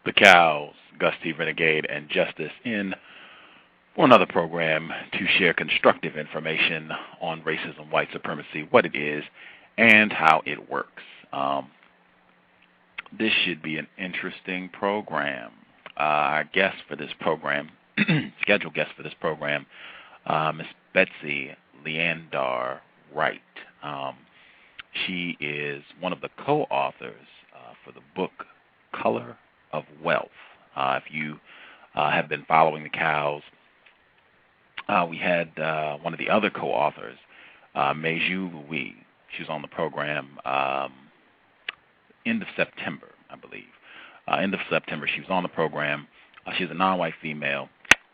the C.O.W.S, Gus T Renegade, and Justice in for another program to share constructive information on racism, white supremacy, what it is, and how it works. This should be an interesting program. Our guest for this program, scheduled guest for this program, Miss Betsy Leondar-Wright. She is one of the co-authors for the book Color of Wealth. If you have been following the C.O.W.S, we had one of the other co-authors, Meiju Louis. She was on the program end of September, I believe. End of September, she was on the program. She's a non-white female,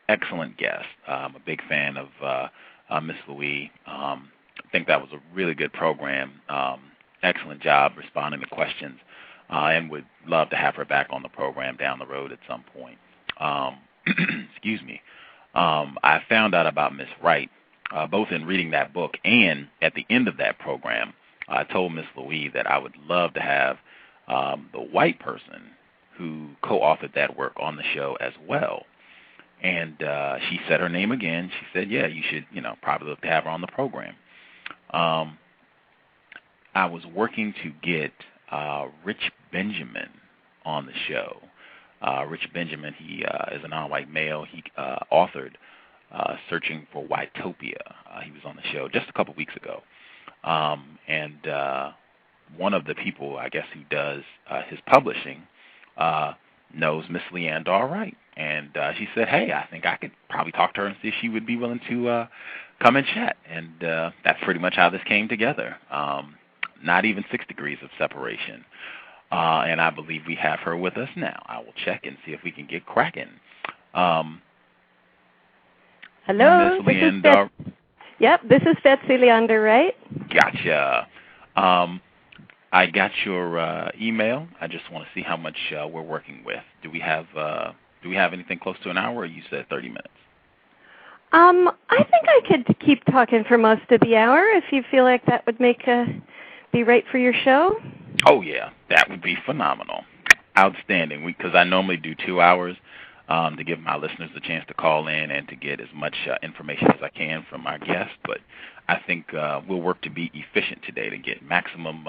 excellent guest. I'm a big fan of Miss Louis. I think that was a really good program. Excellent job responding to questions, and would love to have her back on the program down the road at some point. Excuse me. I found out about Miss Wright both in reading that book and at the end of that program. I told Miss Louis that I would love to have the white person who co-authored that work on the show as well. And she said her name again. She said, yeah, you should, probably look to have her on the program. I was working to get Rich Benjamin on the show. Rich Benjamin, he is a non-white male. He authored Searching for Whitopia. He was on the show just a couple weeks ago. And one of the people, I guess, who does his publishing knows Miss Leondar-Wright. And she said, hey, I think I could probably talk to her and see if she would be willing to come and chat. And that's pretty much how this came together. Not even 6 degrees of separation. And I believe we have her with us now. I will check and see if we can get cracking. Hello, this is Betsy Leondar-Wright. Gotcha. I got your email. I just want to see how much we're working with. Do we have anything close to an hour, or you said 30 minutes? I think I could keep talking for most of the hour if you feel like that would be right for your show. Oh, yeah. That would be phenomenal. Outstanding. Because I normally do 2 hours to give my listeners a chance to call in and to get as much information as I can from our guests. But I think we'll work to be efficient today to get maximum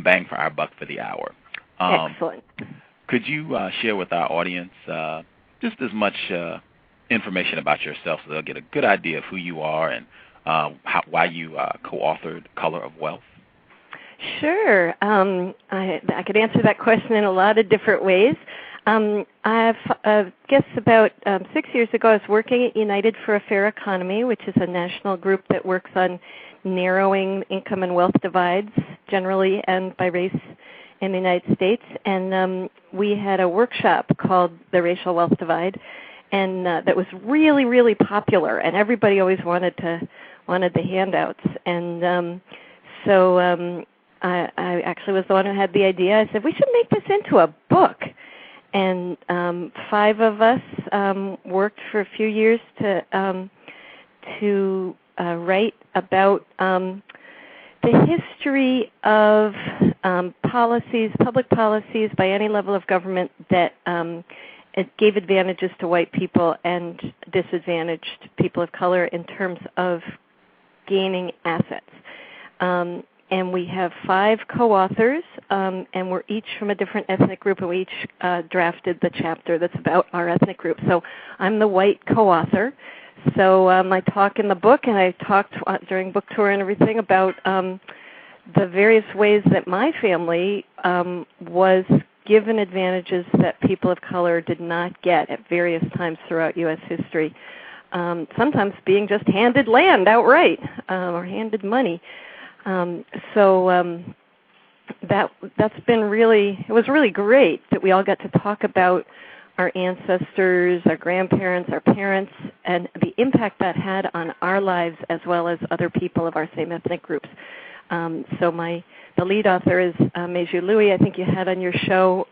bang for our buck for the hour. Excellent. Could you share with our audience just as much information about yourself so they'll get a good idea of who you are and why you co-authored Color of Wealth? Sure. I could answer that question in a lot of different ways. I guess about 6 years ago, I was working at United for a Fair Economy, which is a national group that works on narrowing income and wealth divides generally and by race in the United States. And we had a workshop called The Racial Wealth Divide, and that was really, really popular, and everybody always wanted the handouts. And so I actually was the one who had the idea. I said, we should make this into a book. And 5 of us worked for a few years to write about the history of public policies by any level of government that it gave advantages to white people and disadvantaged people of color in terms of gaining assets. And we have 5 co-authors, and we're each from a different ethnic group, and we each drafted the chapter that's about our ethnic group. So I'm the white co-author. So I talk in the book, and I talked during book tour and everything about the various ways that my family was given advantages that people of color did not get at various times throughout U.S. history, sometimes being just handed land outright or handed money. That's been it was really great that we all got to talk about our ancestors, our grandparents, our parents, and the impact that had on our lives as well as other people of our same ethnic groups. So the lead author is Meiju Lui. I think you had on your show,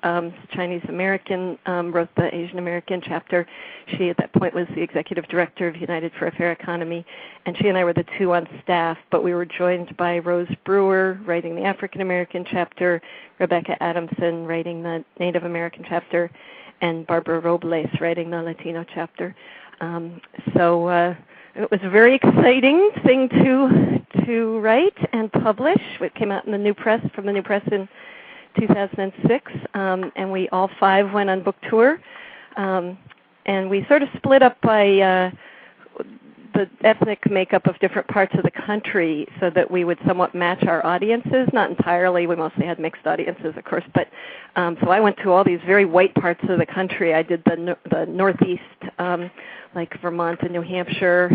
Chinese American, wrote the Asian American chapter. She at that point was the executive director of United for a Fair Economy, and she and I were the two on staff, but we were joined by Rose Brewer writing the African American chapter, Rebecca Adamson writing the Native American chapter, and Barbara Robles writing the Latino chapter. It was a very exciting thing to write and publish. It came out in the New Press, from the New Press in 2006, and we all five went on book tour. And we sort of split up by the ethnic makeup of different parts of the country so that we would somewhat match our audiences. Not entirely. We mostly had mixed audiences, of course. But so I went to all these very white parts of the country. I did the Northeast, like Vermont and New Hampshire,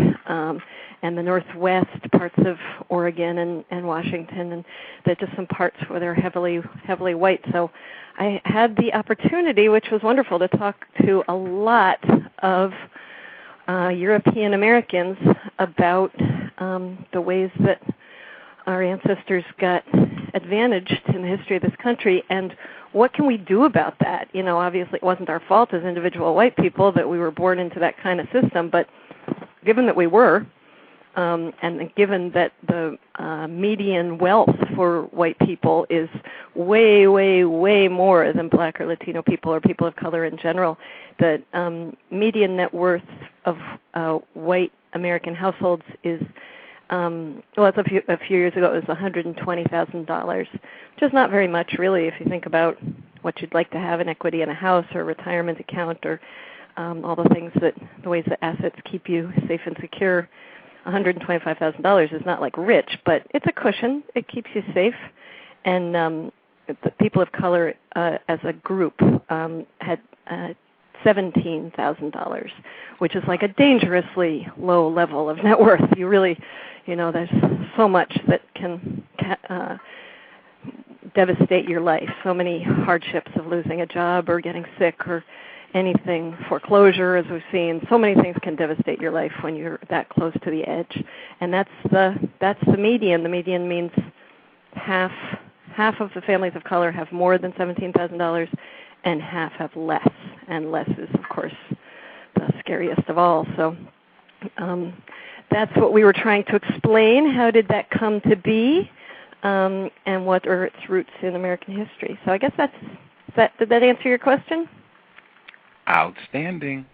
and the Northwest parts of Oregon and Washington, and there's just some parts where they're heavily white. So I had the opportunity, which was wonderful, to talk to a lot of European Americans about the ways that our ancestors got advantaged in the history of this country, and what can we do about that? You know, obviously it wasn't our fault as individual white people that we were born into that kind of system, but given that we were, and given that the median wealth for white people is way, way, way more than black or Latino people or people of color in general, the median net worth of white American households is, it's a few years ago, it was $120,000, which is not very much, really, if you think about what you'd like to have in equity in a house or a retirement account or all the ways that assets keep you safe and secure. $125,000 is not like rich, but it's a cushion. It keeps you safe. And the people of color as a group had $17,000, which is like a dangerously low level of net worth. You really, there's so much that can devastate your life. So many hardships of losing a job or getting sick or anything, foreclosure, as we've seen. So many things can devastate your life when you're that close to the edge. And that's the median. The median means half of the families of color have more than $17,000 and half have less. And less is, of course, the scariest of all. So that's what we were trying to explain. How did that come to be? And what are its roots in American history? So I guess did that answer your question? Outstanding.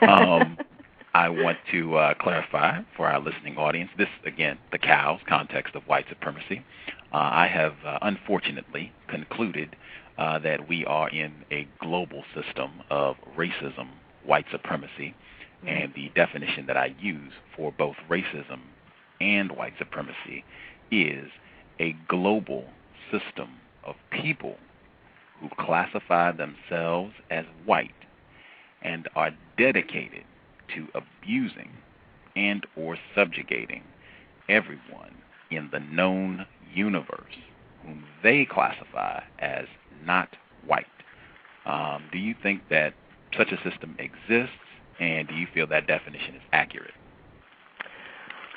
I want to clarify for our listening audience, this, again, the C.O.W.S, context of white supremacy. I have unfortunately concluded that we are in a global system of racism, white supremacy, and the definition that I use for both racism and white supremacy is a global system of people who classify themselves as white and are dedicated to abusing and or subjugating everyone in the known universe whom they classify as not white. Do you think that such a system exists, and do you feel that definition is accurate?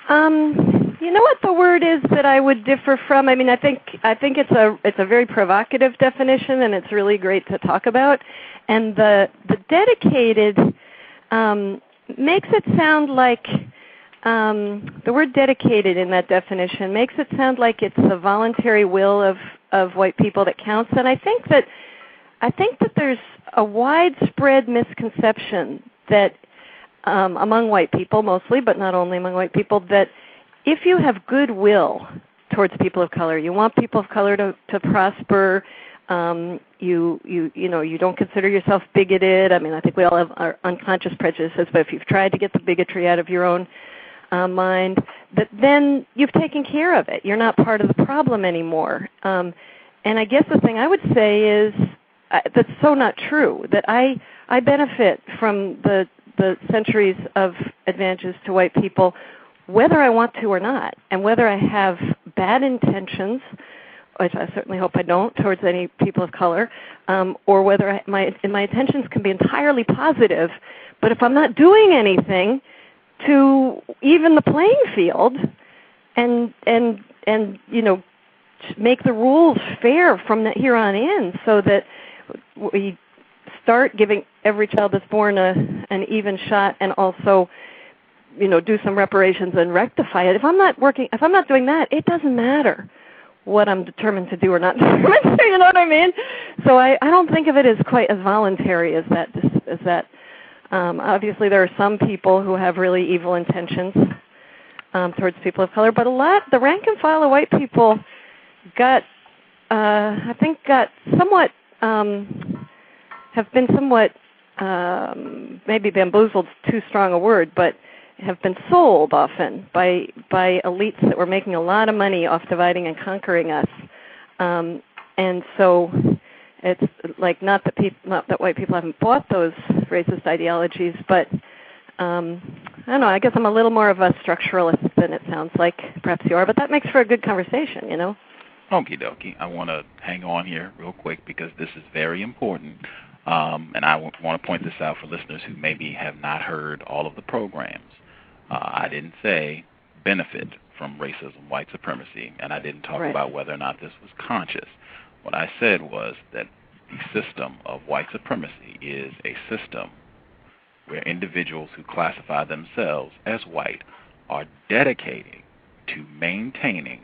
You know what the word is that I would differ from? I mean, I think it's a very provocative definition, and it's really great to talk about. And the dedicated makes it sound like the word dedicated in that definition makes it sound like it's the voluntary will of white people that counts. And I think that there's a widespread misconception that among white people mostly, but not only among white people, that if you have goodwill towards people of color, you want people of color to prosper, you don't consider yourself bigoted. I mean, I think we all have our unconscious prejudices, but if you've tried to get the bigotry out of your own mind, that then you've taken care of it. You're not part of the problem anymore. And I guess the thing I would say is that's so not true, that I benefit from the centuries of advantages to white people, whether I want to or not, and whether I have bad intentions, which I certainly hope I don't, towards any people of color, or whether my intentions can be entirely positive, but if I'm not doing anything to even the playing field and make the rules fair from here on in, so that we start giving every child that's born an even shot, and also, do some reparations and rectify it. If I'm not doing that, it doesn't matter what I'm determined to do or not determined to do. You know what I mean? So I don't think of it as quite as voluntary as that. Obviously, there are some people who have really evil intentions towards people of color, but the rank and file of white people got somewhat, have been somewhat, maybe bamboozled, too strong a word, but have been sold often by elites that were making a lot of money off dividing and conquering us. And so it's like not that white people haven't bought those racist ideologies, but I don't know, I guess I'm a little more of a structuralist than it sounds like perhaps you are, but that makes for a good conversation, Okie dokie. I want to hang on here real quick because this is very important. And I want to point this out for listeners who maybe have not heard all of the programs. I didn't say benefit from racism, white supremacy, and I didn't talk about whether or not this was conscious. What I said was that the system of white supremacy is a system where individuals who classify themselves as white are dedicated to maintaining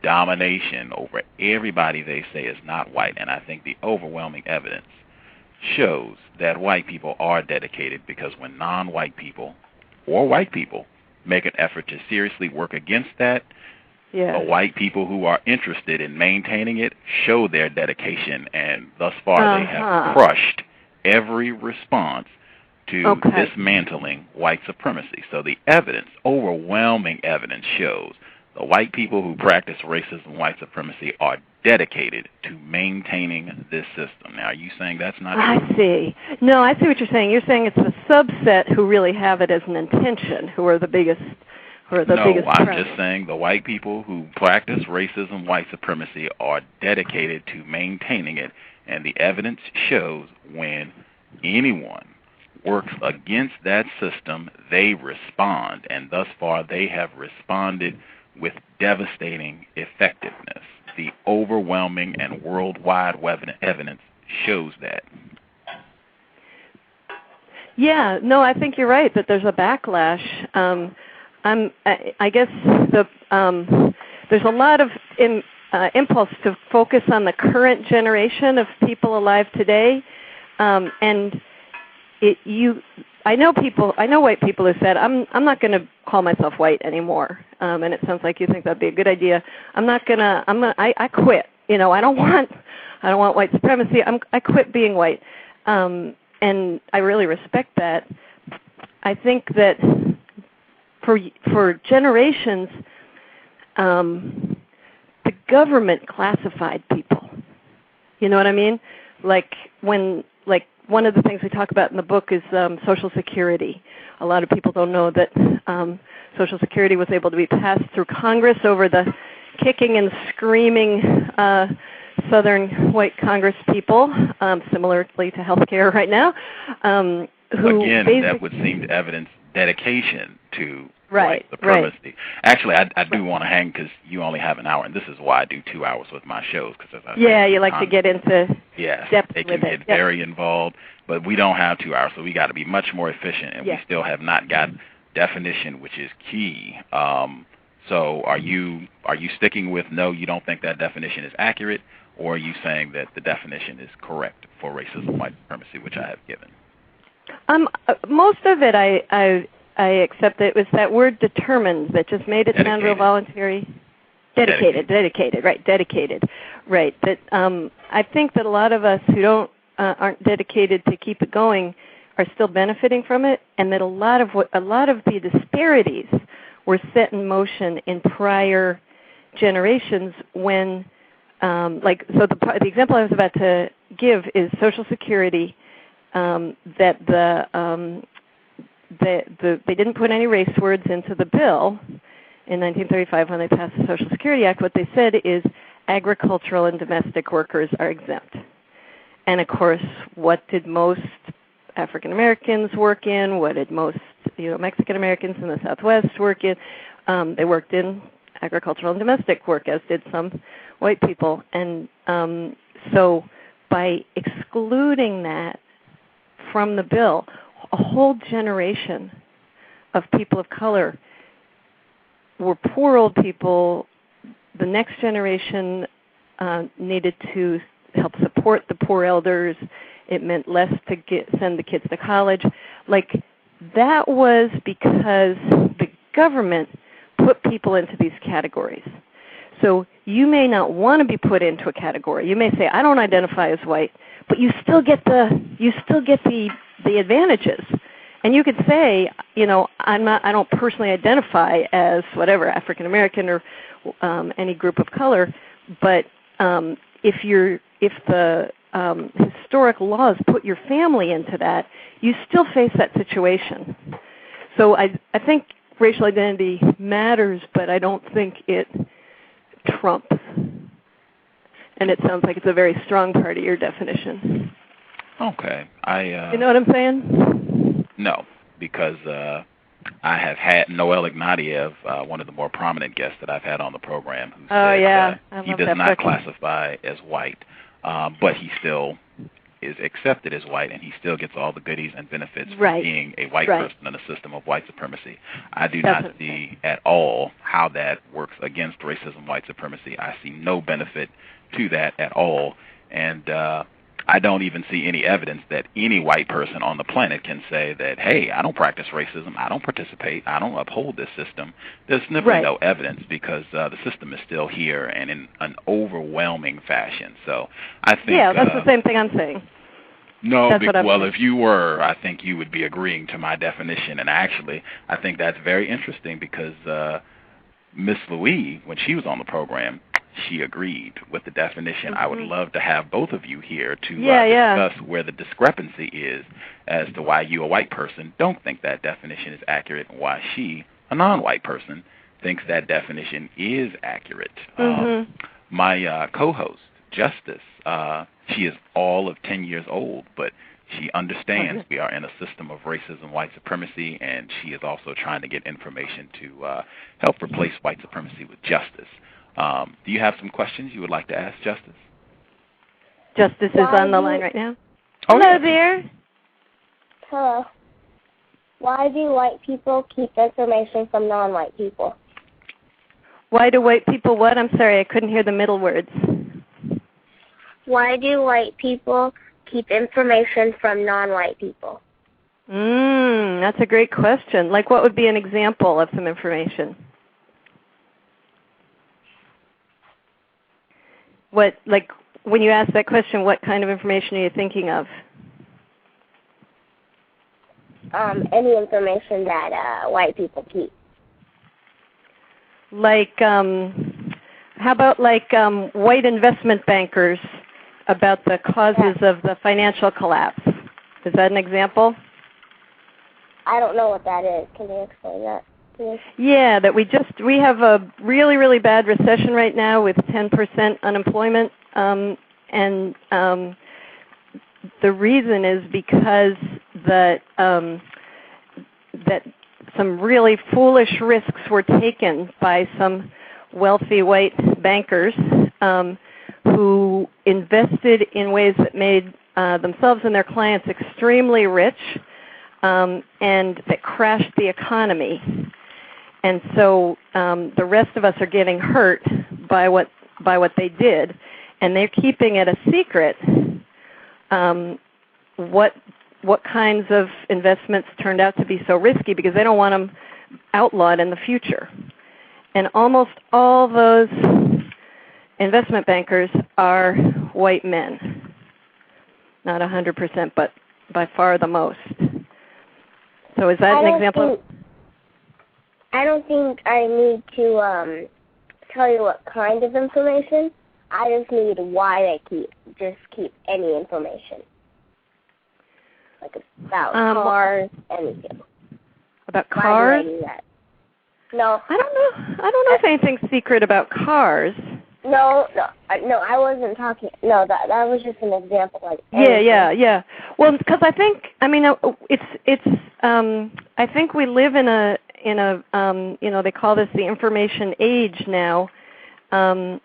domination over everybody they say is not white. And I think the overwhelming evidence shows that white people are dedicated, because when non-white people or white people make an effort to seriously work against that, the white people who are interested in maintaining it show their dedication, and thus far they have crushed every response to dismantling white supremacy. So the evidence, overwhelming evidence, shows the white people who practice racism and white supremacy are dedicated to maintaining this system. Now, are you saying that's not true? I see. No, I see what you're saying. You're saying it's a subset who really have it as an intention, who are the biggest. I'm just saying the white people who practice racism, white supremacy are dedicated to maintaining it, and the evidence shows when anyone works against that system, they respond, and thus far they have responded with devastating effectiveness. The overwhelming and worldwide evidence shows that. Yeah, no, I think you're right that there's a backlash. I guess there's a lot of impulse to focus on the current generation of people alive today, and I know white people who said, I'm not going to call myself white anymore, and it sounds like you think that'd be a good idea. I quit. I don't want white supremacy. I quit being white, and I really respect that. I think that for generations, the government classified people. You know what I mean? Like one of the things we talk about in the book is Social Security. A lot of people don't know that Social Security was able to be passed through Congress over the kicking and screaming Southern white Congress people, similarly to health care right now. Again, that would seem to evidence dedication to white supremacy. Right. Actually, I do want to hang because you only have an hour, and this is why I do 2 hours with my shows. You like to get into depth they can get very involved, but we don't have 2 hours, so we got to be much more efficient, and we still have not got definition, which is key. So are you sticking with no, you don't think that definition is accurate, or are you saying that the definition is correct for racism, white supremacy, which I have given? Most of it I accept. It was that word determined that just made it sound real voluntary. Dedicated. Right. That I think that a lot of us who aren't dedicated to keep it going are still benefiting from it, and that a lot of the disparities were set in motion in prior generations when, the example I was about to give is Social Security. They didn't put any race words into the bill in 1935 when they passed the Social Security Act. What they said is agricultural and domestic workers are exempt. And of course, what did most African Americans work in? What did most Mexican Americans in the Southwest work in? They worked in agricultural and domestic work, as did some white people. And so by excluding that from the bill, a whole generation of people of color were poor old people. The next generation needed to help support the poor elders. It meant less to send the kids to college. Like, that was because the government put people into these categories. So you may not want to be put into a category. You may say, I don't identify as white, but you still get the advantages. And you could say, you know, I don't personally identify as whatever, African American or any group of color, but if the historic laws put your family into that, you still face that situation. So I think racial identity matters, but I don't think it trumps. And it sounds like it's a very strong part of your definition. Okay. You know what I'm saying? No, because I have had Noel Ignatieff, one of the more prominent guests that I've had on the program, who said he does not classify as white, but he still is accepted as white, and he still gets all the goodies and benefits for being a white person in a system of white supremacy. I do not see at all how that works against racism, white supremacy. I see no benefit to that at all, and I don't even see any evidence that any white person on the planet can say that, hey, I don't practice racism, I don't participate, I don't uphold this system. There's never no evidence because the system is still here and in an overwhelming fashion. So I think... Yeah, that's the same thing I'm saying. No, well, if you were, I think you would be agreeing to my definition. And actually, I think that's very interesting because Miss Louis, when she was on the program, she agreed with the definition. I would love to have both of you here to discuss where the discrepancy is as to why you, a white person, don't think that definition is accurate and why she, a non-white person, thinks that definition is accurate. My co-host, Justice, she is all of 10 years old, but she understands we are in a system of racism, white supremacy, and she is also trying to get information to help replace white supremacy with justice. Do you have some questions you would like to ask Justice? Justice is on the line right now. Hello there. Hello. Why do white people keep information from non-white people? Why do white people what? I'm sorry, I couldn't hear the middle words. Why do white people keep information from non-white people? That's a great question. Like, what would be an example of some information? What, like, when you ask that question, what kind of information are you thinking of? Any information that white people keep. Like, how about like white investment bankers about the causes of the financial collapse? Is that an example? I don't know what that is. Can you explain that? Yeah, that we have a really, really bad recession right now with 10% unemployment, and the reason is because that some really foolish risks were taken by some wealthy white bankers who invested in ways that made themselves and their clients extremely rich, and that crashed the economy. And so the rest of us are getting hurt by what they did, and they're keeping it a secret what kinds of investments turned out to be so risky because they don't want them outlawed in the future. And almost all those investment bankers are white men. Not 100%, but by far the most. So is that an example? I don't think I need to tell you what kind of information. I just need why they keep any information. Like about cars, anything. About cars? Why do they do that? No. I don't know if anything's secret about cars. No, I wasn't talking. No, that was just an example. Like anything. Yeah. Well, because I think we live in they call this the information age now, that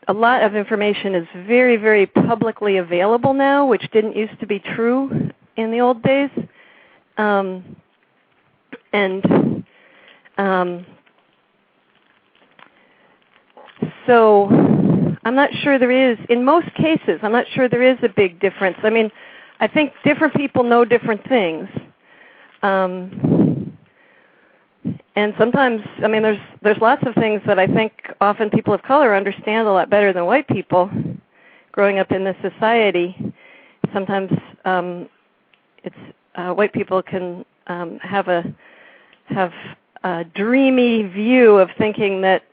a lot of information is very, very publicly available now, which didn't used to be true in the old days. So I'm not sure there is, in most cases, I'm not sure there is a big difference. I mean, I think different people know different things. And sometimes, I mean, there's lots of things that I think often people of color understand a lot better than white people growing up in this society. Sometimes white people can have a dreamy view of thinking that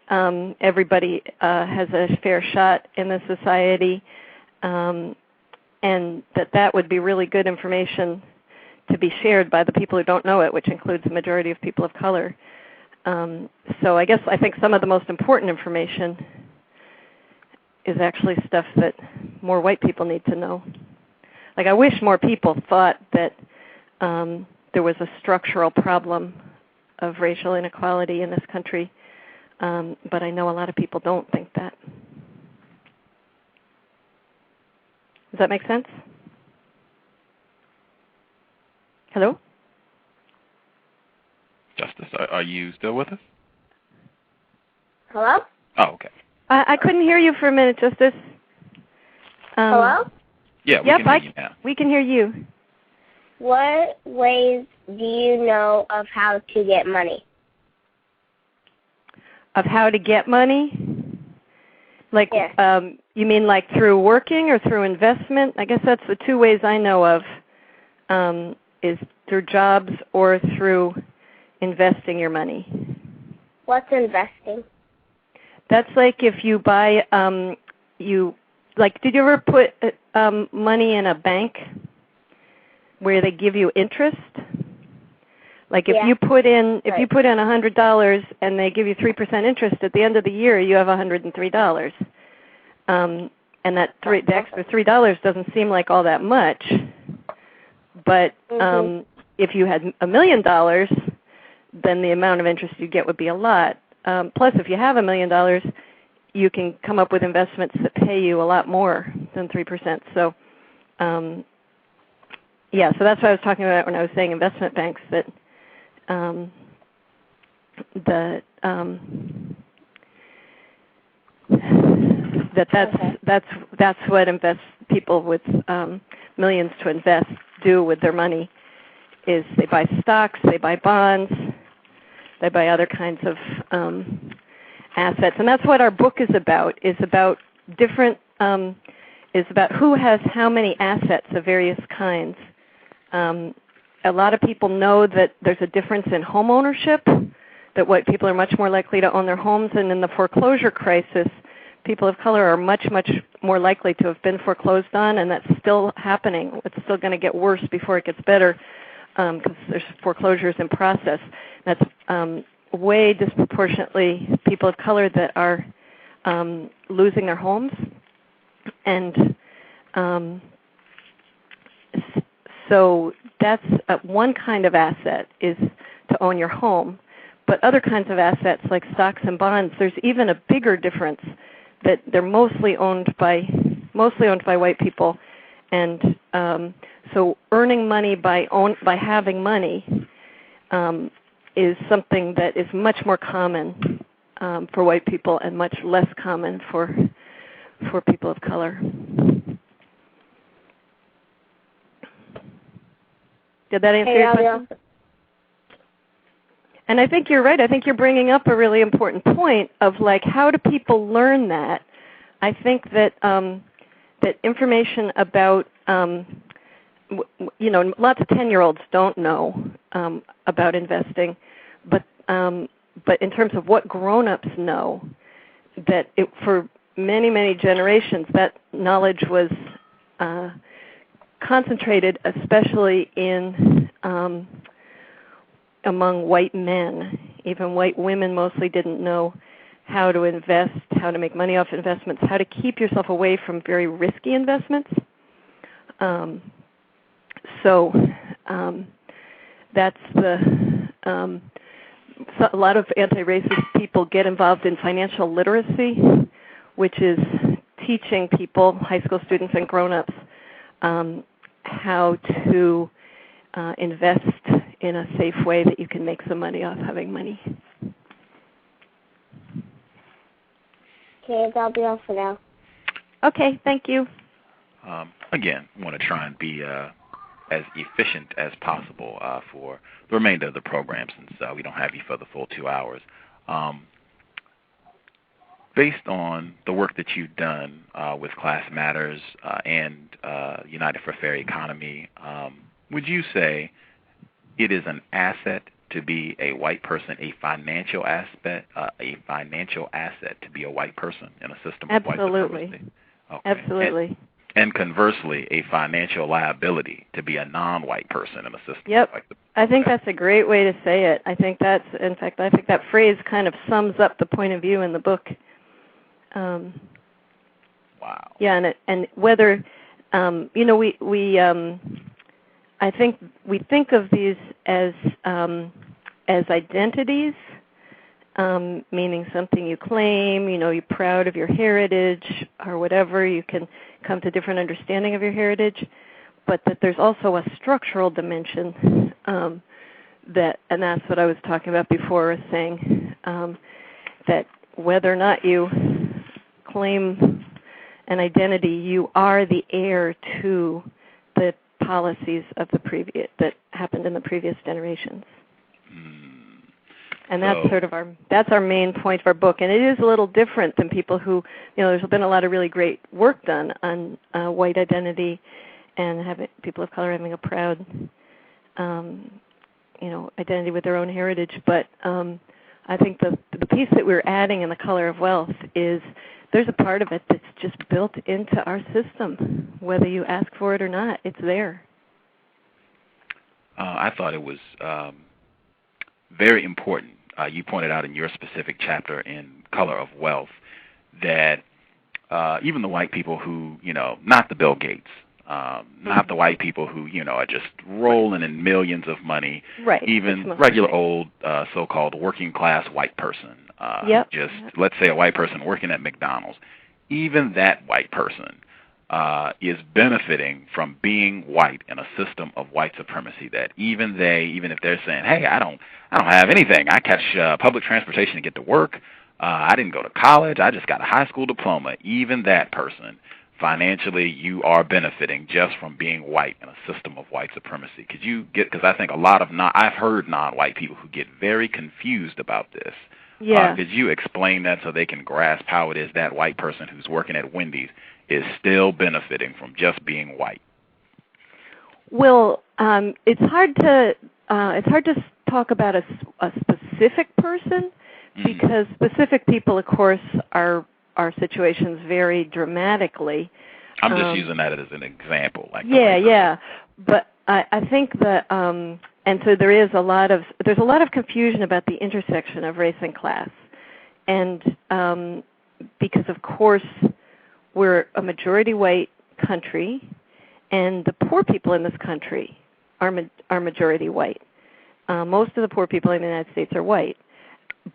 everybody has a fair shot in the society, and that would be really good information to be shared by the people who don't know it, which includes the majority of people of color. So I think some of the most important information is actually stuff that more white people need to know. Like, I wish more people thought that there was a structural problem of racial inequality in this country, but I know a lot of people don't think that. Does that make sense? Hello? Justice, are you still with us? Hello? Oh, okay. I couldn't hear you for a minute, Justice. Hello? Yeah, we can hear you now. We can hear you. What ways do you know of how to get money? Of how to get money? Like, yes. You mean like through working or through investment? I guess that's the two ways I know of, is through jobs or through investing your money. What's investing? That's like if you buy, did you ever put money in a bank where they give you interest? Like if you put in $100 and they give you 3% interest, at the end of the year you have $103. And that the extra $3 doesn't seem like all that much. But if you had $1 million, then the amount of interest you get would be a lot. Plus, if you have $1 million, you can come up with investments that pay you a lot more than 3%. So, so that's what I was talking about when I was saying investment banks. That that's what people with millions to invest do with their money. Is they buy stocks, they buy bonds, they buy other kinds of assets, and that's what our book is about. Is about different. Is about who has how many assets of various kinds. A lot of people know that there's a difference in home ownership. That white people are much more likely to own their homes, and in the foreclosure crisis, people of color are much, much more likely to have been foreclosed on, and that's still happening. It's still going to get worse before it gets better. Because there's foreclosures in process. That's way disproportionately people of color that are losing their homes. And so that's one kind of asset is to own your home. But other kinds of assets like stocks and bonds, there's even a bigger difference that they're mostly owned by white people. And so earning money by having money is something that is much more common for white people and much less common for people of color. Did that answer your question? And I think you're right. I think you're bringing up a really important point of like, how do people learn that? I think that that information about lots of 10-year-olds don't know about investing, but in terms of what grown-ups know, that for many, many generations, that knowledge was concentrated, especially among white men. Even white women mostly didn't know how to invest, how to make money off investments, how to keep yourself away from very risky investments. So that's so a lot of anti-racist people get involved in financial literacy, which is teaching people, high school students and grown-ups, how to invest in a safe way that you can make some money off having money. Okay, that'll be all for now. Okay, thank you. Again, I want to try and be as efficient as possible for the remainder of the program, since we don't have you for the full 2 hours. Based on the work that you've done with Class Matters and United for a Fair Economy, would you say it is an asset to be a white person, a financial asset to be a white person in a system of white supremacy? Okay. Absolutely. And conversely, a financial liability to be a non-white person in a system. Yep. I think that's a great way to say it. I think I think that phrase kind of sums up the point of view in the book. Wow. Yeah, and whether, I think we think of these as identities, meaning something you claim, you're proud of your heritage or whatever. You can come to different understanding of your heritage, but that there's also a structural dimension and that's what I was talking about before, saying that whether or not you claim an identity, you are the heir to the policies of the previous that happened in the previous generations. And that's sort of that's our main point of our book. And it is a little different than people who, there's been a lot of really great work done on white identity and having people of color having a proud, identity with their own heritage. But I think the piece that we're adding in The Color of Wealth is there's a part of it that's just built into our system. Whether you ask for it or not, it's there. I thought it was very important. You pointed out in your specific chapter in Color of Wealth that even the white people who, not the Bill Gates, not the white people who, are just rolling in millions of money, right. Even regular old so-called working class white person, let's say a white person working at McDonald's, even that white person is benefiting from being white in a system of white supremacy. That even if they're saying, "Hey, I don't have anything. I catch public transportation to get to work. I didn't go to college. I just got a high school diploma." Even that person, financially, you are benefiting just from being white in a system of white supremacy. Because I think I've heard non-white people who get very confused about this. Yeah. Could you explain that so they can grasp how it is that white person who's working at Wendy's is still benefiting from just being white? Well, it's hard to talk about a specific person because specific people, of course, our situations vary dramatically. I'm just using that as an example. But I think that and so there's a lot of confusion about the intersection of race and class, and because of course we're a majority white country, and the poor people in this country are majority white. Most of the poor people in the United States are white,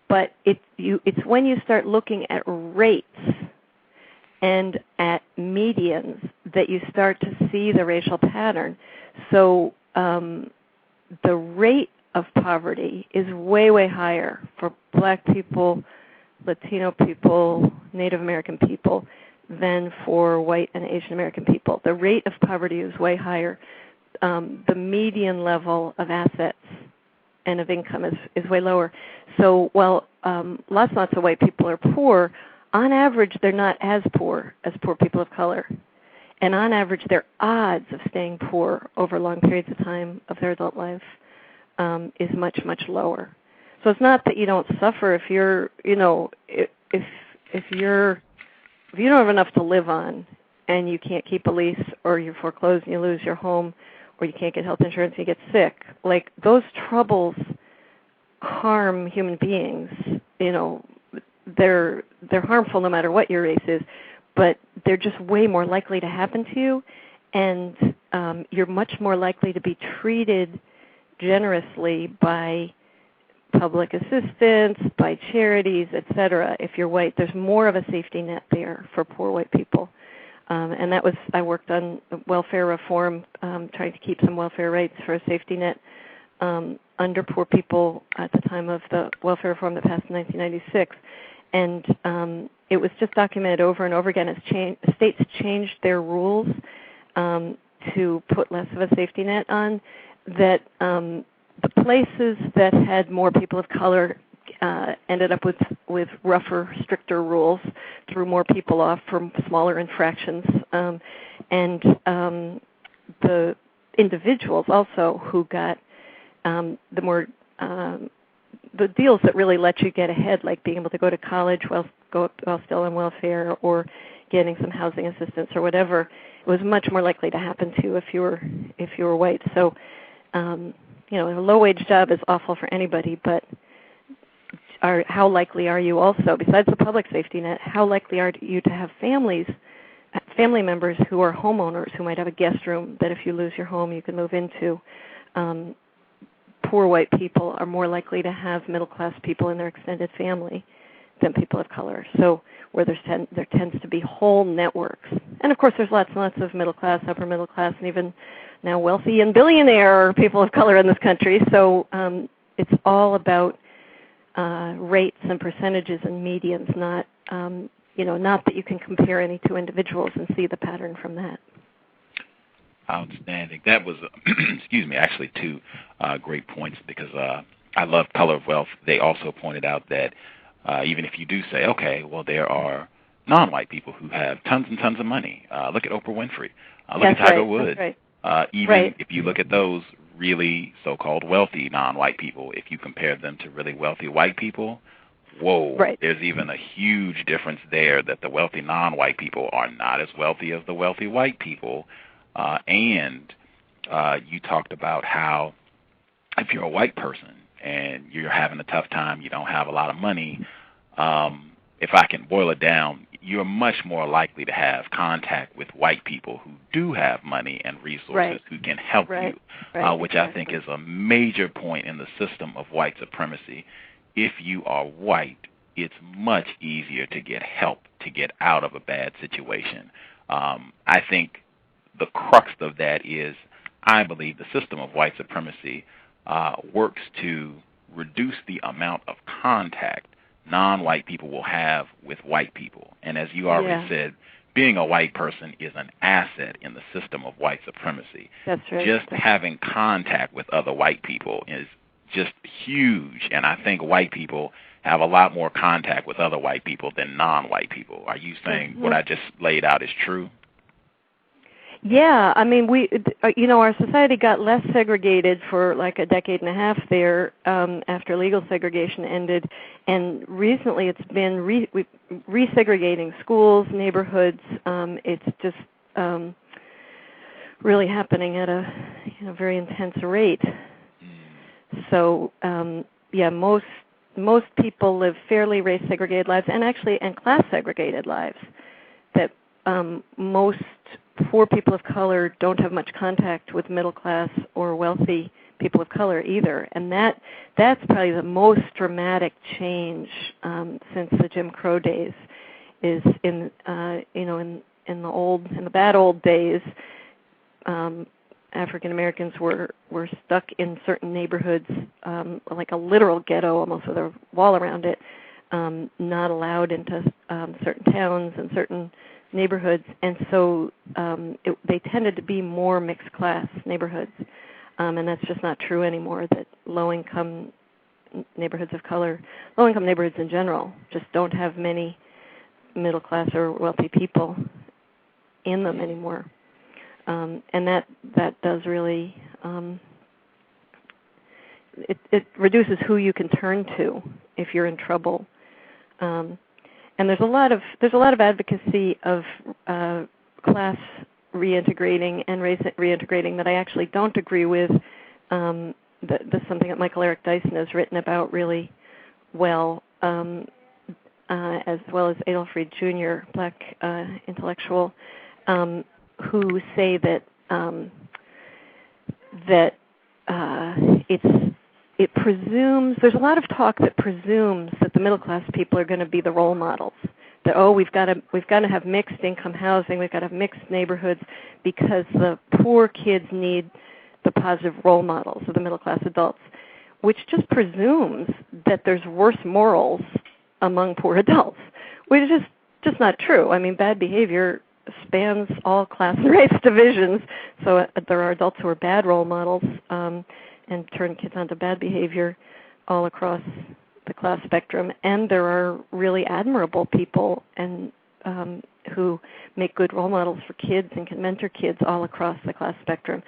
but it's when you start looking at rates and at medians that you start to see the racial pattern. So the rate of poverty is way, way higher for black people, Latino people, Native American people than for white and Asian American people. The rate of poverty is way higher. The median level of assets and of income is way lower. So while lots of white people are poor, on average they're not as poor as poor people of color. And on average their odds of staying poor over long periods of time of their adult life is much, much lower. So it's not that you don't suffer if you're, if you don't have enough to live on and you can't keep a lease, or you're foreclosed and you lose your home, or you can't get health insurance and you get sick. Like, those troubles harm human beings. They're harmful no matter what your race is, but they're just way more likely to happen to you. And you're much more likely to be treated generously by public assistance, by charities, etc. If you're white, there's more of a safety net there for poor white people. And I worked on welfare reform, trying to keep some welfare rights for a safety net under poor people at the time of the welfare reform that passed in 1996. And it was just documented over and over again as states changed their rules to put less of a safety net on, that the places that had more people of color ended up with rougher, stricter rules, threw more people off for smaller infractions, and the individuals also who got the deals that really let you get ahead, like being able to go to college while still on welfare, or getting some housing assistance or whatever, it was much more likely to happen to if you were white. So, a low-wage job is awful for anybody, but how likely are you also, besides the public safety net, how likely are you to have family members who are homeowners, who might have a guest room that if you lose your home you can move into? Poor white people are more likely to have middle-class people in their extended family than people of color. So where there tends to be whole networks. And, of course, there's lots and lots of middle-class, upper-middle-class, and even now wealthy and billionaire people of color in this country. So it's all about rates and percentages and medians, not that you can compare any two individuals and see the pattern from that. Outstanding. That was, actually two great points, because I love Color of Wealth. They also pointed out that even if you do say, okay, well, there are non-white people who have tons and tons of money. Look at Oprah Winfrey. Look at Tiger Woods. Right. If you look at those really so-called wealthy non-white people, if you compare them to really wealthy white people, whoa, there's even a huge difference there, that the wealthy non-white people are not as wealthy as the wealthy white people. And you talked about how if you're a white person and you're having a tough time, you don't have a lot of money, if I can boil it down, you're much more likely to have contact with white people who do have money and resources, who can help you, which I think is a major point in the system of white supremacy. If you are white, it's much easier to get help to get out of a bad situation. I think the crux of that is, I believe the system of white supremacy works to reduce the amount of contact non-white people will have with white people. And as you already said, being a white person is an asset in the system of white supremacy. That's right. Just having contact with other white people is just huge. And I think white people have a lot more contact with other white people than non-white people. Are you saying what I just laid out is true? Yeah, I mean, our society got less segregated for like a decade and a half there after legal segregation ended, and recently it's been resegregating schools, neighborhoods. It's just really happening at a very intense rate. So most people live fairly race segregated lives, and class segregated lives. That most poor people of color don't have much contact with middle class or wealthy people of color either, and that's probably the most dramatic change since the Jim Crow days. Is in the bad old days, African Americans were stuck in certain neighborhoods, like a literal ghetto, almost with a wall around it, not allowed into certain towns and certain neighborhoods, and so they tended to be more mixed class neighborhoods, and that's just not true anymore. That low-income neighborhoods in general just don't have many middle class or wealthy people in them anymore, and that does really it reduces who you can turn to if you're in trouble. And there's a lot of advocacy of class reintegrating and race reintegrating that I actually don't agree with. That's something that Michael Eric Dyson has written about really well, as well as Adolph Reed Jr., black intellectual, who say that that it presumes, there's a lot of talk that presumes that the middle class people are going to be the role models. That, we've got to have mixed income housing, we've got to have mixed neighborhoods because the poor kids need the positive role models of the middle class adults, which just presumes that there's worse morals among poor adults, which is just not true. I mean, bad behavior spans all class and race divisions, so there are adults who are bad role models and turn kids onto bad behavior all across the class spectrum, and there are really admirable people and who make good role models for kids and can mentor kids all across the class spectrum.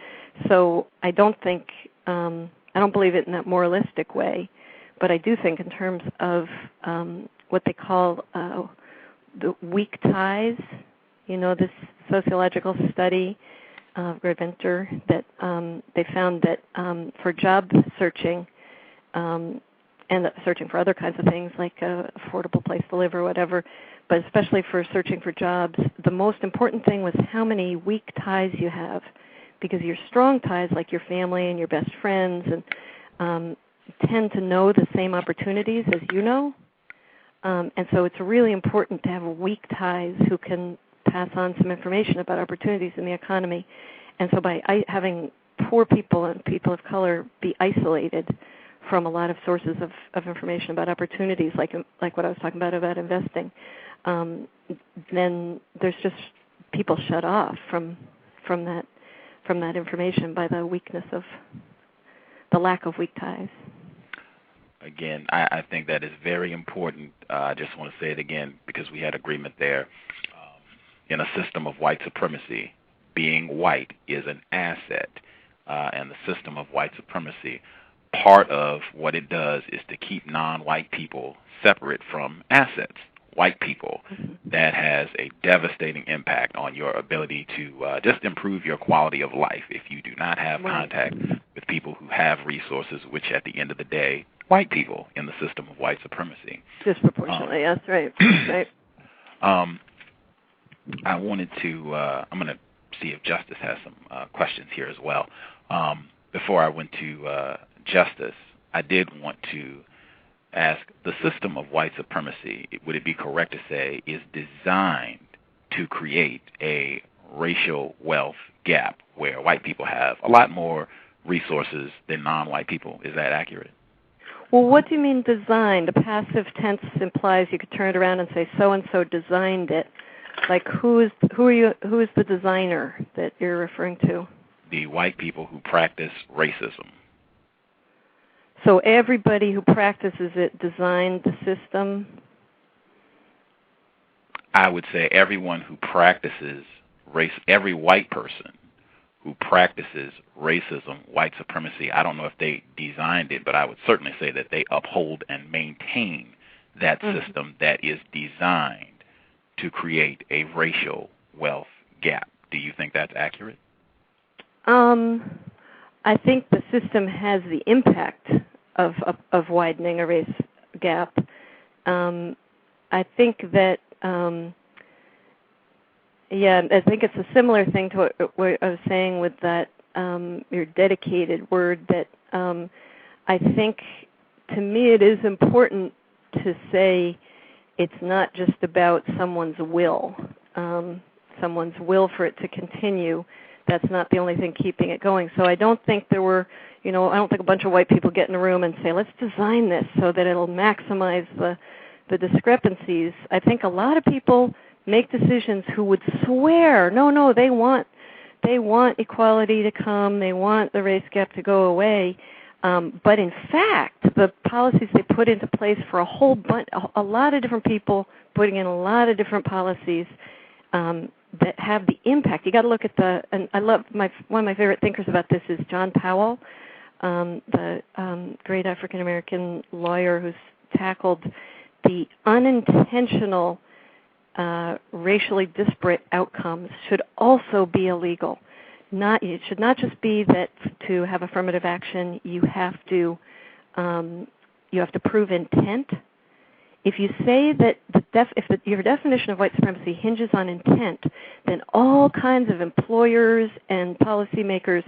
So I don't believe it in that moralistic way, but I do think in terms of what they call the weak ties. This sociological study of Greg Venter that they found that for job searching and searching for other kinds of things like affordable place to live or whatever, but especially for searching for jobs, the most important thing was how many weak ties you have, because your strong ties, like your family and your best friends, and tend to know the same opportunities as you know. And so it's really important to have weak ties who can pass on some information about opportunities in the economy. And so by having poor people and people of color be isolated from a lot of sources of information about opportunities, like what I was talking about investing, then there's just people shut off from that information by the weakness of the lack of weak ties. Again, I think that is very important. I just want to say it again because we had agreement there. In a system of white supremacy, being white is an asset, and the system of white supremacy, part of what it does is to keep non-white people separate from assets. White people, that has a devastating impact on your ability to just improve your quality of life if you do not have contact with people who have resources, which at the end of the day, white people in the system of white supremacy. Disproportionately, yes, right. Right. I wanted to, I'm going to see if Justice has some questions here as well. Before I went to Justice, I did want to ask, the system of white supremacy, would it be correct to say, is designed to create a racial wealth gap where white people have a lot more resources than non-white people? Is that accurate? Well, what do you mean designed? The passive tense implies you could turn it around and say so-and-so designed it. Like who is the designer that you're referring to? The white people who practice racism. So everybody who practices it designed the system? I would say everyone who practices race, every white person who practices racism, white supremacy, I don't know if they designed it, but I would certainly say that they uphold and maintain that system that is designed to create a racial wealth gap. Do you think that's accurate? I think the system has the impact of widening a race gap. I think that, I think it's a similar thing to what I was saying with that, your dedicated word, that I think, to me, it is important to say it's not just about someone's will for it to continue. That's not the only thing keeping it going. So I don't think there were, I don't think a bunch of white people get in a room and say, let's design this so that it'll maximize the discrepancies. I think a lot of people make decisions who would swear, no, they want equality to come, they want the race gap to go away. But in fact, the policies they put into place for a lot of different people putting in a lot of different policies that have the impact. You got to look at and I love one of my favorite thinkers about this is John Powell, the great African American lawyer who's tackled the unintentional racially disparate outcomes should also be illegal. It should not just be that to have affirmative action you have to prove intent. If you say that your definition of white supremacy hinges on intent, then all kinds of employers and policymakers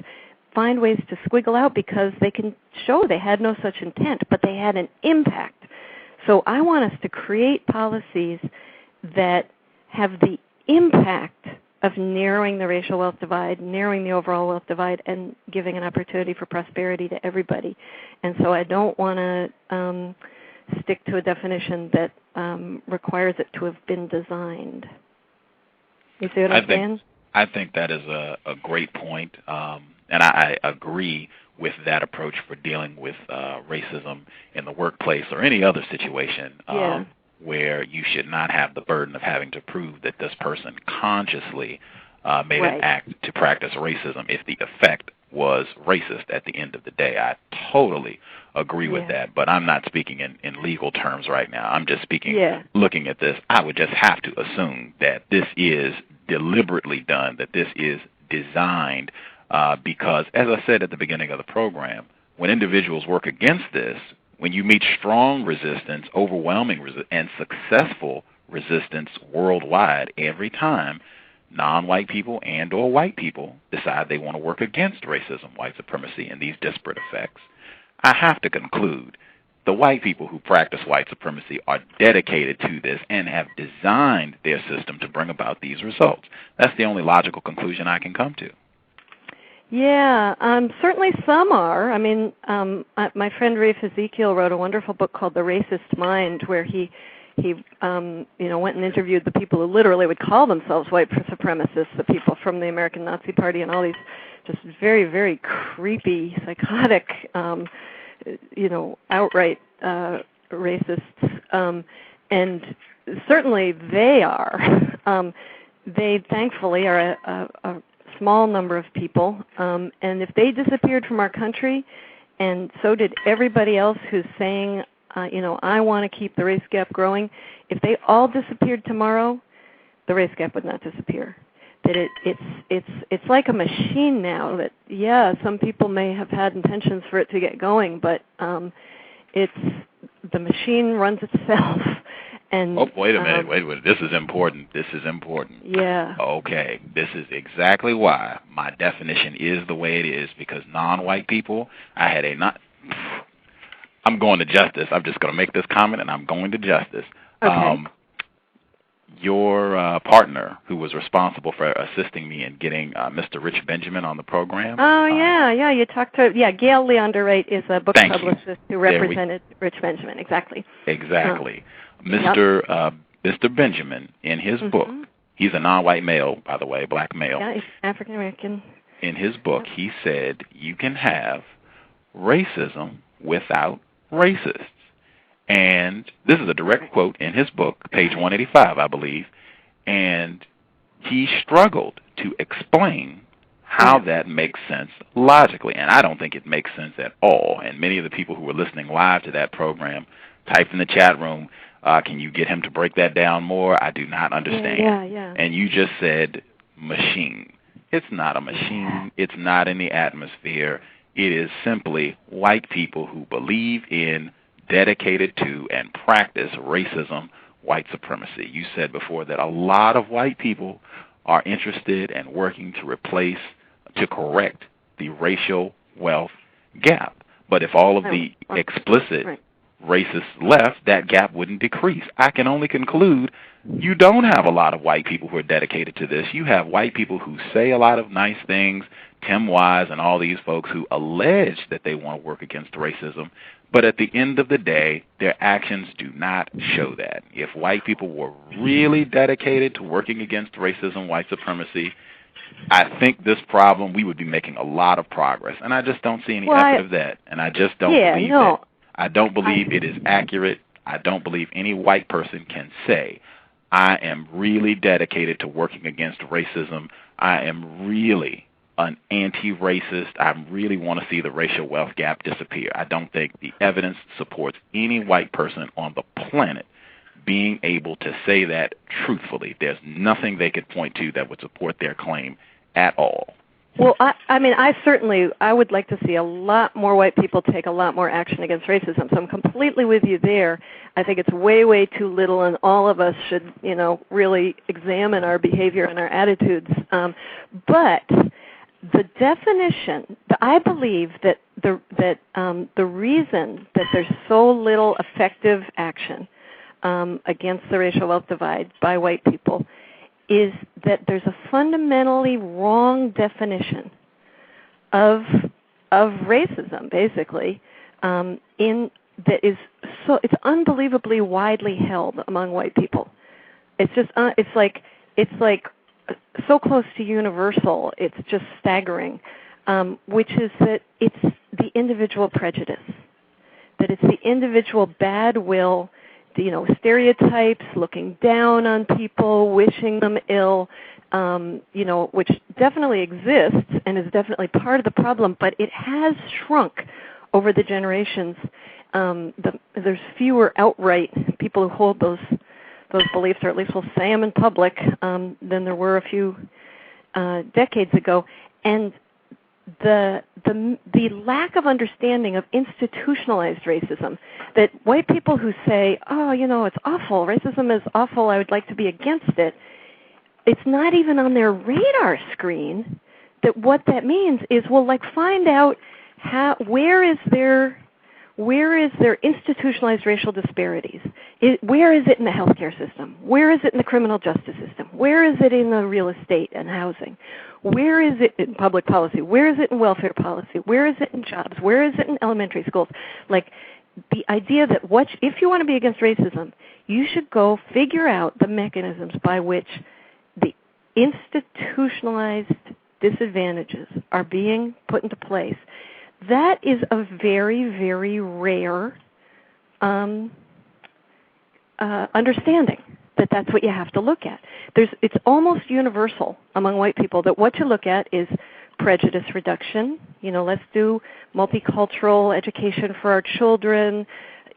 find ways to squiggle out because they can show they had no such intent, but they had an impact. So I want us to create policies that have the impact of narrowing the racial wealth divide, narrowing the overall wealth divide, and giving an opportunity for prosperity to everybody. And so I don't want to stick to a definition that requires it to have been designed. You see what I'm saying? I think that is a great point, and I agree with that approach for dealing with racism in the workplace or any other situation where you should not have the burden of having to prove that this person consciously made an act to practice racism if the effect was racist at the end of the day. I totally agree with that, but I'm not speaking in legal terms right now. I'm just speaking, looking at this, I would just have to assume that this is deliberately done, that this is designed because, as I said at the beginning of the program, when individuals work against this, when you meet strong resistance, overwhelming and successful resistance worldwide every time, non-white people and or white people decide they want to work against racism, white supremacy, and these disparate effects, I have to conclude the white people who practice white supremacy are dedicated to this and have designed their system to bring about these results. That's the only logical conclusion I can come to. Yeah, certainly some are. I mean, my friend Rafe Ezekiel wrote a wonderful book called The Racist Mind, where he went and interviewed the people who literally would call themselves white supremacists, the people from the American Nazi Party and all these just very, very creepy, psychotic, outright racists. And certainly they are. They thankfully are a small number of people. And if they disappeared from our country, and so did everybody else who's saying, I want to keep the race gap growing. If they all disappeared tomorrow, the race gap would not disappear. That it's like a machine now. That some people may have had intentions for it to get going, but the machine runs itself. And wait a minute. This is important. Yeah. Okay. This is exactly why my definition is the way it is, because non-white people, I'm going to justice. I'm just going to make this comment, and I'm going to justice. Okay. Your partner, who was responsible for assisting me in getting Mr. Rich Benjamin on the program. Oh, yeah. You talked to, Gail Leondar-Wright is a book publicist who represented Rich Benjamin. Exactly. Mr. Benjamin, in his book, he's a non-white male, by the way, black male. Yeah, he's African-American. In his book, he said you can have racism without racists. And this is a direct quote in his book, page 185, I believe. And he struggled to explain how that makes sense logically. And I don't think it makes sense at all. And many of the people who were listening live to that program typed in the chat room, can you get him to break that down more? I do not understand. Yeah. And you just said machine. It's not a machine. It's not in the atmosphere. It is simply white people who believe in, dedicated to, and practice racism, white supremacy. You said before that a lot of white people are interested in working to correct the racial wealth gap. But if all of the explicit racists left, that gap wouldn't decrease. I can only conclude you don't have a lot of white people who are dedicated to this. You have white people who say a lot of nice things, Tim Wise and all these folks who allege that they want to work against racism, but at the end of the day, their actions do not show that. If white people were really dedicated to working against racism, white supremacy, I think this problem, we would be making a lot of progress. And I just don't see any effort of that. And I just don't believe that. I don't believe it is accurate. I don't believe any white person can say, I am really dedicated to working against racism. I am really an anti-racist. I really want to see the racial wealth gap disappear. I don't think the evidence supports any white person on the planet being able to say that truthfully. There's nothing they could point to that would support their claim at all. Well, I would like to see a lot more white people take a lot more action against racism. So I'm completely with you there. I think it's way, way too little, and all of us should, really examine our behavior and our attitudes. But the definition, I believe that the reason that there's so little effective action against the racial wealth divide by white people is that there's a fundamentally wrong definition of racism, basically, it's unbelievably widely held among white people. It's just it's like so close to universal. It's just staggering, which is that it's the individual prejudice, that it's the individual bad will, stereotypes, looking down on people, wishing them ill, which definitely exists and is definitely part of the problem, but it has shrunk over the generations. There's fewer outright people who hold those beliefs, or at least will say them in public, than there were a few decades ago. And the lack of understanding of institutionalized racism, that white people who say, it's awful, racism is awful, I would like to be against it, it's not even on their radar screen that what that means is, find out where is their institutionalized racial disparities? Where is it in the healthcare system? Where is it in the criminal justice system? Where is it in the real estate and housing? Where is it in public policy? Where is it in welfare policy? Where is it in jobs? Where is it in elementary schools? The idea that if you want to be against racism, you should go figure out the mechanisms by which the institutionalized disadvantages are being put into place. That is a very, very rare understanding, that's what you have to look at. It's almost universal among white people that what you look at is prejudice reduction. Let's do multicultural education for our children.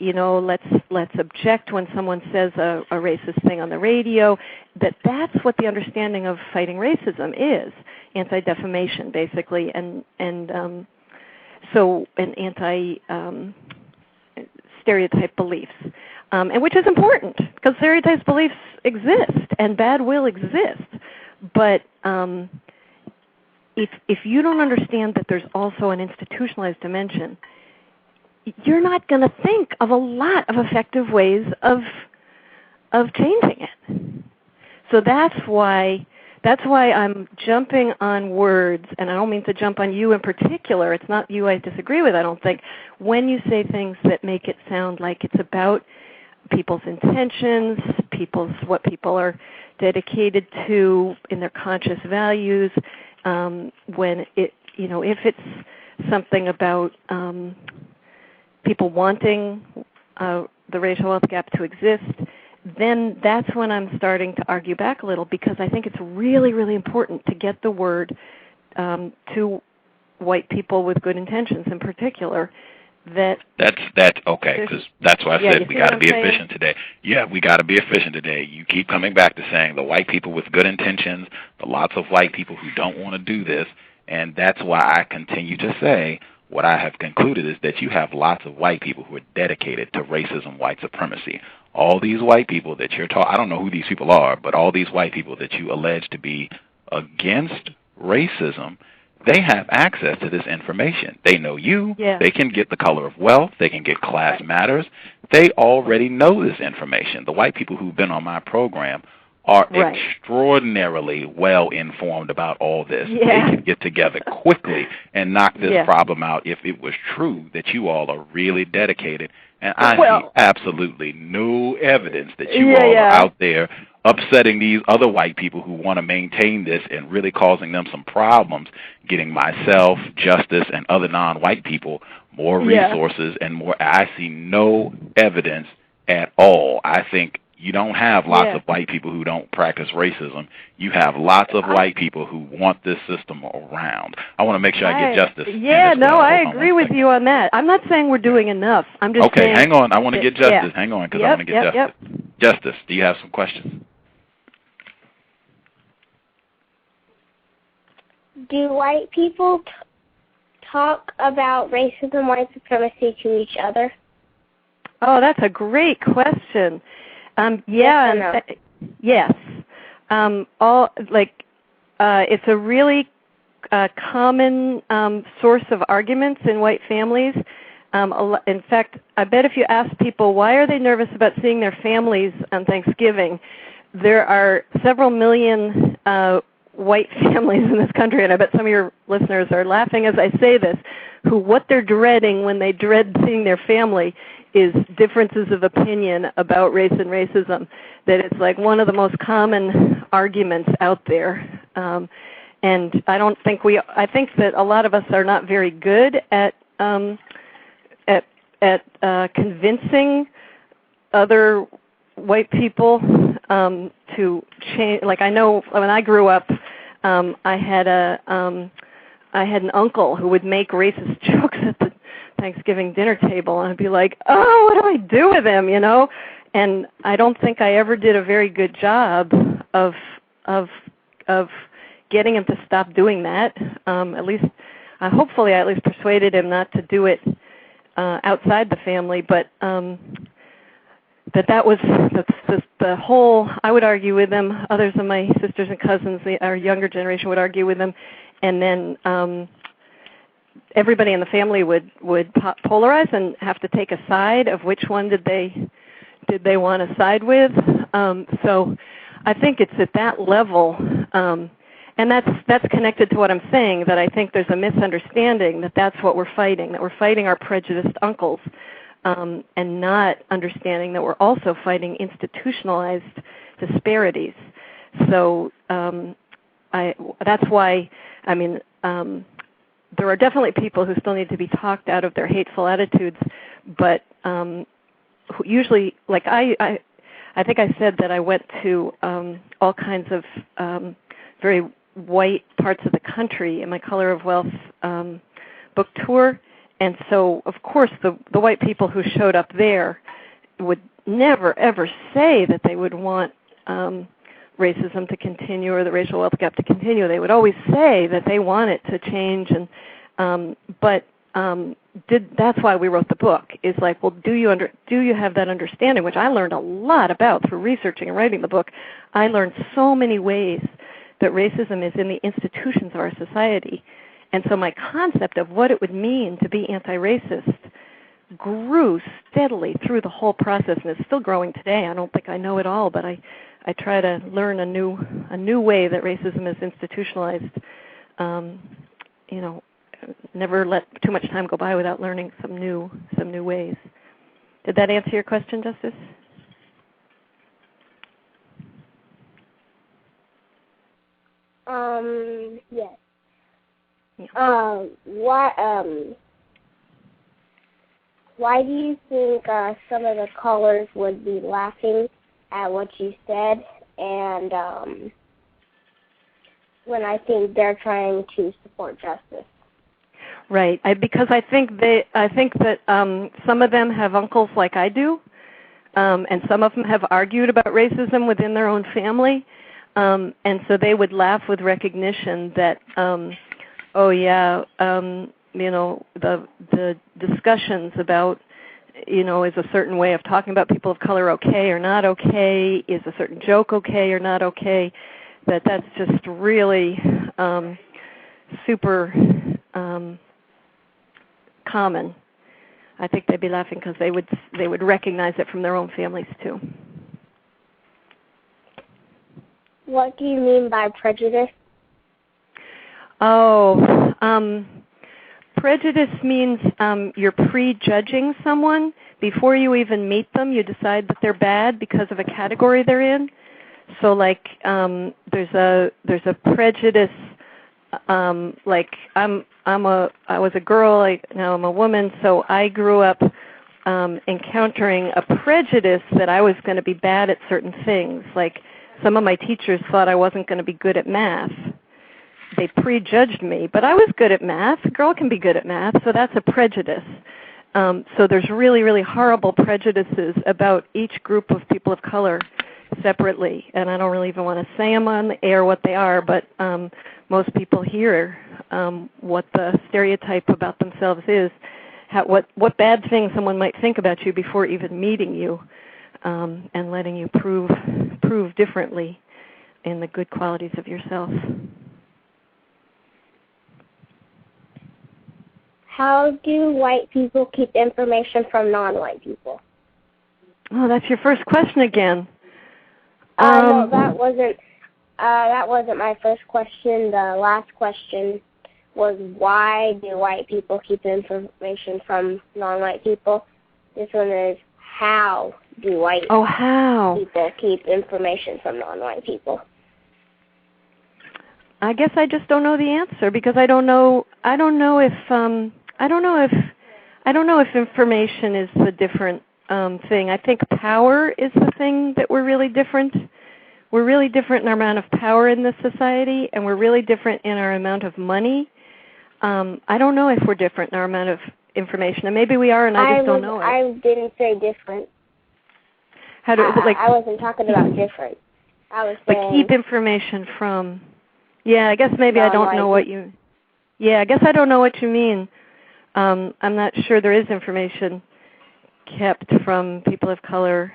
Let's object when someone says a racist thing on the radio. That's what the understanding of fighting racism is, anti-defamation, basically, and anti-stereotype beliefs, and which is important because stereotype beliefs exist and bad will exists. But if you don't understand that there's also an institutionalized dimension, you're not going to think of a lot of effective ways of changing it. So that's why I'm jumping on words, and I don't mean to jump on you in particular. It's not you I disagree with, I don't think, when you say things that make it sound like it's about people's intentions, what people are dedicated to in their conscious values, when if it's something about people wanting the racial wealth gap to exist, then that's when I'm starting to argue back a little, because I think it's really, really important to get the word to white people with good intentions in particular. That's okay, because that's why I said we got to be efficient today. Yeah, we got to be efficient today. You keep coming back to saying the white people with good intentions, the lots of white people who don't want to do this, and that's why I continue to say what I have concluded is that you have lots of white people who are dedicated to racism, white supremacy. All these white people that you're talking, I don't know who these people are, but all these white people that you allege to be against racism, they have access to this information. They know you. Yeah. They can get the color of wealth. They can get class matters. They already know this information. The white people who've been on my program are extraordinarily well informed about all this. Yeah. They can get together quickly and knock this problem out if it was true that you all are really dedicated. And I see absolutely no evidence that you all are out there upsetting these other white people who want to maintain this and really causing them some problems, getting myself, Justice, and other non-white people more resources and more. I see no evidence at all. I think you don't have lots of white people who don't practice racism. You have lots of white people who want this system around. I want to make sure I get Justice. Yeah, no, I agree with you on that. I'm not saying we're doing enough. I'm just saying. Okay, hang on. I want to get Justice. Yeah. Hang on, because I want to get Justice. Justice, do you have some questions? Do white people talk about racism, white supremacy to each other? Oh, that's a great question. Yes. It's a really common source of arguments in white families. In fact, I bet if you ask people why are they nervous about seeing their families on Thanksgiving, there are several million white families in this country, and I bet some of your listeners are laughing as I say this, who what they're dreading when they dread seeing their family is differences of opinion about race and racism, that it's like one of the most common arguments out there. And I think that a lot of us are not very good at convincing other white people to change. Like I know when I grew up, I had an uncle who would make racist jokes at the Thanksgiving dinner table, and I'd be like, oh, what do I do with him, you know? And I don't think I ever did a very good job of getting him to stop doing that. At least, hopefully, I at least persuaded him not to do it outside the family. But that was the whole. I would argue with him. Others of my sisters and cousins, our younger generation, would argue with him, and then everybody in the family would polarize and have to take a side of which one did they want to side with. So I think it's at that level, and that's connected to what I'm saying, that I think there's a misunderstanding that that's what we're fighting, that we're fighting our prejudiced uncles, and not understanding that we're also fighting institutionalized disparities. So that's why, I mean, there are definitely people who still need to be talked out of their hateful attitudes, but usually, like I think I said that I went to all kinds of very white parts of the country in my Color of Wealth book tour, and so of course the white people who showed up there would never ever say that they would want racism to continue or the racial wealth gap to continue. They would always say that they want it to change, and that's why we wrote the book. Is like, well, do you have that understanding, which I learned a lot about through researching and writing the book. I learned so many ways that racism is in the institutions of our society, and so my concept of what it would mean to be anti-racist grew steadily through the whole process, and it's still growing today. I don't think I know it all, but I try to learn a new way that racism is institutionalized. Never let too much time go by without learning some new ways. Did that answer your question, Justice? Yes. Yeah. Why do you think some of the callers would be laughing at what you said, and when I think they're trying to support justice? Right, because I think that some of them have uncles like I do, and some of them have argued about racism within their own family, and so they would laugh with recognition that, the discussions about, is a certain way of talking about people of color okay or not okay? Is a certain joke okay or not okay? That's just really super common. I think they'd be laughing because they would recognize it from their own families too. What do you mean by prejudice? Prejudice means you're prejudging someone. Before you even meet them, you decide that they're bad because of a category they're in. So, like, there's a prejudice. Like, I was a girl. Now I'm a woman. So I grew up encountering a prejudice that I was going to be bad at certain things. Like, some of my teachers thought I wasn't going to be good at math. They prejudged me, but I was good at math. A girl can be good at math, so that's a prejudice. So there's really, really horrible prejudices about each group of people of color separately, and I don't really even want to say them on the air what they are, but most people hear what the stereotype about themselves is, what bad thing someone might think about you before even meeting you, and letting you prove differently in the good qualities of yourself. how do white people keep information from non-white people? Oh, that's your first question again. No, that wasn't my first question. The last question was, why do white people keep information from non-white people? This one is, how do white people keep information from non-white people? I guess I just don't know the answer, because I don't know if information is the different thing. I think power is the thing that we're really different. We're really different in our amount of power in this society, and we're really different in our amount of money. I don't know if we're different in our amount of information, and maybe we are, and I just don't know it. I didn't say different. I wasn't talking about different. I was saying, but keep information from. Yeah, I guess maybe I don't know what you. Yeah, I guess I don't know what you mean. I'm not sure there is information kept from people of color.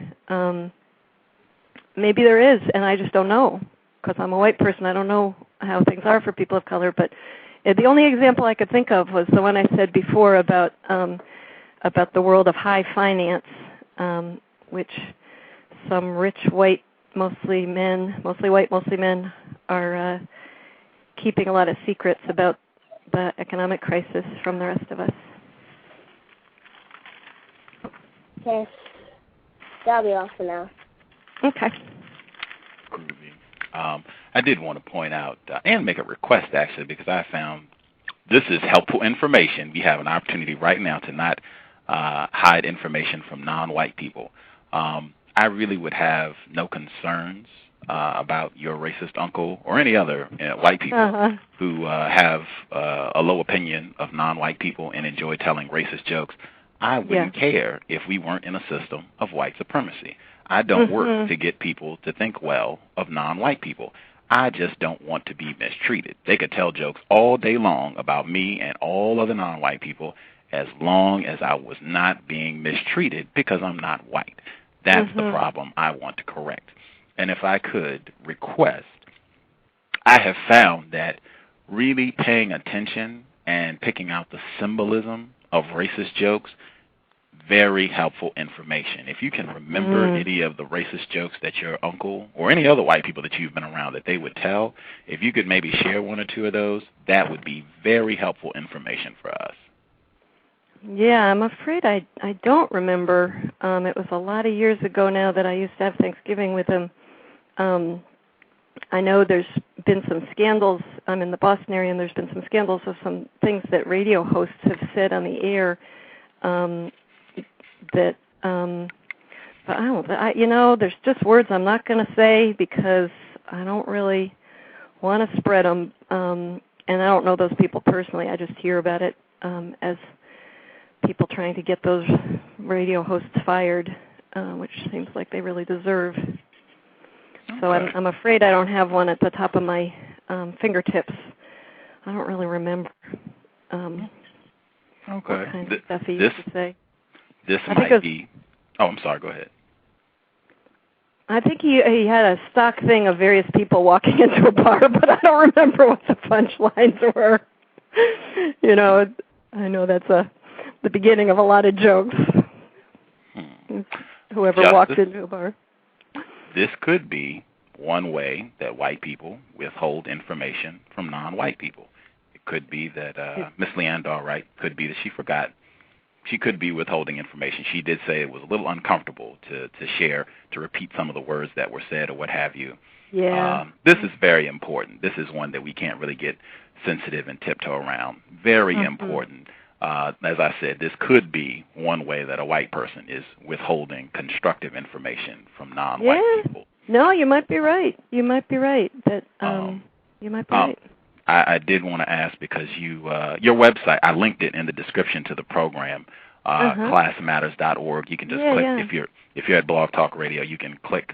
Maybe there is, and I just don't know, because I'm a white person. I don't know how things are for people of color. But the only example I could think of was the one I said before about the world of high finance, which some rich white, mostly white, mostly men, are keeping a lot of secrets about the economic crisis from the rest of us. Okay. That'll be all for now. Okay. I did want to point out and make a request, actually, because I found this is helpful information. We have an opportunity right now to not hide information from non-white people. I really would have no concerns about your racist uncle or any other white people who have a low opinion of non-white people and enjoy telling racist jokes. I wouldn't care if we weren't in a system of white supremacy. I don't work to get people to think well of non-white people. I just don't want to be mistreated. They could tell jokes all day long about me and all other non-white people as long as I was not being mistreated because I'm not white. That's the problem I want to correct. And if I could request, I have found that really paying attention and picking out the symbolism of racist jokes, very helpful information. If you can remember any of the racist jokes that your uncle or any other white people that you've been around that they would tell, if you could maybe share one or two of those, that would be very helpful information for us. Yeah, I'm afraid I don't remember. It was a lot of years ago now that I used to have Thanksgiving with him. I know there's been some scandals. I'm in the Boston area, and there's been some scandals of some things that radio hosts have said on the air that, but there's just words I'm not going to say because I don't really want to spread them, and I don't know those people personally. I just hear about it as people trying to get those radio hosts fired, which seems like they really deserve. So I'm afraid I don't have one at the top of my fingertips. I don't really remember what kind of stuff he used to say. This might be... Oh, I'm sorry. Go ahead. I think he had a stock thing of various people walking into a bar, but I don't remember what the punchlines were. I know that's the beginning of a lot of jokes. Whoever walked into a bar. This could be one way that white people withhold information from non-white people. It could be that Miss Leondar-Wright could be that she forgot. She could be withholding information. She did say it was a little uncomfortable to share, to repeat some of the words that were said or what have you. Yeah. This is very important. This is one that we can't really get sensitive and tiptoe around. Very important. As I said, this could be one way that a white person is withholding constructive information from non-white people. No, you might be right. You might be right. You might be right. I did want to ask because your website, I linked it in the description to the program, classmatters.org. You can just click, if you're at Blog Talk Radio, you can click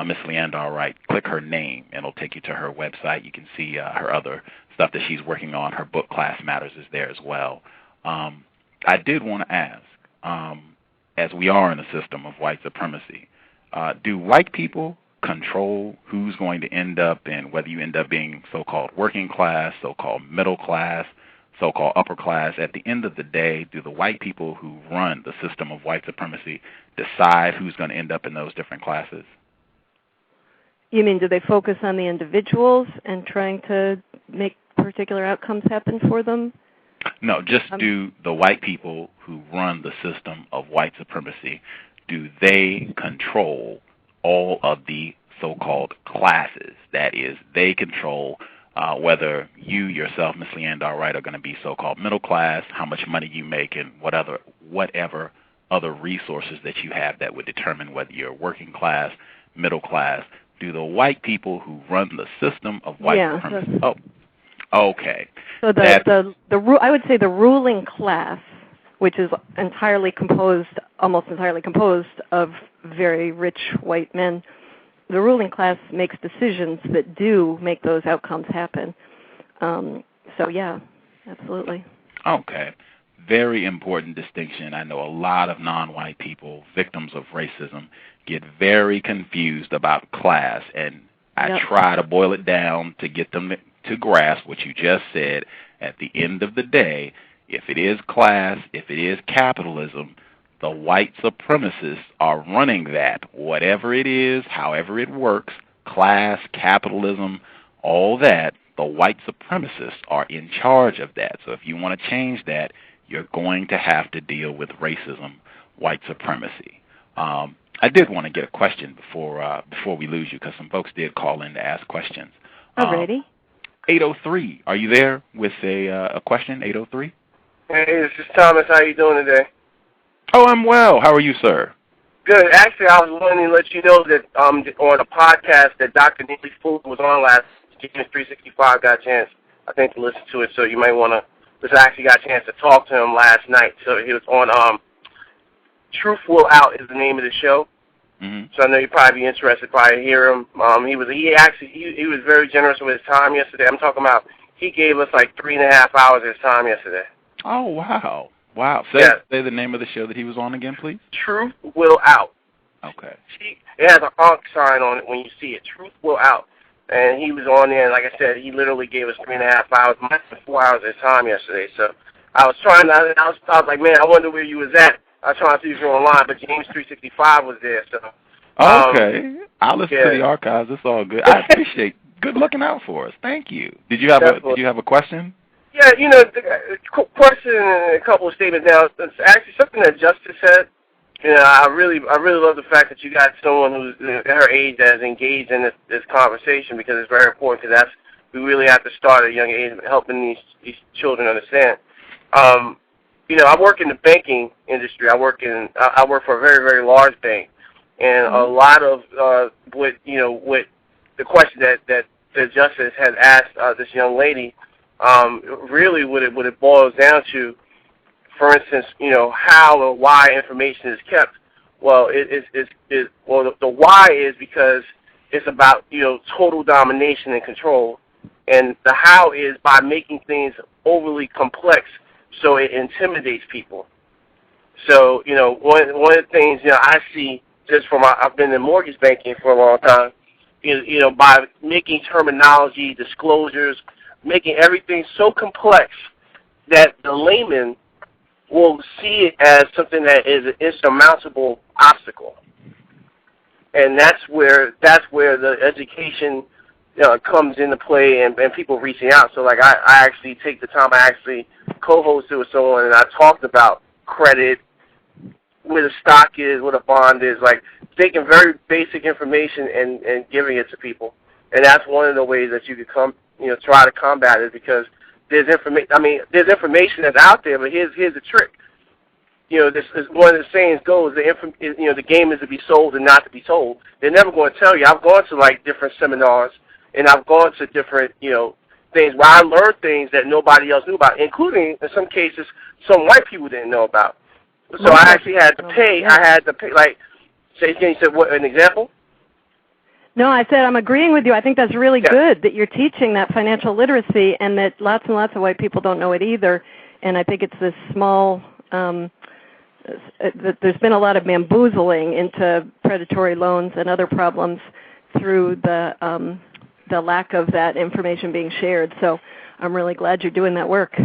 Miss Leondar-Wright, click her name, and it'll take you to her website. You can see her other stuff that she's working on. Her book, Class Matters, is there as well. I did want to ask, as we are in a system of white supremacy, do white people control who's going to end up in, whether you end up being so-called working class, so-called middle class, so-called upper class. At the end of the day, do the white people who run the system of white supremacy decide who's going to end up in those different classes? You mean, do they focus on the individuals and trying to make particular outcomes happen for them? No, just do the white people who run the system of white supremacy, do they control all of the so-called classes? That is, they control whether you yourself, Ms. Leondar-Wright, are going to be so-called middle class, how much money you make, and whatever other resources that you have that would determine whether you're working class, middle class. Do the white people who run the system of white supremacy? Okay. So I would say the ruling class, which is almost entirely composed of very rich white men, the ruling class makes decisions that do make those outcomes happen. So yeah, absolutely. Okay. Very important distinction. I know a lot of non-white people, victims of racism, get very confused about class, and I try to boil it down to get them to grasp what you just said. At the end of the day, if it is class, if it is capitalism, the white supremacists are running that, whatever it is, however it works, class, capitalism, all that, the white supremacists are in charge of that. So if you want to change that, you're going to have to deal with racism, white supremacy. I did want to get a question before we lose you, because some folks did call in to ask questions. Alrighty. 803, are you there with a question, 803? Hey, this is Thomas. How you doing today? Oh, I'm well. How are you, sir? Good. Actually, I was wanting to let you know that on a podcast that Dr. Neely Food was on last, James 365 got a chance, I think, to listen to it, so you might want to, because I actually got a chance to talk to him last night. So he was on Truth Will Out is the name of the show. Mm-hmm. So I know you'd probably be interested, probably hear him. He was very generous with his time yesterday. I'm talking about, he gave us like 3.5 hours of his time yesterday. Oh, wow. Wow. Say the name of the show that he was on again, please. Truth Will Out. Okay. It has an Ankh sign on it when you see it. Truth Will Out. And he was on there, and like I said, he literally gave us 3.5 hours, minus 4 hours of his time yesterday. So I was like, man, I wonder where you was at. I was trying to see if you were online, but James 365 was there. So okay. I'll listen to the archives. It's all good. I appreciate good looking out for us. Thank you. Did you have a question? Yeah, the question and a couple of statements now. It's actually something that Justice said. I really love the fact that you got someone who's at her age that is engaged in this conversation, because it's very important. Because we really have to start at a young age helping these children understand. I work in the banking industry. I work for a very, very large bank, and a lot of what the question that the justice had asked this young lady, really what it boils down to, for instance, how or why information is kept. Well, the why is because it's about total domination and control, and the how is by making things overly complex so it intimidates people. So one of the things I see just from I've been in mortgage banking for a long time is by making terminology, disclosures, making everything so complex that the layman will see it as something that is an insurmountable obstacle, and that's where the education comes into play, and people reaching out. So like I actually take the time, I actually co-hosted with someone, and I talked about credit, where the stock is, what a bond is, like taking very basic information and giving it to people. And that's one of the ways that you could try to combat it, because there's information that's out there, but here's the trick. This is one of the sayings goes, the game is to be sold and not to be told. They're never going to tell you. I've gone to like different seminars, and I've gone to different, things where I learned things that nobody else knew about, including, in some cases, some white people didn't know about. So I actually had to pay. You said, what, an example? No, I said I'm agreeing with you. I think that's really good that you're teaching that financial literacy, and that lots and lots of white people don't know it either. And I think it's this small, there's been a lot of bamboozling into predatory loans and other problems through the lack of that information being shared. So I'm really glad you're doing that work.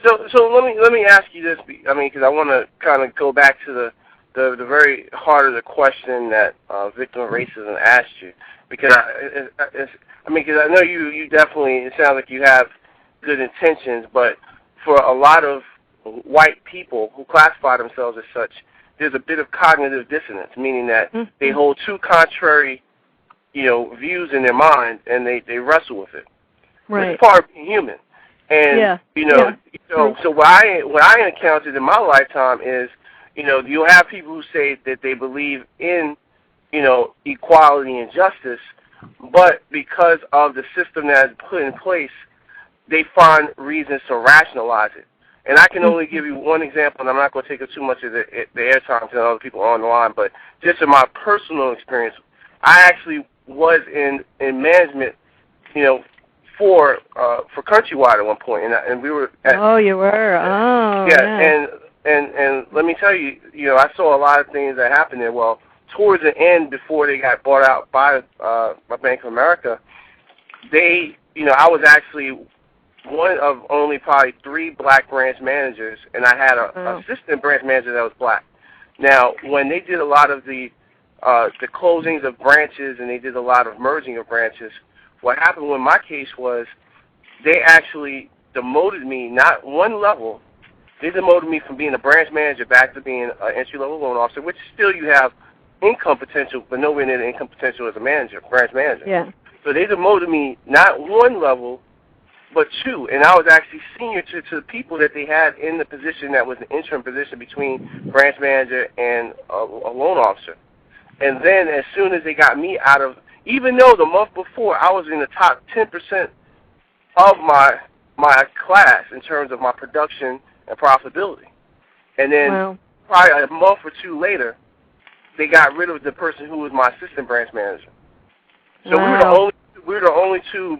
So let me ask you this. I mean, because I want to kind of go back to the very heart of the question that victim of racism asked you, because because I know you definitely, it sounds like you have good intentions, but for a lot of white people who classify themselves as such, there's a bit of cognitive dissonance, meaning that they hold two contrary, views in their mind, and they wrestle with it. Right. It's part of being human. And so what I encountered in my lifetime is, you'll have people who say that they believe in, equality and justice, but because of the system that is put in place, they find reasons to rationalize it. And I can only give you one example, and I'm not going to take up too much of the airtime to other people on the line, but just in my personal experience, I actually was in management, for Countrywide at one point, and we were at, you were. Oh, yeah. And let me tell you, I saw a lot of things that happened there. Well, towards the end, before they got bought out by Bank of America, I was actually one of only probably 3 black branch managers, and I had an assistant branch manager that was black. Now, when they did a lot of the closings of branches and they did a lot of merging of branches, what happened with my case was they actually demoted me not one level. They demoted me from being a branch manager back to being an entry-level loan officer, which still you have income potential, but nowhere near the income potential as a manager, branch manager. Yeah. So they demoted me not one level, but 2, and I was actually senior to the people that they had in the position that was an interim position between branch manager and a loan officer. And then as soon as they got me out of, even though the month before I was in the top 10% of my class in terms of my production and profitability, and then probably a month or 2 later, they got rid of the person who was my assistant branch manager. So we were the only 2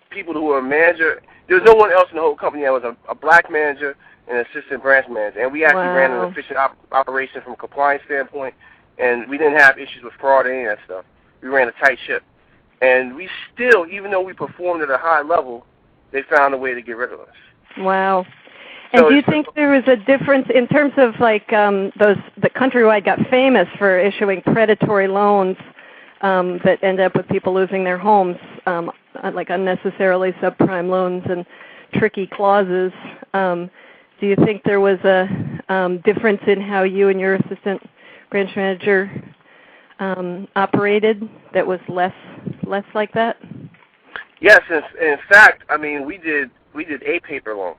people who were a manager. There was no one else in the whole company that was a black manager and an assistant branch manager. And we actually ran an efficient operation from a compliance standpoint, and we didn't have issues with fraud or any of that stuff. We ran a tight ship. And we still, even though we performed at a high level, they found a way to get rid of us. Wow. And do you think there was a difference in terms of the Countrywide got famous for issuing predatory loans that end up with people losing their homes, like unnecessarily subprime loans and tricky clauses. Do you think there was a difference in how you and your assistant branch manager operated that was less like that? Yes, in fact, I mean we did A-paper loans,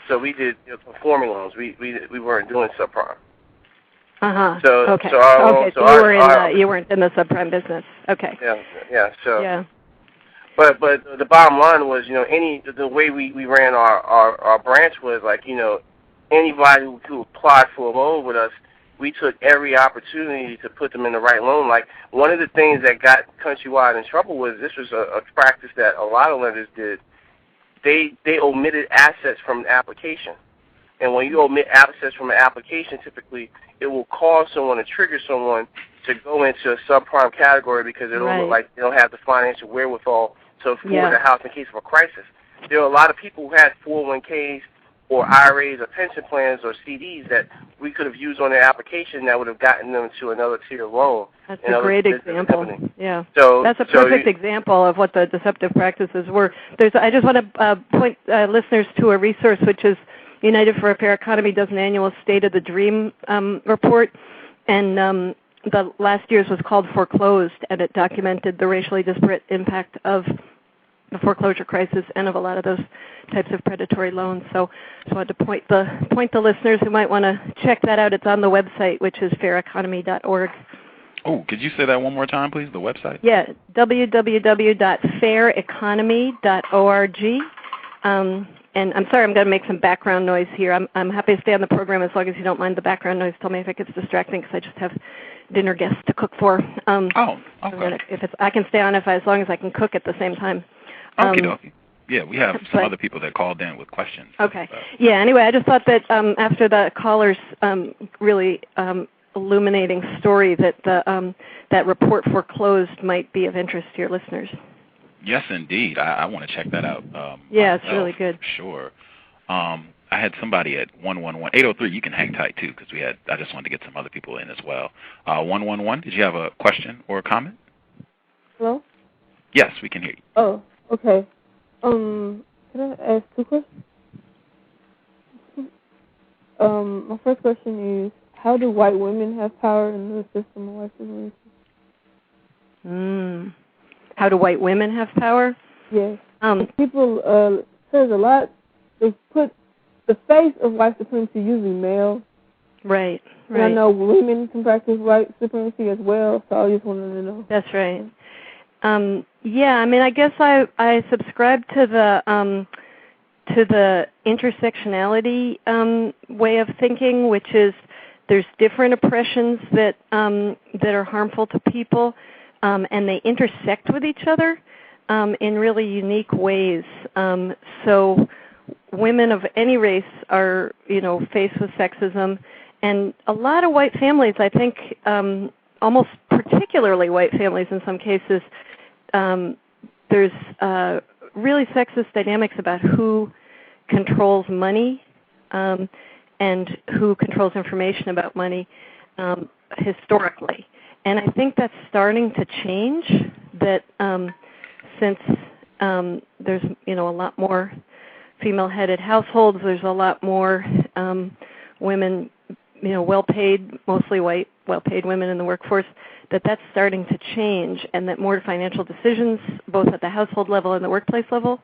so we did conforming loans. We weren't doing subprime. So you weren't in the subprime business. Okay. Yeah. So. Yeah. But the bottom line was, the way we ran our branch was like, anybody who applied for a loan with us, we took every opportunity to put them in the right loan. Like one of the things that got Countrywide in trouble was this was a practice that a lot of lenders did. They omitted assets from the application. And when you omit assets from an application, typically it will cause someone to trigger someone to go into a subprime category because it'll look like they don't have the financial wherewithal to afford a house in case of a crisis. There are a lot of people who had 401ks or IRAs or pension plans or CDs that we could have used on their application that would have gotten them to another tier loan. That's a great example. Yeah. So that's a perfect example of what the deceptive practices were. I just want to point listeners to a resource which is United for a Fair Economy does an annual State of the Dream report, and the last year's was called Foreclosed, and it documented the racially disparate impact of the foreclosure crisis and of a lot of those types of predatory loans. So I just wanted to point the listeners who might want to check that out. It's on the website, which is faireconomy.org. Oh, could you say that one more time, please, the website? Yeah, www.faireconomy.org. And I'm sorry, I'm going to make some background noise here. I'm happy to stay on the program as long as you don't mind the background noise. Tell me if it gets distracting because I just have dinner guests to cook for. Okay. I can stay on as long as I can cook at the same time. Okie-dokie. Yeah, we have some other people that called in with questions. Okay. Yeah, anyway, I just thought that after the caller's really illuminating story that that report Foreclosed might be of interest to your listeners. Yes, indeed. I want to check that out. Yeah, it's really good. Sure. I had somebody at 803. You can hang tight too, because I just wanted to get some other people in as well. 111. Did you have a question or a comment? Hello? Yes, we can hear you. Oh, okay. Can I ask two questions? My first question is, how do white women have power in the system of white supremacy? How do white women have power? Yes. People says a lot. They put the face of white supremacy usually male. Right. And I know women can practice white supremacy as well, so I just wanted to know. That's right. Yeah, I mean, I guess I subscribe to the intersectionality way of thinking, which is there's different oppressions that are harmful to people, and they intersect with each other in really unique ways. So women of any race are, faced with sexism, and a lot of white families, I think, almost particularly white families in some cases, there's really sexist dynamics about who controls money and who controls information about money historically. And I think that's starting to change, that since there's, a lot more female-headed households, there's a lot more women, well-paid, mostly white, well-paid women in the workforce, that's starting to change, and that more financial decisions, both at the household level and the workplace level,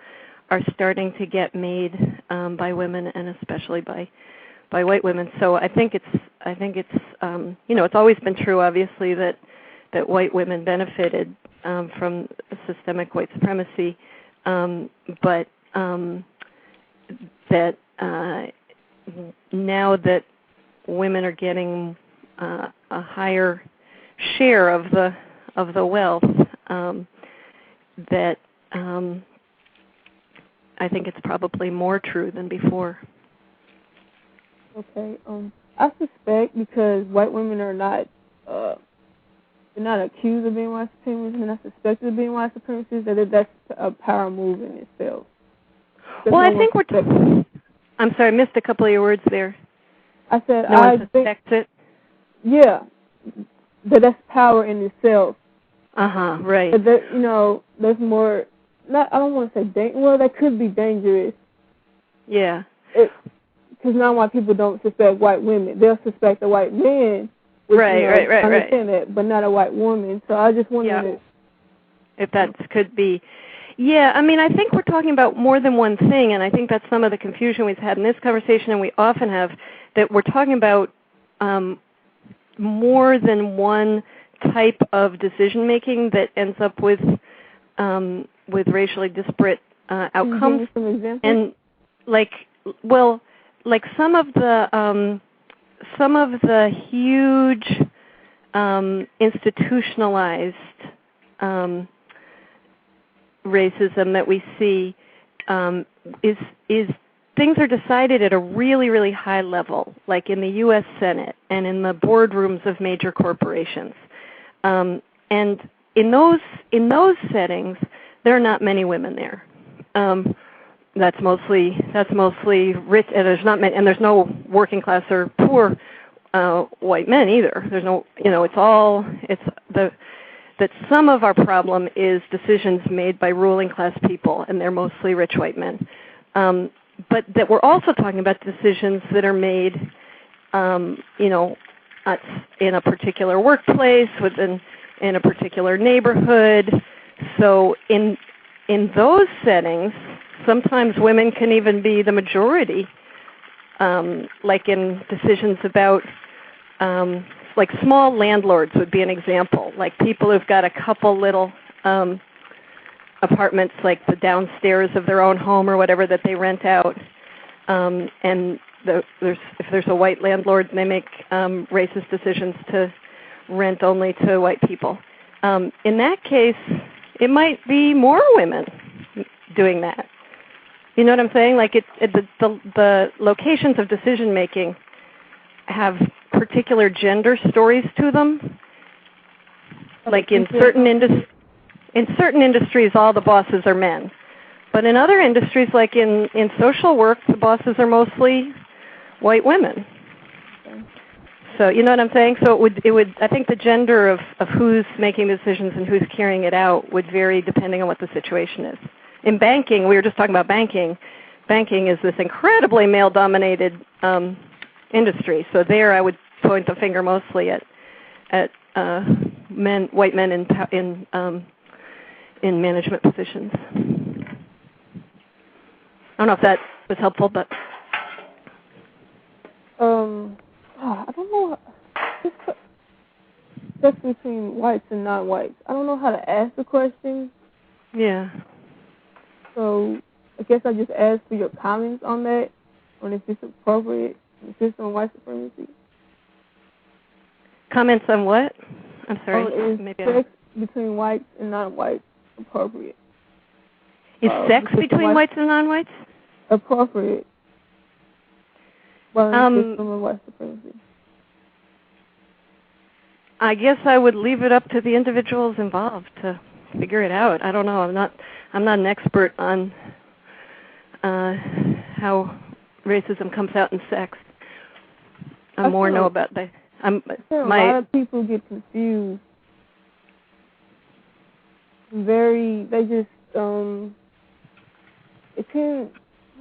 are starting to get made by women, and especially by white women. So I think it's it's always been true, obviously, that white women benefited from systemic white supremacy, but that now that women are getting a higher share of the wealth, that I think it's probably more true than before. Okay. I suspect, because white women are not they're not accused of being white supremacists, and not suspected of being white supremacists, that's a power move in itself. Well, I think I'm sorry, I missed a couple of your words there. I said no one suspects it. Yeah, that's power in itself. Right. But there's more. I don't want to say that could be dangerous. Yeah. Because non-white people don't suspect white women; they'll suspect a white man. Which, right. I understand that, but not a white woman. So I just wondered if that could be. Yeah, I mean, I think we're talking about more than one thing, and I think that's some of the confusion we've had in this conversation, and we often have, that we're talking about more than one type of decision-making that ends up with racially disparate outcomes. Some examples? And some of the huge institutionalized racism that we see is things are decided at a really, really high level, like in the U.S. Senate and in the boardrooms of major corporations. And in those settings, there are not many women there. That's mostly rich, and there's not many, and there's no working class or poor white men either. There's no, that some of our problem is decisions made by ruling class people, and they're mostly rich white men. But that we're also talking about decisions that are made, in a particular workplace, in a particular neighborhood. So in those settings, sometimes women can even be the majority, like in decisions about, like small landlords would be an example, like people who've got a couple little apartments, like the downstairs of their own home or whatever that they rent out, and if there's a white landlord, they make racist decisions to rent only to white people. In that case, it might be more women doing that. You know what I'm saying? Like the locations of decision making have particular gender stories to them. Like in certain industries, all the bosses are men, But in other industries, like in social work, the bosses are mostly white women. So you know what I'm saying? So it would I think the gender of who's making decisions and who's carrying it out would vary depending on what the situation is. In banking, we were just talking about banking. Banking is this incredibly male-dominated industry. So there, I would point the finger mostly at white men in management positions. I don't know if that was helpful, but I don't know. Sex between whites and non-whites. I don't know how to ask the question. Yeah. So I guess I just ask for your comments on that, on if it's appropriate in the system of white supremacy. Comments on what? I'm sorry. Is sex between whites and non-whites appropriate? Is sex between whites and non-whites? Appropriate. Well, in the system of white supremacy. I guess I would leave it up to the individuals involved to figure it out. I don't know. I'm not an expert on how racism comes out in sex. I more know about that. A lot of people get confused. They just it can.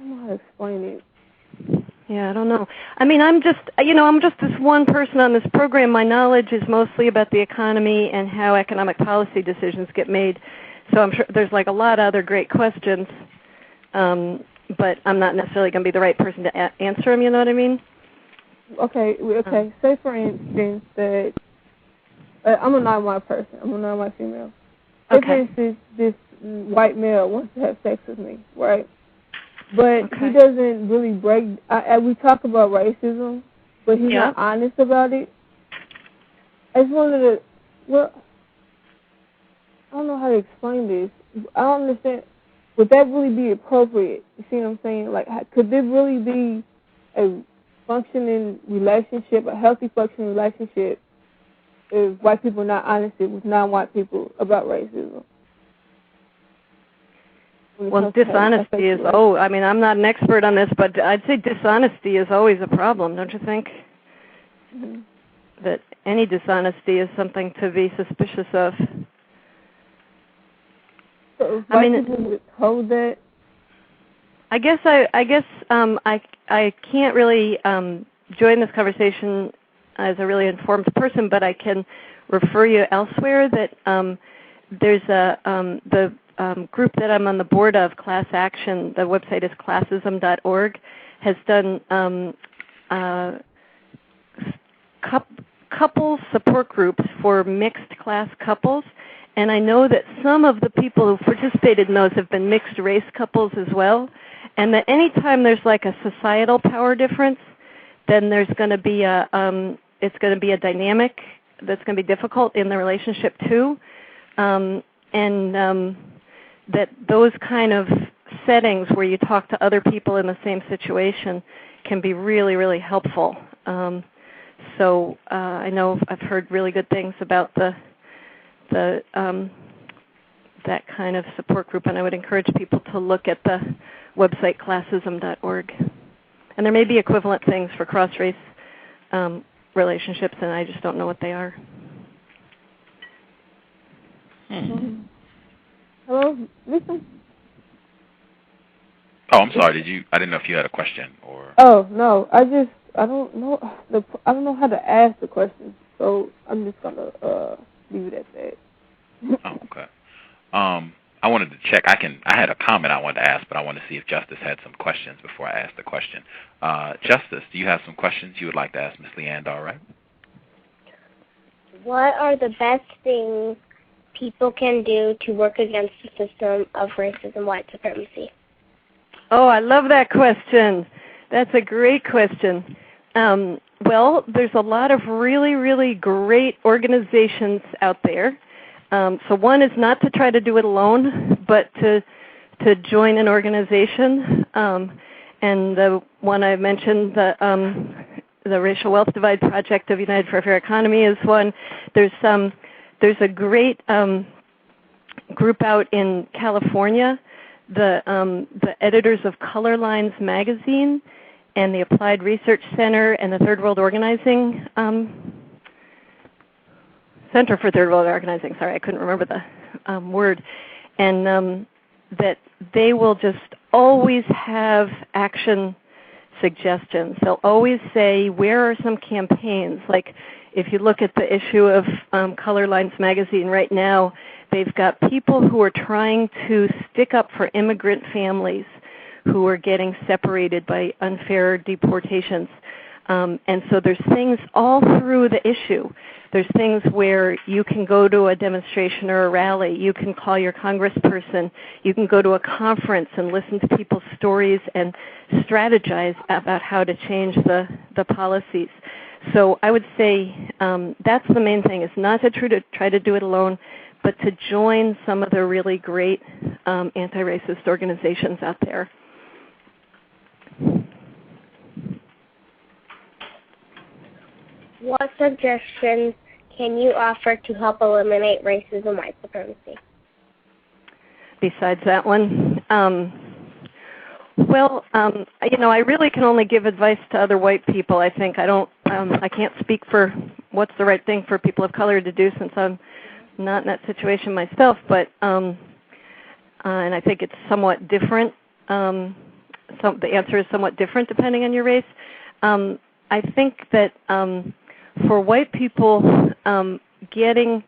I don't know how to explain it. Yeah, I don't know. I mean, I'm just this one person on this program. My knowledge is mostly about the economy and how economic policy decisions get made. So I'm sure there's like a lot of other great questions, but I'm not necessarily going to be the right person to answer them. You know what I mean? Okay. Say for instance that I'm a non-white person. I'm a non-white female. Say for instance, this white male wants to have sex with me, right? But he doesn't really break. We talk about racism, but he's not honest about it. I just wanted to. Well, I don't know how to explain this. I don't understand. Would that really be appropriate? You see what I'm saying? Like, could there really be a functioning relationship, a healthy functioning relationship, if white people are not honest with non-white people about racism? Well, dishonesty is, I'm not an expert on this, but I'd say dishonesty is always a problem, don't you think? Mm-hmm. That any dishonesty is something to be suspicious of. So people would hold that? I guess I can't really join this conversation as a really informed person, but I can refer you elsewhere that there's the group that I'm on the board of, Class Action, the website is classism.org, has done couple support groups for mixed class couples, and I know that some of the people who participated in those have been mixed race couples as well, and that anytime there's like a societal power difference, then there's going to be it's going to be a dynamic that's going to be difficult in the relationship too, that those kind of settings where you talk to other people in the same situation can be really, really helpful. So I know I've heard really good things about that kind of support group, and I would encourage people to look at the website classism.org. And there may be equivalent things for cross-race relationships, and I just don't know what they are. Hello, listen. Oh, I'm sorry. I didn't know if you had a question or. Oh no, I don't know how to ask the question, so I'm just gonna leave it at that. Oh, okay. I wanted to check. I had a comment I wanted to ask, but I wanted to see if Justice had some questions before I asked the question. Justice, do you have some questions you would like to ask Ms. Leondar-Wright? What are the best things people can do to work against the system of racism, white supremacy? Oh, I love that question. That's a great question. Well, there's a lot of really, really great organizations out there. So one is not to try to do it alone, but to join an organization. And the one I mentioned, the Racial Wealth Divide Project of United for a Fair Economy is one. There's a great group out in California the editors of Color Lines magazine and the Applied Research Center and the Third World Organizing Center for Third World Organizing. Sorry, I couldn't remember the word. And that they will just always have action suggestions. They'll always say, where are some campaigns? Like if you look at the issue of Color Lines magazine right now, they've got people who are trying to stick up for immigrant families who are getting separated by unfair deportations. And so there's things all through the issue. There's things where you can go to a demonstration or a rally. You can call your congressperson. You can go to a conference and listen to people's stories and strategize about how to change the policies. So I would say that's the main thing, is not to try to do it alone, but to join some of the really great anti-racist organizations out there. What suggestions can you offer to help eliminate racism and white supremacy? Besides that one, I really can only give advice to other white people. I think I can't speak for what's the right thing for people of color to do, since I'm not in that situation myself. But and I think it's somewhat different. The answer is somewhat different depending on your race. I think that for white people, gathering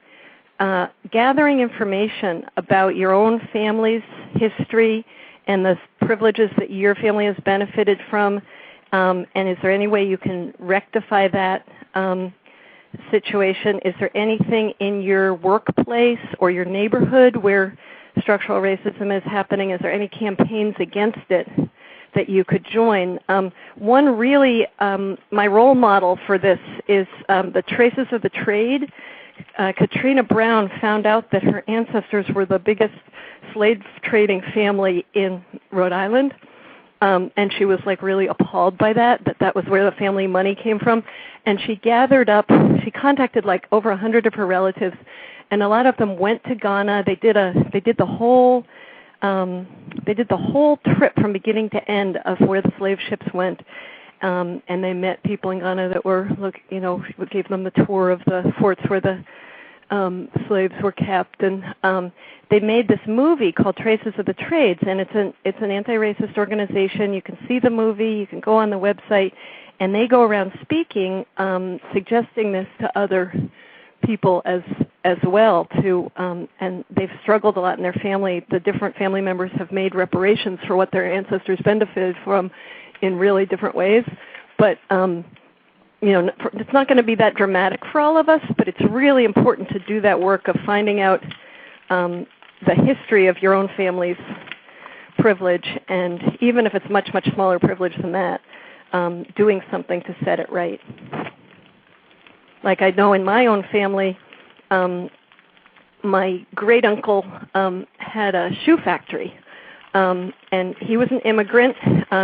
information about your own family's history and the privileges that your family has benefited from, and is there any way you can rectify that situation? Is there anything in your workplace or your neighborhood where structural racism is happening? Is there any campaigns against it that you could join? One really, my role model for this is the Traces of the Trade. Katrina Brown found out that her ancestors were the biggest slave trading family in Rhode Island, and she was like really appalled by that was where the family money came from. And she contacted like over 100 of her relatives, and a lot of them went to Ghana. They did the whole trip from beginning to end of where the slave ships went, and they met people in Ghana that gave them the tour of the forts where the slaves were kept, and they made this movie called Traces of the Trades, and it's an anti-racist organization. You can see the movie, you can go on the website, and they go around speaking, suggesting this to other people as well too, and they've struggled a lot in their family. The different family members have made reparations for what their ancestors benefited from in really different ways. But it's not going to be that dramatic for all of us, but it's really important to do that work of finding out the history of your own family's privilege, and even if it's much, much smaller privilege than that, doing something to set it right. Like I know in my own family, my great uncle had a shoe factory, and he was an immigrant.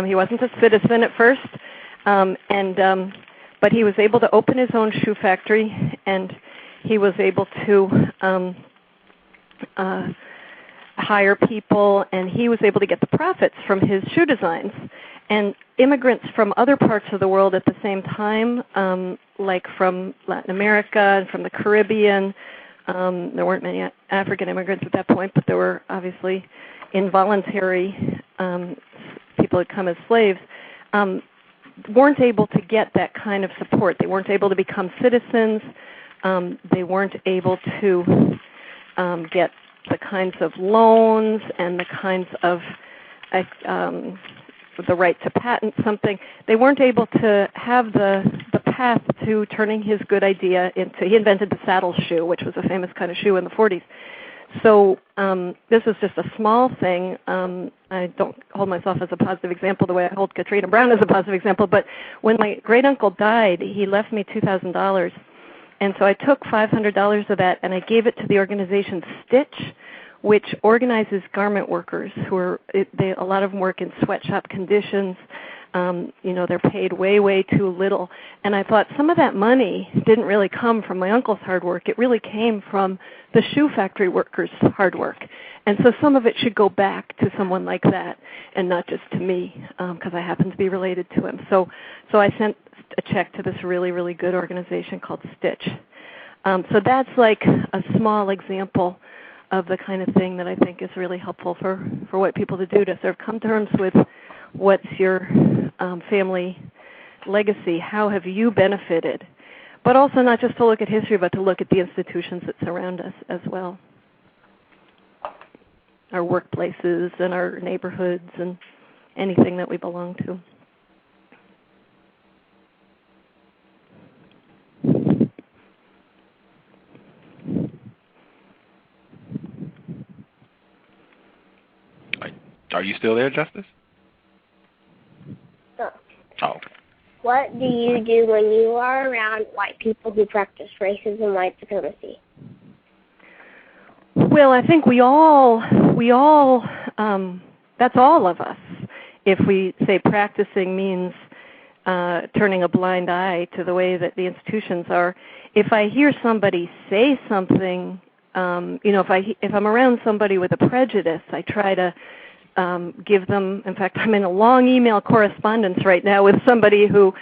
He wasn't a citizen at first, but he was able to open his own shoe factory, and he was able to hire people, and he was able to get the profits from his shoe designs. And immigrants from other parts of the world at the same time, like from Latin America and from the Caribbean, there weren't many African immigrants at that point, but there were obviously involuntary people who had come as slaves, weren't able to get that kind of support. They weren't able to become citizens. They weren't able to get the kinds of loans and the kinds of the right to patent something. They weren't able to have the path to turning his good idea into, he invented the saddle shoe, which was a famous kind of shoe in the 40s. So this is just a small thing. I don't hold myself as a positive example the way I hold Katrina Brown as a positive example, but when my great uncle died, he left me $2,000. And so I took $500 of that and I gave it to the organization Stitch, which organizes garment workers a lot of them work in sweatshop conditions. They're paid way, way too little. And I thought some of that money didn't really come from my uncle's hard work. It really came from the shoe factory workers' hard work. And so some of it should go back to someone like that and not just to me because I happen to be related to him. So I sent a check to this really, really good organization called Stitch. So that's like a small example of the kind of thing that I think is really helpful for white people to do, to sort of come to terms with what's your family legacy, how have you benefited, but also not just to look at history, but to look at the institutions that surround us as well, our workplaces and our neighborhoods and anything that we belong to. Are you still there, Justice? No. Oh, okay. What do you do when you are around white people who practice racism and white supremacy? Well, I think we all, that's all of us. If we say practicing means turning a blind eye to the way that the institutions are, if I hear somebody say something, if I'm around somebody with a prejudice, I try to give them, in fact, I'm in a long email correspondence right now with somebody who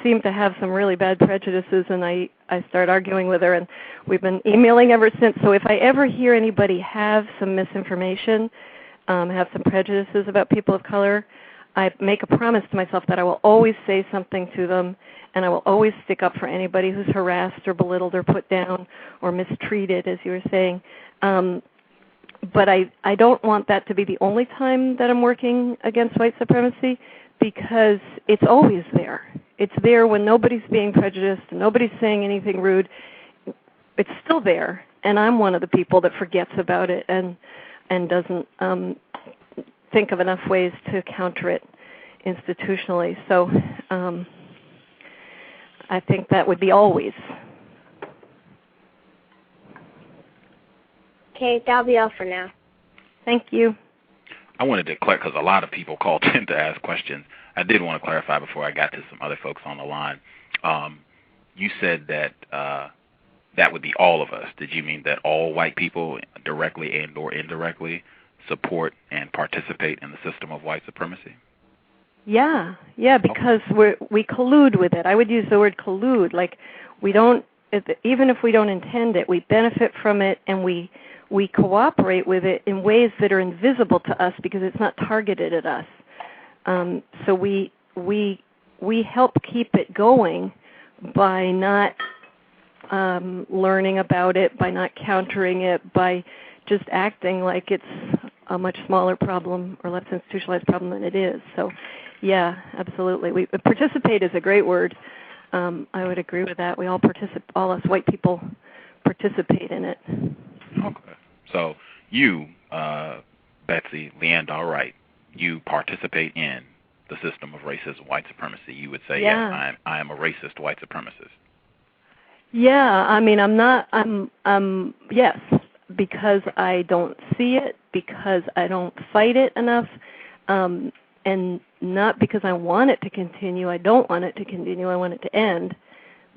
seemed to have some really bad prejudices, and I start arguing with her, and we've been emailing ever since. So if I ever hear anybody have some misinformation, have some prejudices about people of color, I make a promise to myself that I will always say something to them, and I will always stick up for anybody who's harassed or belittled or put down or mistreated, as you were saying. But I don't want that to be the only time that I'm working against white supremacy, because it's always there. It's there when nobody's being prejudiced and nobody's saying anything rude. It's still there, and I'm one of the people that forgets about it and doesn't think of enough ways to counter it institutionally. So I think that would be always. Okay, that'll be all for now. Thank you. I wanted to clarify, because a lot of people called in to ask questions. I did want to clarify before I got to some other folks on the line. You said that that would be all of us. Did you mean that all white people, directly and or indirectly, support and participate in the system of white supremacy? Yeah, because we collude with it. I would use the word collude. Like, we don't, even if we don't intend it, we benefit from it, and we cooperate with it in ways that are invisible to us because it's not targeted at us. So we help keep it going by not learning about it, by not countering it, by just acting like it's a much smaller problem or less institutionalized problem than it is. So, yeah, absolutely. Participate is a great word. I would agree with that. We all participate. All us white people participate in it. Okay. So you, Betsy Leondar-Wright, you participate in the system of racism, white supremacy. You would say, yes, I am a racist white supremacist. Yeah, I mean, yes, because I don't see it, because I don't fight it enough, and not because I want it to continue. I don't want it to continue. I want it to end.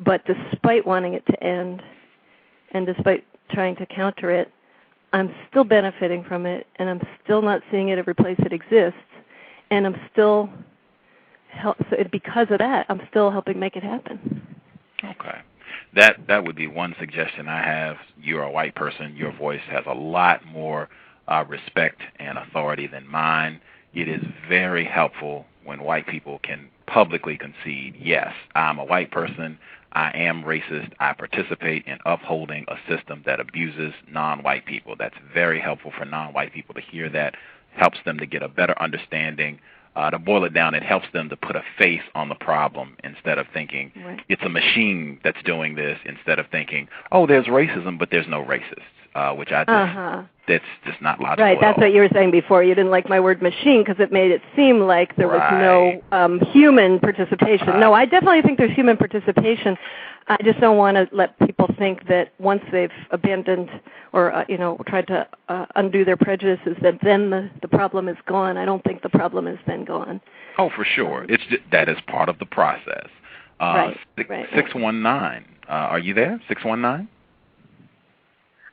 But despite wanting it to end, and despite trying to counter it, I'm still benefiting from it, and I'm still not seeing it every place it exists, and I'm still, because of that, I'm still helping make it happen. Okay. That would be one suggestion I have. You're a white person. Your voice has a lot more respect and authority than mine. It is very helpful when white people can publicly concede, yes, I'm a white person, I am racist, I participate in upholding a system that abuses non-white people. That's very helpful for non-white people to hear that, helps them to get a better understanding. To boil it down, it helps them to put a face on the problem instead of thinking it's a machine that's doing this, instead of thinking, oh, there's racism, but there's no racists, which I just, that's just not logical. Right, that's what you were saying before. You didn't like my word machine because it made it seem like there was no human participation. No, I definitely think there's human participation. I just don't want to let people think that once they've abandoned or, tried to undo their prejudices, that then the problem is gone. I don't think the problem is then gone. Oh, for sure. It's just, that is part of the process. 619, are you there? 619?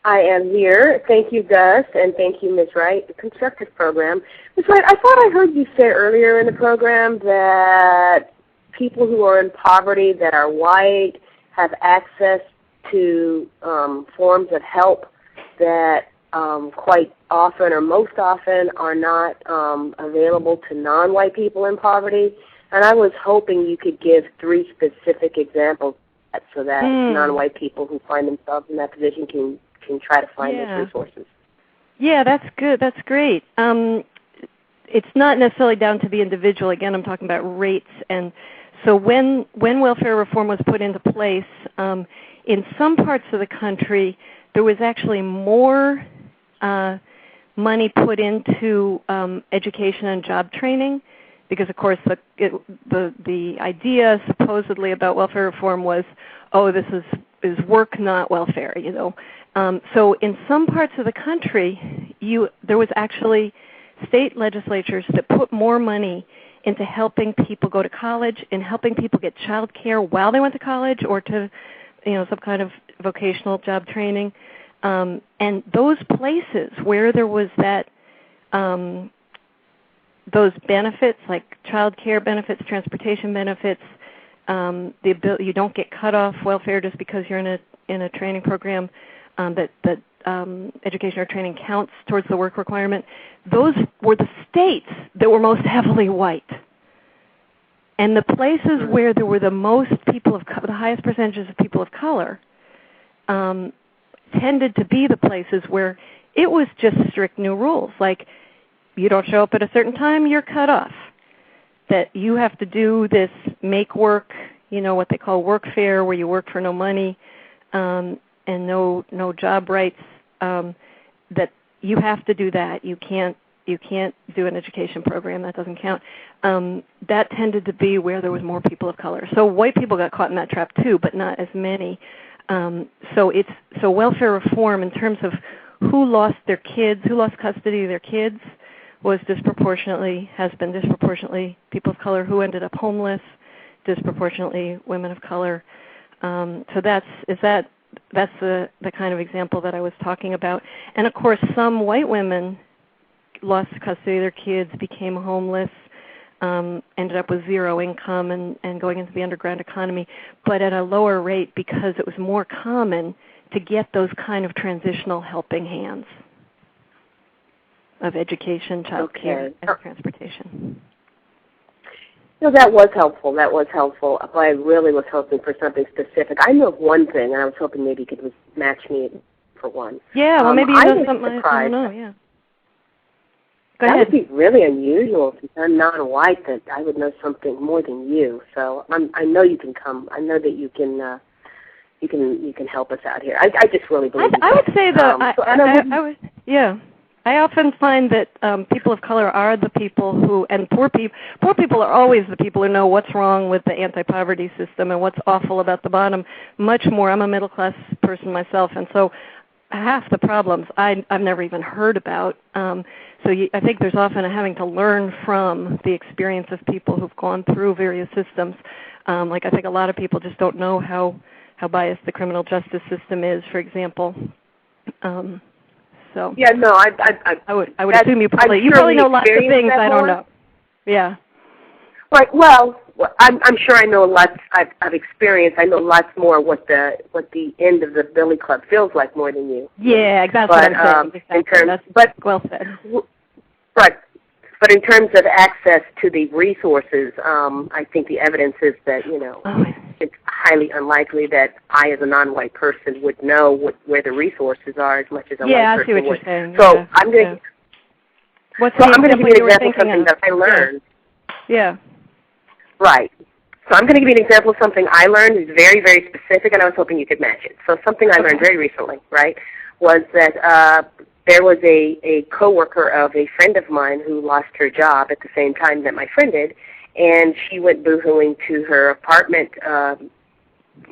I am here. Thank you, Gus, and thank you, Ms. Wright, the constructive program. Ms. Wright, I thought I heard you say earlier in the program that people who are in poverty that are white have access to forms of help that quite often or most often are not available to non-white people in poverty. And I was hoping you could give 3 specific examples so that non-white people who find themselves in that position can try to find those resources. Yeah, that's good. That's great. It's not necessarily down to the individual. Again, I'm talking about rates. And so when welfare reform was put into place, in some parts of the country, there was actually more money put into education and job training, because of course the idea supposedly about welfare reform was, oh, this is work, not welfare, you know. So in some parts of the country, there was actually state legislatures that put more money into helping people go to college and helping people get child care while they went to college or to, you know, some kind of vocational job training. And those places where there was that, those benefits like child care benefits, transportation benefits, the ability, you don't get cut off welfare just because you're in a training program, that education or training counts towards the work requirement. Those were the states that were most heavily white. And the places where there were the most people of the highest percentages of people of color tended to be the places where it was just strict new rules, like you don't show up at a certain time, you're cut off. That you have to do this make work, you know, what they call workfare, where you work for no money and no job rights. That you have to do that. You can't do an education program. That doesn't count. That tended to be where there was more people of color. So white people got caught in that trap too, but not as many. So welfare reform in terms of who lost their kids, who lost custody of their kids, has been disproportionately people of color. Who ended up homeless, disproportionately women of color. So that's the kind of example that I was talking about. And of course, some white women lost custody of their kids, became homeless, ended up with zero income and going into the underground economy, but at a lower rate because it was more common to get those kind of transitional helping hands of education, child care, and transportation. No, that was helpful. But I really was hoping for something specific. I know of one thing, and I was hoping maybe you could match me for one. Yeah, well, maybe you know something I don't know, yeah. Go ahead. That would be really unusual since I'm non-white that I would know something more than you. So I know you can come. I know that you can help us out here. I just really believe I would say that I often find that people of color are the people who, and poor people are always the people who know what's wrong with the anti-poverty system and what's awful about the bottom. Much more, I'm a middle-class person myself, and so half the problems I've never even heard about. I think there's often a having to learn from the experience of people who've gone through various systems. I think a lot of people just don't know how biased the criminal justice system is, for example. Yeah, no, I would assume you probably know lots of things I don't know. Yeah. Right. Well, I'm sure I know lots. I've experienced. I know lots more what the end of the Billy Club feels like more than you. Yeah, that's what I'm saying. Exactly. Well said. Right. But in terms of access to the resources, I think the evidence is that it's highly unlikely that I, as a non-white person, would know where the resources are as much as a white person would. Yeah, I see what you're saying. So yeah. I'm going to give you an example of something that I learned. Yeah. Right. So I'm going to give you an example of something I learned. It's very, very specific, and I was hoping you could match it. So something I learned very recently, right, was that there was a coworker of a friend of mine who lost her job at the same time that my friend did, and she went boohooing to her apartment.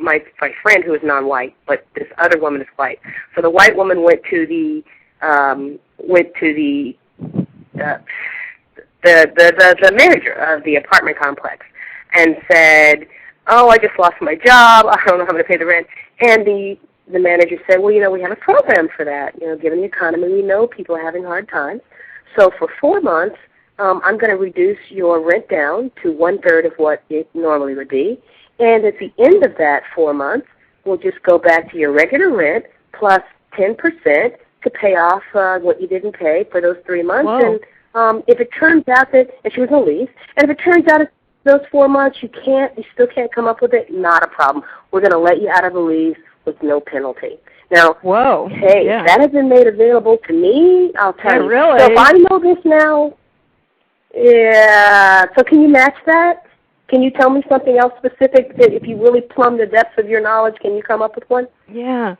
My friend, who is non-white, but this other woman is white. So the white woman went to the manager of the apartment complex and said, "Oh, I just lost my job. I don't know how I'm going to pay the rent." And the manager said, well, we have a program for that. Given the economy, we know people are having hard times. So for 4 months, I'm going to reduce your rent down to 1/3 of what it normally would be. And at the end of that 4 months, we'll just go back to your regular rent plus 10% to pay off what you didn't pay for those 3 months. Whoa. And if it turns out that, and she was on lease, and if it turns out those 4 months you still can't come up with it, not a problem. We're going to let you out of the lease with no penalty. Now, whoa. Hey, yeah. that has been made available to me. I'll tell you. Really? So if I know this now, yeah. So can you match that? Can you tell me something else specific that if you really plumb the depths of your knowledge, can you come up with one? Yeah.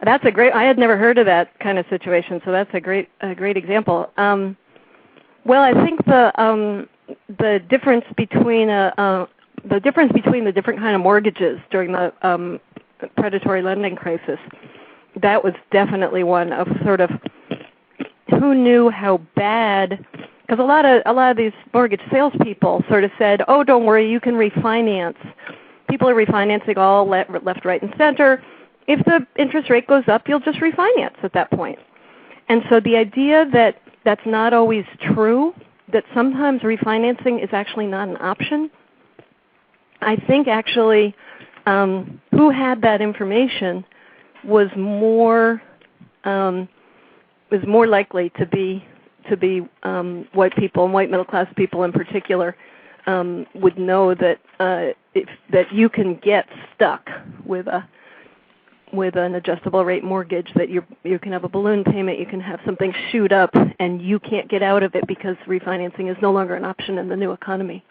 That's a great. I had never heard of that kind of situation, so that's a great example. Well, I think the difference between the different kind of mortgages during the predatory lending crisis, that was definitely one of sort of who knew how bad. Because a lot of these mortgage salespeople sort of said, "Oh, don't worry, you can refinance." People are refinancing all left, right, and center. If the interest rate goes up, you'll just refinance at that point. And so the idea that that's not always true, that sometimes refinancing is actually not an option, I think actually who had that information was more likely to be white people, and white middle class people in particular would know that that you can get stuck with an adjustable rate mortgage, that you can have a balloon payment, you can have something shoot up, and you can't get out of it because refinancing is no longer an option in the new economy.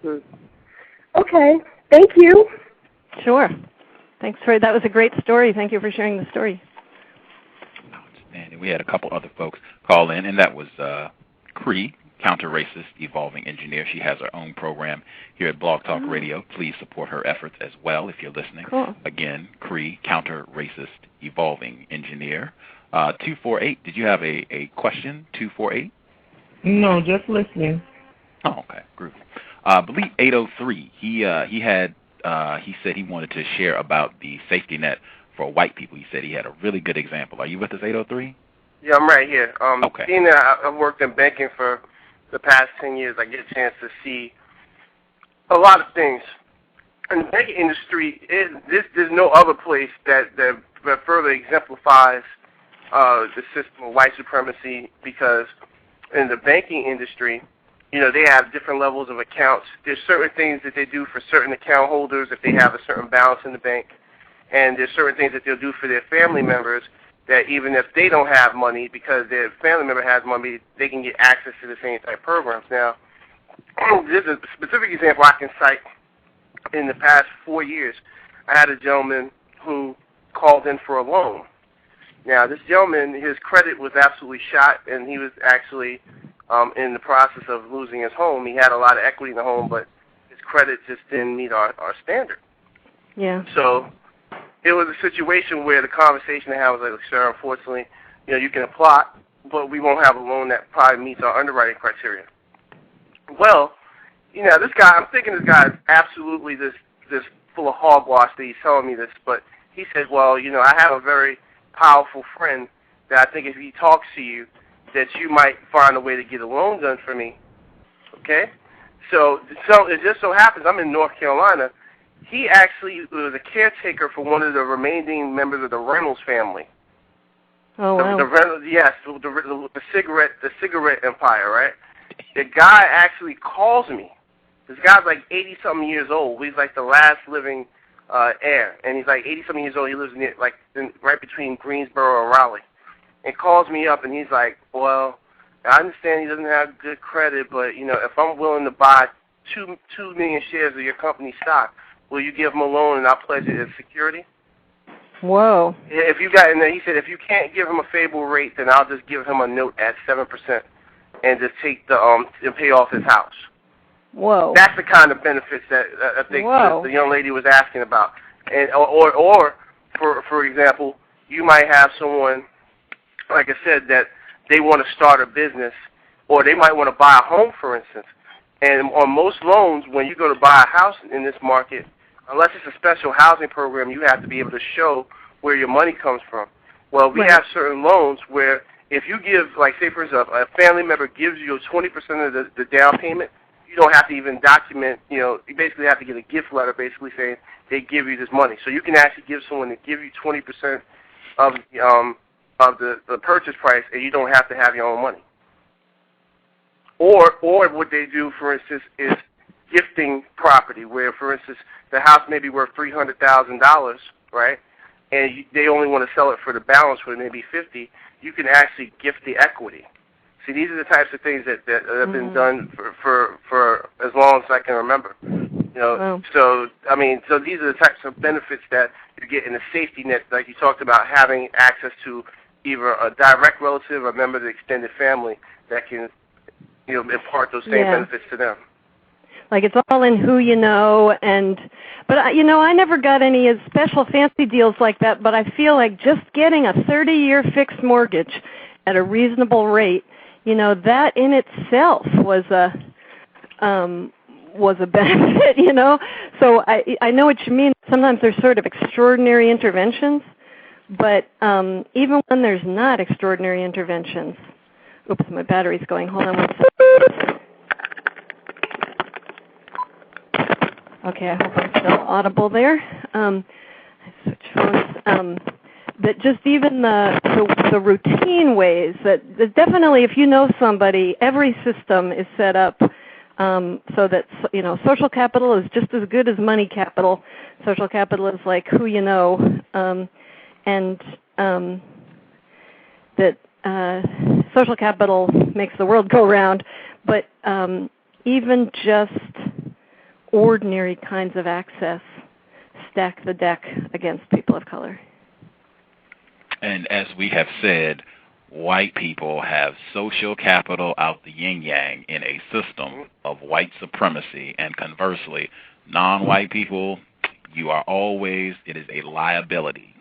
Okay, thank you. Sure. Thanks that was a great story. Thank you for sharing the story. And we had a couple other folks call in, and that was Cree, counter-racist evolving engineer. She has her own program here at Blog Talk Radio. Please support her efforts as well if you're listening. Cool. Again, Cree, counter-racist evolving engineer. 248, did you have a question, 248? No, just listening. Oh, okay, groovy. I believe 803, he said he wanted to share about the safety net for white people. He said he had a really good example. Are you with us, 803? Yeah, I'm right here. Okay. Being that I've worked in banking for the past 10 years, I get a chance to see a lot of things. In the banking industry, there's no other place that further exemplifies the system of white supremacy, because in the banking industry, they have different levels of accounts. There's certain things that they do for certain account holders if they have a certain balance in the bank. And there's certain things that they'll do for their family members that even if they don't have money, because their family member has money, they can get access to the same type of programs. Now, there's a specific example I can cite. In the past 4 years, I had a gentleman who called in for a loan. Now, this gentleman, his credit was absolutely shot, and he was actually in the process of losing his home. He had a lot of equity in the home, but his credit just didn't meet our standard. Yeah. So it was a situation where the conversation I had was like, sir, unfortunately, you can apply, but we won't have a loan that probably meets our underwriting criteria. Well, this guy, I'm thinking this guy is absolutely this full of hogwash that he's telling me this, but he said, well, I have a very powerful friend that I think if he talks to you, that you might find a way to get a loan done for me. Okay? So it just so happens I'm in North Carolina. He actually was a caretaker for one of the remaining members of the Reynolds family. Oh, wow. The cigarette empire, right? The guy actually calls me. This guy's like 80-something years old. He's like the last living heir, and he's like 80-something years old. He lives right between Greensboro and Raleigh. And calls me up, and he's like, well, I understand he doesn't have good credit, but, if I'm willing to buy 2 million shares of your company stock, will you give him a loan and I'll pledge it as security? Whoa. And then he said, if you can't give him a favorable rate, then I'll just give him a note at 7% and just take and pay off his house. Whoa. That's the kind of benefits that I think the young lady was asking about. And or for example, you might have someone, like I said, that they want to start a business, or they might want to buy a home, for instance. And on most loans, when you go to buy a house in this market, unless it's a special housing program, you have to be able to show where your money comes from. Well, we have certain loans where if you give, like, say, for example, a family member gives you 20% of the down payment, you don't have to even document, you basically have to get a gift letter basically saying they give you this money. So you can actually give someone to give you 20% of the purchase price, and you don't have to have your own money. Or what they do, for instance, is gifting property, where, for instance, the house may be worth $300,000, right? And they only want to sell it for the balance, for maybe $50,000. You can actually gift the equity. See, these are the types of things that have been done for as long as I can remember. So these are the types of benefits that you get in a safety net, like you talked about, having access to either a direct relative or a member of the extended family that can, impart those same benefits to them. Like, it's all in who you know, but I never got any special fancy deals like that, but I feel like just getting a 30-year fixed mortgage at a reasonable rate, that in itself was a benefit, So I know what you mean. Sometimes there's sort of extraordinary interventions, but even when there's not extraordinary interventions, oops, my battery's going. Hold on one second. Okay, I hope I'm still audible there. I switch phones. That just even the routine ways that definitely, if you know somebody, every system is set up so that social capital is just as good as money capital. Social capital is like who you know, and that social capital makes the world go round. But even just ordinary kinds of access stack the deck against people of color. And as we have said, white people have social capital out the yin-yang in a system of white supremacy, and conversely, non-white people, it is a liability.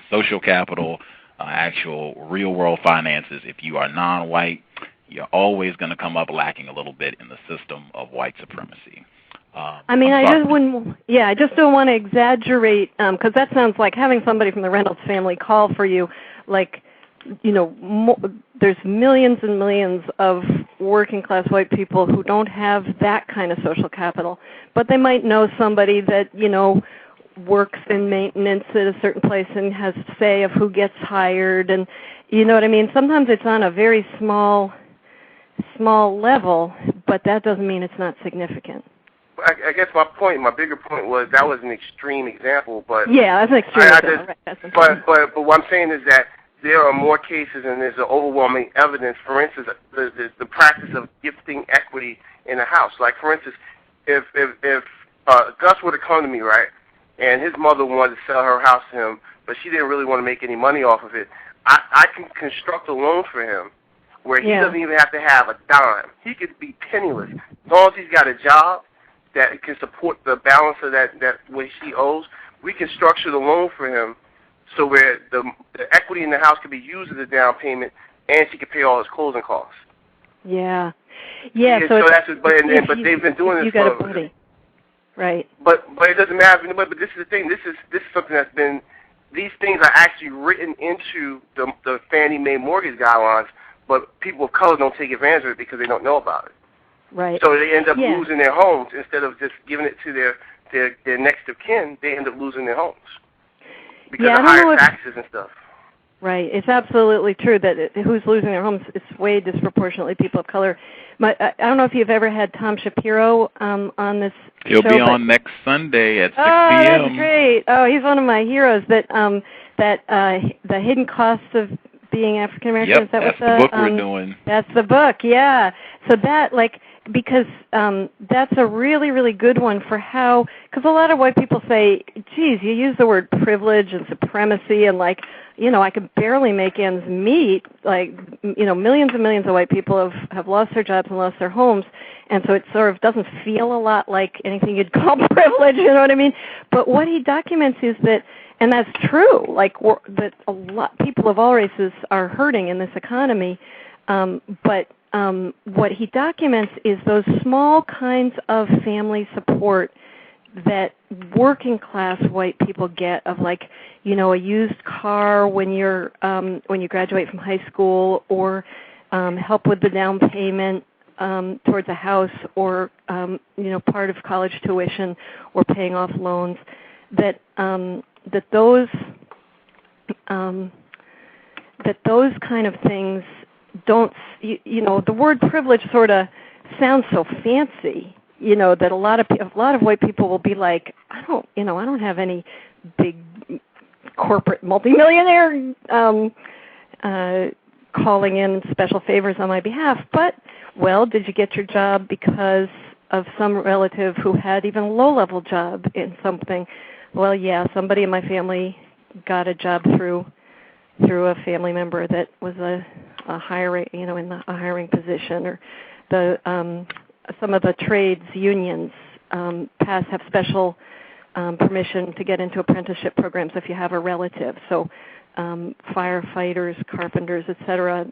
Social capital, actual real-world finances, if you are non-white, you're always going to come up lacking a little bit in the system of white supremacy. I just don't want to exaggerate, because that sounds like having somebody from the Reynolds family call for you, like, there's millions and millions of working class white people who don't have that kind of social capital, but they might know somebody that, works in maintenance at a certain place and has say of who gets hired, and you know what I mean? Sometimes it's on a very small level, but that doesn't mean it's not significant. I guess my bigger point was that was an extreme example, but that's an extreme example. But what I'm saying is that there are more cases, and there's an overwhelming evidence. For instance, the practice of gifting equity in a house. Like, for instance, if Gus would have come to me, right, and his mother wanted to sell her house to him, but she didn't really want to make any money off of it, I can construct a loan for him where he doesn't even have to have a dime. He could be penniless as long as he's got a job that can support the balance of that what she owes. We can structure the loan for him so where the equity in the house can be used as a down payment, and she can pay all his closing costs. Yeah. But they've been doing this. You got a buddy, right? But it doesn't matter. But this is the thing. This is something that's been. These things are actually written into the Fannie Mae mortgage guidelines, but people of color don't take advantage of it because they don't know about it. Right. So they end up losing their homes instead of just giving it to their next of kin. They end up losing their homes because of higher taxes and stuff. Right. It's absolutely true that who's losing their homes is way disproportionately people of color. I don't know if you've ever had Tom Shapiro on this He'll show. He'll be on next Sunday at 6 p.m. Oh, that's great. Oh, he's one of my heroes. The Hidden Costs of Being African American. Yep, that's the book we're doing. That's the book, yeah. So that, because that's a really, really good one for how, because a lot of white people say, geez, you use the word privilege and supremacy and I can barely make ends meet. Millions and millions of white people have lost their jobs and lost their homes, and so it sort of doesn't feel a lot like anything you'd call privilege, you know what I mean? But what he documents is that, and that's true, that a lot people of all races are hurting in this economy, but what he documents is those small kinds of family support that working class white people get of, like, you know, a used car when you graduate from high school, or help with the down payment towards a house, or you know, part of college tuition, or paying off loans, that those kind of things don't, you know, the word privilege sort of sounds so fancy, you know, that a lot of white people will be like, I don't have any big corporate multimillionaire calling in special favors on my behalf. But, well, did you get your job because of some relative who had even a low-level job in something? Well, yeah, somebody in my family got a job through a family member that was a hiring, you know, in a hiring position, or some of the trades unions have special permission to get into apprenticeship programs if you have a relative. So firefighters, carpenters, etc.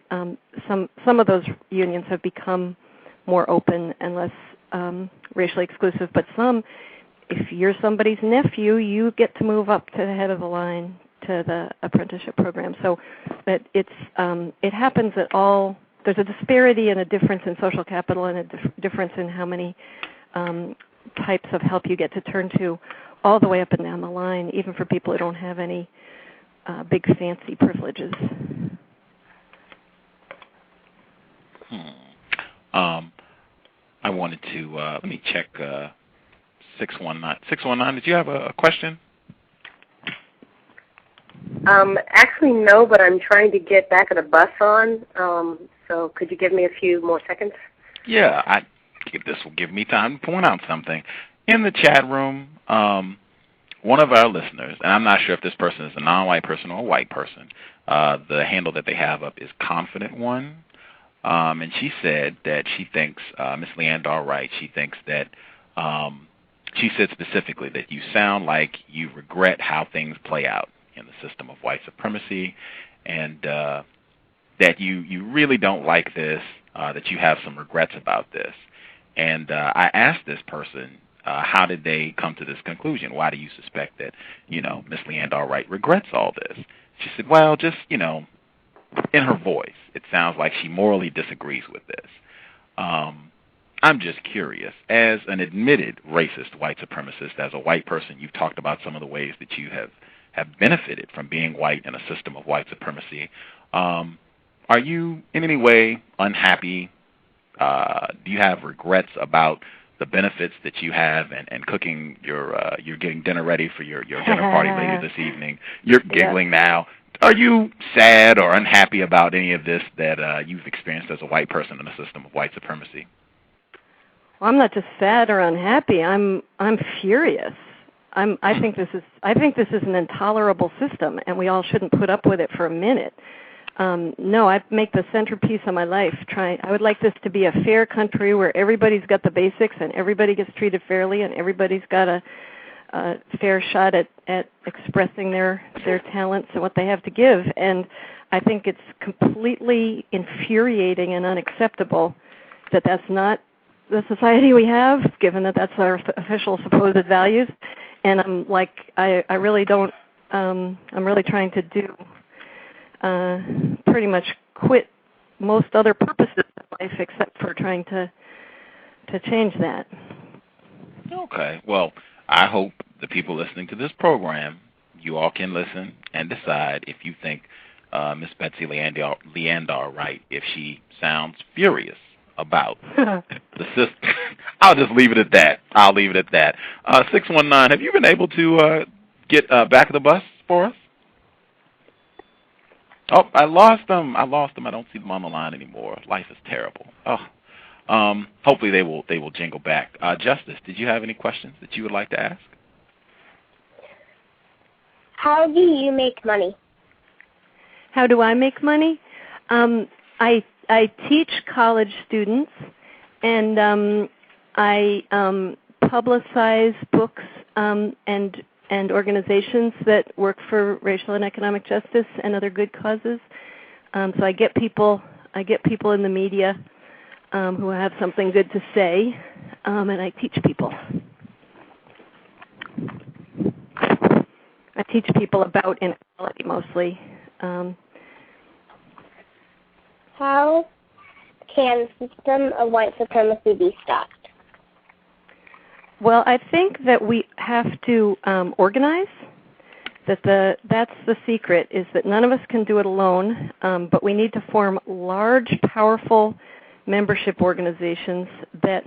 Some of those unions have become more open and less racially exclusive, but some, if you're somebody's nephew, you get to move up to the head of the line to the apprenticeship program. So that it happens at all. There's a disparity and a difference in social capital, and a difference in how many types of help you get to turn to, all the way up and down the line, even for people who don't have any big fancy privileges. I wanted to let me check 619. 619, did you have a question? Actually, no, but I'm trying to get back on the bus on. So could you give me a few more seconds? Yeah, this will give me time to point out something. In the chat room, one of our listeners, and I'm not sure if this person is a non-white person or a white person, the handle that they have up is Confident One, and she said that she thinks, Ms. Leondar-Wright, she thinks that, she said specifically that you sound like you regret how things play out in the system of white supremacy, and that you really don't like this, that you have some regrets about this. And I asked this person, how did they come to this conclusion? Why do you suspect that, you know, Ms. Leondar-Wright regrets all this? She said, well, just, you know, in her voice, it sounds like she morally disagrees with this. I'm just curious, as an admitted racist white supremacist, as a white person, you've talked about some of the ways that you have benefited from being white in a system of white supremacy. Are you in any way unhappy? Do you have regrets about the benefits that you have and cooking you're getting dinner ready for your dinner party later this evening? You're giggling now. Are you sad or unhappy about any of this that you've experienced as a white person in a system of white supremacy? Well, I'm not just sad or unhappy. I'm furious. I think this is an intolerable system, and we all shouldn't put up with it for a minute. No, I make the centerpiece of my life. I would like this to be a fair country where everybody's got the basics and everybody gets treated fairly and everybody's got a fair shot at expressing their talents and what they have to give. And I think it's completely infuriating and unacceptable that that's not the society we have, given that that's our official supposed values. And I'm like, I really don't. I'm really trying to do. Pretty much quit most other purposes in life except for trying to change that. Okay. Well, I hope the people listening to this program, you all can listen and decide if you think Miss Betsy Leondar-Wright, if she sounds furious about the system. I'll just leave it at that. 619, have you been able to get back of the bus for us? Oh, I lost them. I don't see them on the line anymore. Life is terrible. Oh, hopefully they will jingle back. Justice, did you have any questions that you would like to ask? How do you make money? How do I make money? I teach college students, and I publicize books and organizations that work for racial and economic justice and other good causes. So I get people in the media who have something good to say, and I teach people. I teach people about inequality mostly. How can the system of white supremacy be stopped? Well, I think that we have to organize. That's the secret, is that none of us can do it alone, but we need to form large, powerful membership organizations that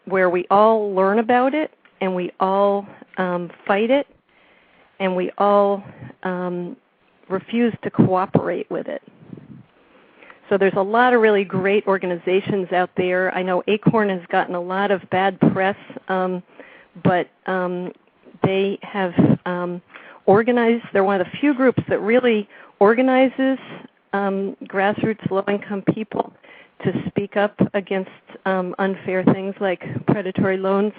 where we all learn about it and we all fight it and we all refuse to cooperate with it. So there's a lot of really great organizations out there. I know Acorn has gotten a lot of bad press, but they have organized. They're one of the few groups that really organizes grassroots low-income people to speak up against unfair things like predatory loans.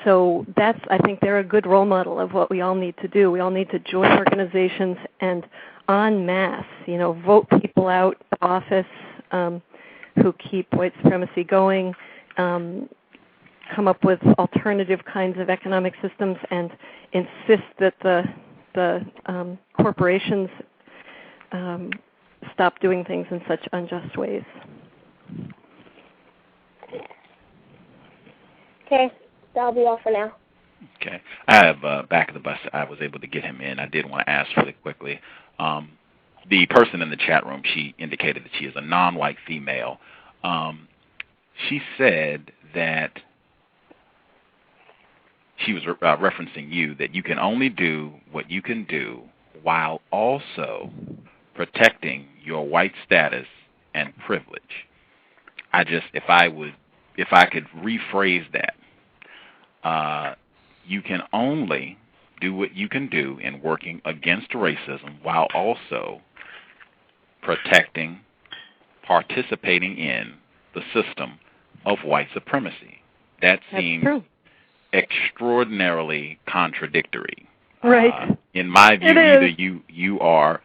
So I think they're a good role model of what we all need to do. We all need to join organizations and en masse, vote people out of office who keep white supremacy going, come up with alternative kinds of economic systems, and insist that the corporations stop doing things in such unjust ways. Okay, that'll be all for now. Okay. I have back of the bus. I was able to get him in. I did want to ask really quickly. The person in the chat room, she indicated that she is a non-white female. She said that she was referencing you, that you can only do what you can do while also protecting your white status and privilege. If I could rephrase that, you can only do what you can do in working against racism while also protecting, participating in the system of white supremacy. That seems extraordinarily contradictory. Right. In my view, either you are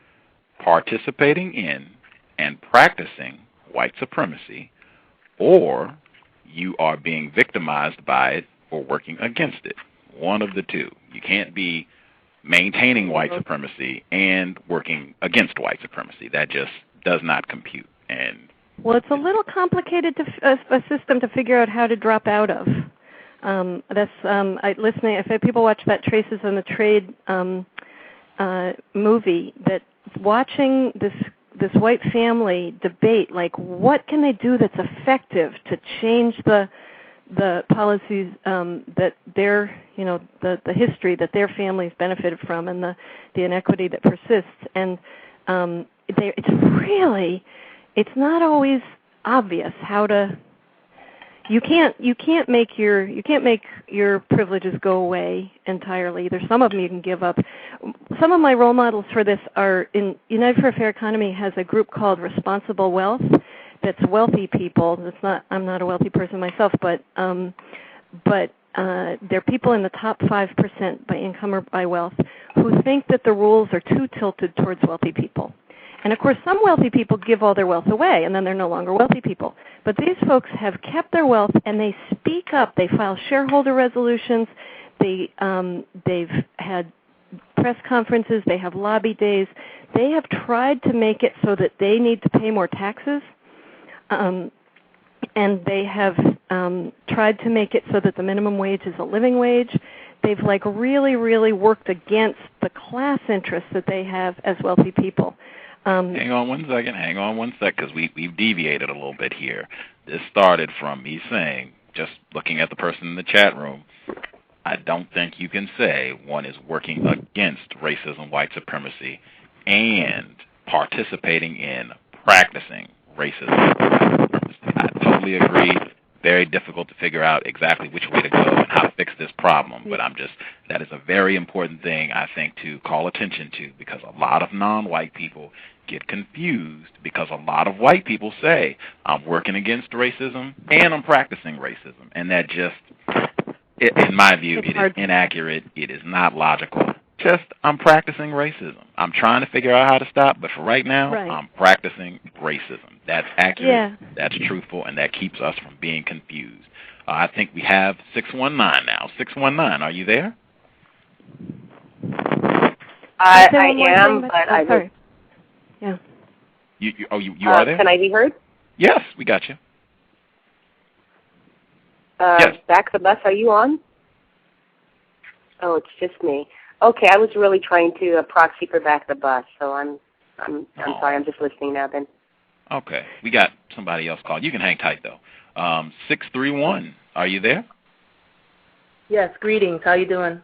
participating in and practicing white supremacy, or you are being victimized by it or working against it. One of the two. You can't be maintaining white supremacy and working against white supremacy. That just does not compute. Well, it's a little complicated a system to figure out how to drop out of. If people watch that Traces on the Trade movie, that watching this white family debate, like, what can they do that's effective to change the policies that their, the history that their families benefited from, and the inequity that persists. And it's not always obvious how to. You can't make your privileges go away entirely. There's some of them you can give up. Some of my role models for this are in United for a Fair Economy has a group called Responsible Wealth. That's wealthy people. I'm not a wealthy person myself, but they're people in the top 5% by income or by wealth who think that the rules are too tilted towards wealthy people. And of course, some wealthy people give all their wealth away, and then they're no longer wealthy people. But these folks have kept their wealth, and they speak up. They file shareholder resolutions. They've had press conferences. They have lobby days. They have tried to make it so that they need to pay more taxes. And they have tried to make it so that the minimum wage is a living wage. They've really, really worked against the class interests that they have as wealthy people. Hang on one sec, because we've deviated a little bit here. This started from me saying, just looking at the person in the chat room, I don't think you can say one is working against racism, white supremacy, and participating in practicing racism, white supremacy. I totally agree. Very difficult to figure out exactly which way to go and how to fix this problem, but that is a very important thing, I think, to call attention to, because a lot of non-white people get confused because a lot of white people say, I'm working against racism and I'm practicing racism, and that just, in my view, it is inaccurate. It is not logical. Just, I'm practicing racism. I'm trying to figure out how to stop, but for right now, I'm practicing racism. That's accurate, that's truthful, and that keeps us from being confused. I think we have 619 now. 619, are you there? I am, but I sorry. Yeah. You are there? Can I be heard? Yes, we got you. Yes. Back the bus, are you on? Oh, it's just me. Okay, I was really trying to proxy for back the bus, so I'm sorry. I'm just listening now. Then. Okay, we got somebody else called. You can hang tight though. 631, are you there? Yes. Greetings. How you doing?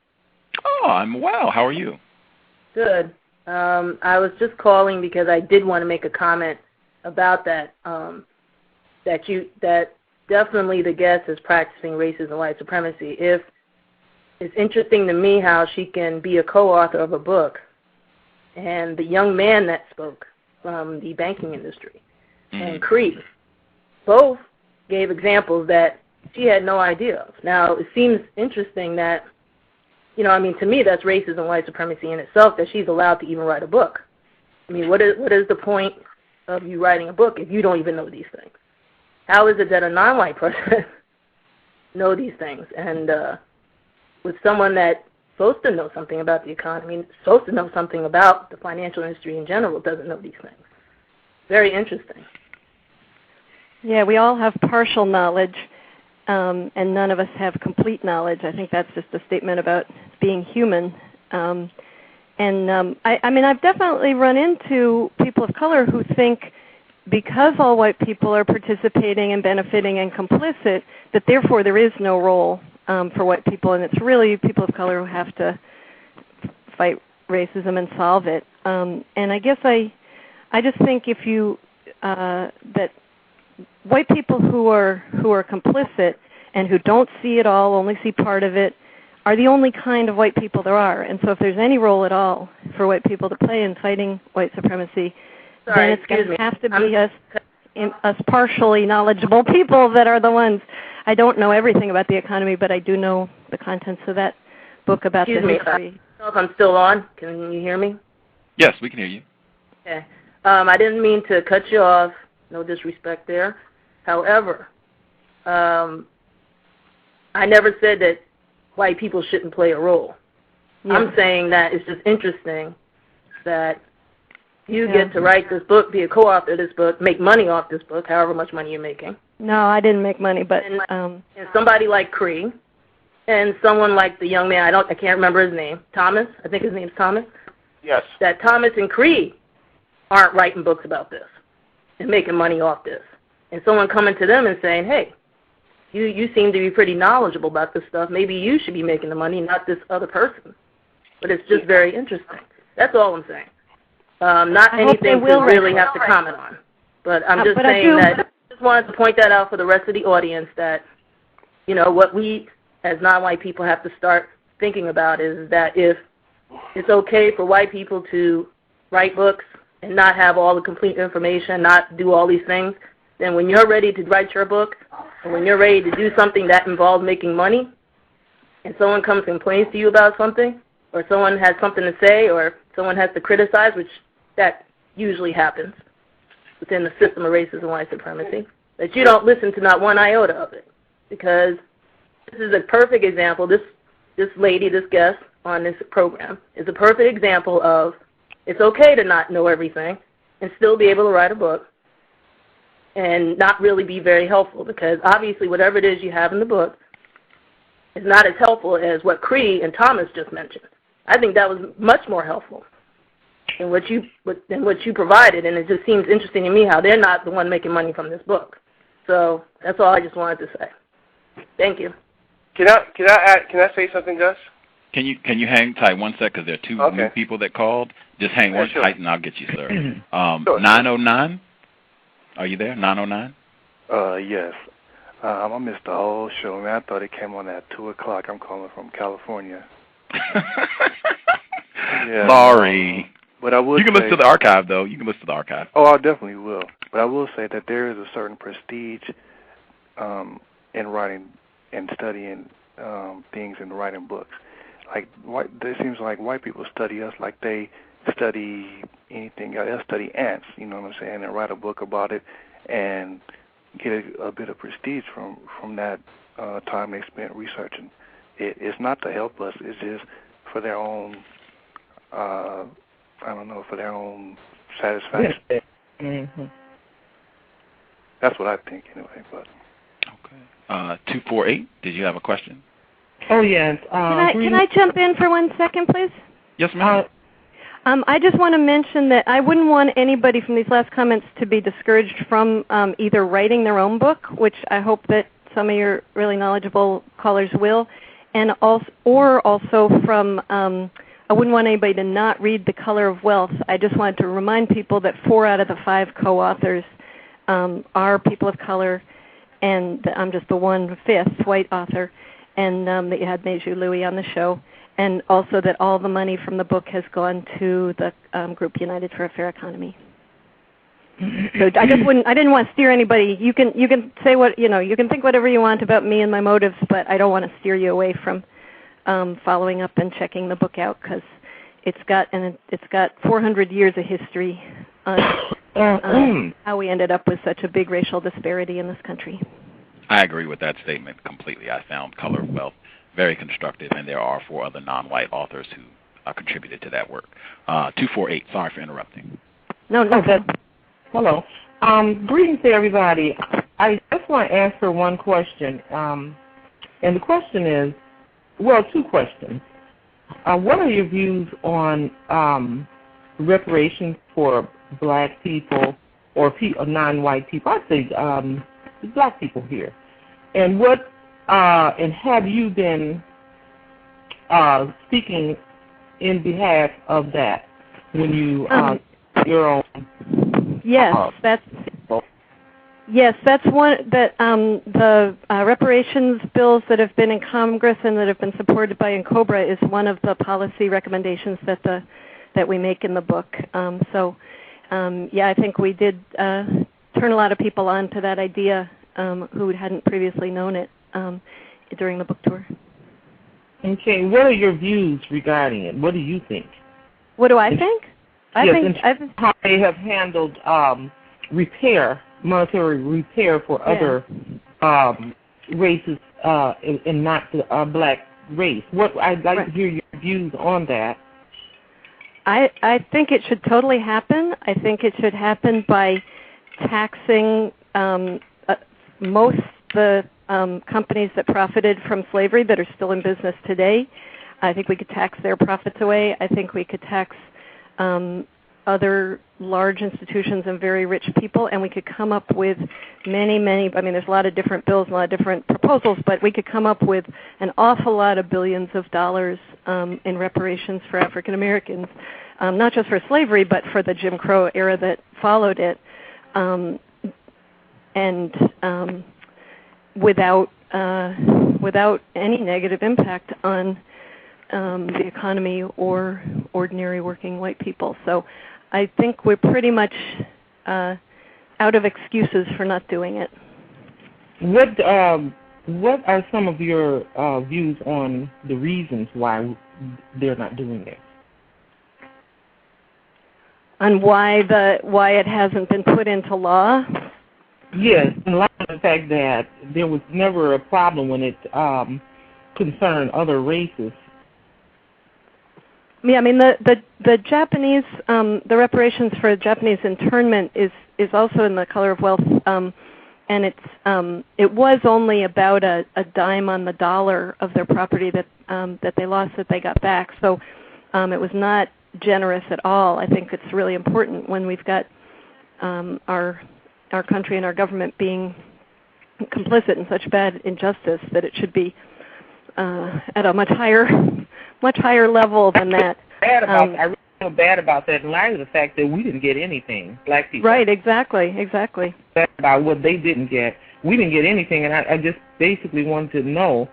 Oh, I'm well. How are you? Good. I was just calling because I did want to make a comment about that. That definitely the guest is practicing racism and white supremacy. It's interesting to me how she can be a co-author of a book, and the young man that spoke from the banking industry and Cree both gave examples that she had no idea of. Now, it seems interesting that, to me that's racism and white supremacy in itself, that she's allowed to even write a book. I mean, what is the point of you writing a book if you don't even know these things? How is it that a non-white person know these things? And with someone that's supposed to know something about the economy, supposed to know something about the financial industry in general, doesn't know these things. Very interesting. Yeah, we all have partial knowledge, and none of us have complete knowledge. I think that's just a statement about being human. I've definitely run into people of color who think because all white people are participating and benefiting and complicit, that therefore there is no role for white people, and it's really people of color who have to fight racism and solve it. And I guess I just think if you that white people who are complicit and who don't see it all, only see part of it, are the only kind of white people there are. And so if there's any role at all for white people to play in fighting white supremacy, then it's going to have to be us partially knowledgeable people that are the ones. I don't know everything about the economy, but I do know the contents of that book about the history. I don't know if I'm still on. Can you hear me? Yes, we can hear you. Okay. I didn't mean to cut you off. No disrespect there. However, I never said that white people shouldn't play a role. Yeah. I'm saying that it's just interesting that you get to write this book, be a co-author of this book, make money off this book, however much money you're making. No, I didn't make money, but and somebody like Cree, and someone like the young man, I can't remember his name, Thomas. I think his name's Thomas. Yes. That Thomas and Cree aren't writing books about this and making money off this. And someone coming to them and saying, hey, you seem to be pretty knowledgeable about this stuff. Maybe you should be making the money, not this other person. But it's just very interesting. That's all I'm saying. Not anything to really have to comment on. But I'm just saying that I just wanted to point that out for the rest of the audience that, what we as non-white people have to start thinking about is that if it's okay for white people to write books and not have all the complete information, not do all these things, then when you're ready to write your book, or when you're ready to do something that involves making money, and someone comes and complains to you about something, or someone has something to say, or someone has to criticize, which that usually happens within the system of racism and white supremacy, that you don't listen to not one iota of it. Because this is a perfect example, this lady, this guest on this program, is a perfect example of it's okay to not know everything and still be able to write a book and not really be very helpful, because obviously whatever it is you have in the book is not as helpful as what Cree and Thomas just mentioned. I think that was much more helpful than what you provided, and it just seems interesting to me how they're not the one making money from this book. So that's all I just wanted to say. Thank you. Can I say something, Gus? Can you hang tight 1 sec, because there are two new people that called. Just hang one tight, and I'll get you, sir. 909, are you there? 909. Yes. I missed the whole show, man. I thought it came on at 2 o'clock. I'm calling from California. Yeah. Sorry. But I would. You can listen to the archive, though. You can listen to the archive. Oh, I definitely will. But I will say that there is a certain prestige in writing and studying things and writing books. Like, it seems like white people study us like they study anything else. They study ants, you know what I'm saying, and write a book about it and get a bit of prestige from that time they spent researching. It's not to help us. It's just for their own, for their own satisfaction. Mm-hmm. That's what I think, anyway. But okay. 248. Did you have a question? Oh yes. Can I jump in for 1 second, please? Yes, ma'am. I just want to mention that I wouldn't want anybody from these last comments to be discouraged from either writing their own book, which I hope that some of your really knowledgeable callers will, and also from I wouldn't want anybody to not read The Color of Wealth. I just wanted to remind people that 4 out of the 5 co-authors are people of color, and I'm just the 1/5 white author, and that you had Meju Louis on the show. And also that all the money from the book has gone to the group United for a Fair Economy. So I didn't want to steer anybody. You can say what, you can think whatever you want about me and my motives, but I don't want to steer you away from following up and checking the book out, because it's got 400 years of history on how we ended up with such a big racial disparity in this country. I agree with that statement completely. I found Color of Wealth very constructive, and there are 4 other non-white authors who contributed to that work. 248, sorry for interrupting. No. Hello. Greetings to everybody. I just want to answer one question. And the question is, 2 questions. What are your views on reparations for black people or non-white people? I say black people here. And and have you been speaking in behalf of that when you your own? Yes, that's one that the reparations bills that have been in Congress and that have been supported by COBRA is one of the policy recommendations that we make in the book. I think we did turn a lot of people on to that idea who hadn't previously known it during the book tour. Okay, what are your views regarding it? What do you think? What do I think? I think how they have handled monetary repair for other races and not the black race. I'd like to hear your views on that. I think it should totally happen. I think it should happen by taxing most the companies that profited from slavery that are still in business today. I think we could tax their profits away. I think we could tax other large institutions and very rich people, and we could come up with many, there's a lot of different bills and a lot of different proposals, but we could come up with an awful lot of billions of dollars in reparations for African Americans, not just for slavery, but for the Jim Crow era that followed it, and without any negative impact on the economy or ordinary working white people. So I think we're pretty much out of excuses for not doing it. What are some of your views on the reasons why they're not doing it? On why it hasn't been put into law? Yes, in light of the fact that there was never a problem when it concerned other races. Yeah, the Japanese, the reparations for Japanese internment is also in The Color of Wealth, and it was only about a dime on the dollar of their property that they lost that they got back. So it was not generous at all. I think it's really important when we've got our country and our government being complicit in such bad injustice that it should be at a much higher level than that. I really feel bad about that in light of the fact that we didn't get anything, black people. Right, exactly. Bad about what they didn't get. We didn't get anything, and I just basically wanted to know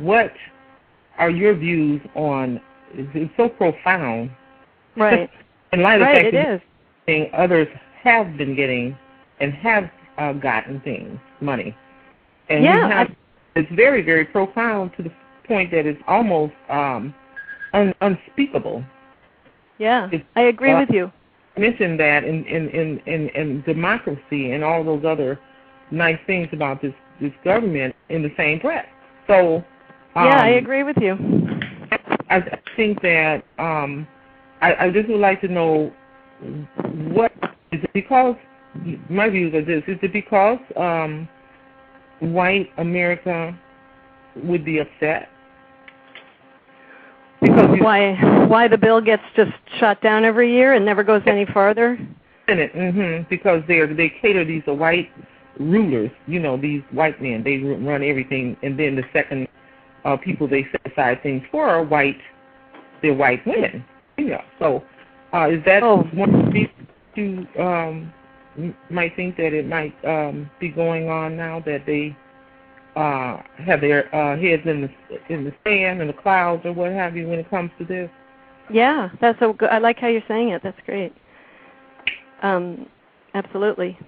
what are your views on, it's so profound. Right. In light of the fact that it is. Others have been getting and have gotten things, money. And it's very, very profound to the point that it's almost unspeakable. Yeah, I agree with you. Mentioned that in democracy and all those other nice things about this this government in the same breath. So yeah, I agree with you. I think that I just would like to know, what is it because, my views are this, is it because white America would be upset? Because why the bill gets just shot down every year and never goes any farther? Because they cater these white rulers, these white men. They run everything, and then the second people they set aside things for are they're white women. So is that one of the reasons you might think that it might be going on now, that they have their heads in the sand and the clouds or what have you when it comes to this? Yeah, that's so good. I like how you're saying it. That's great. Absolutely.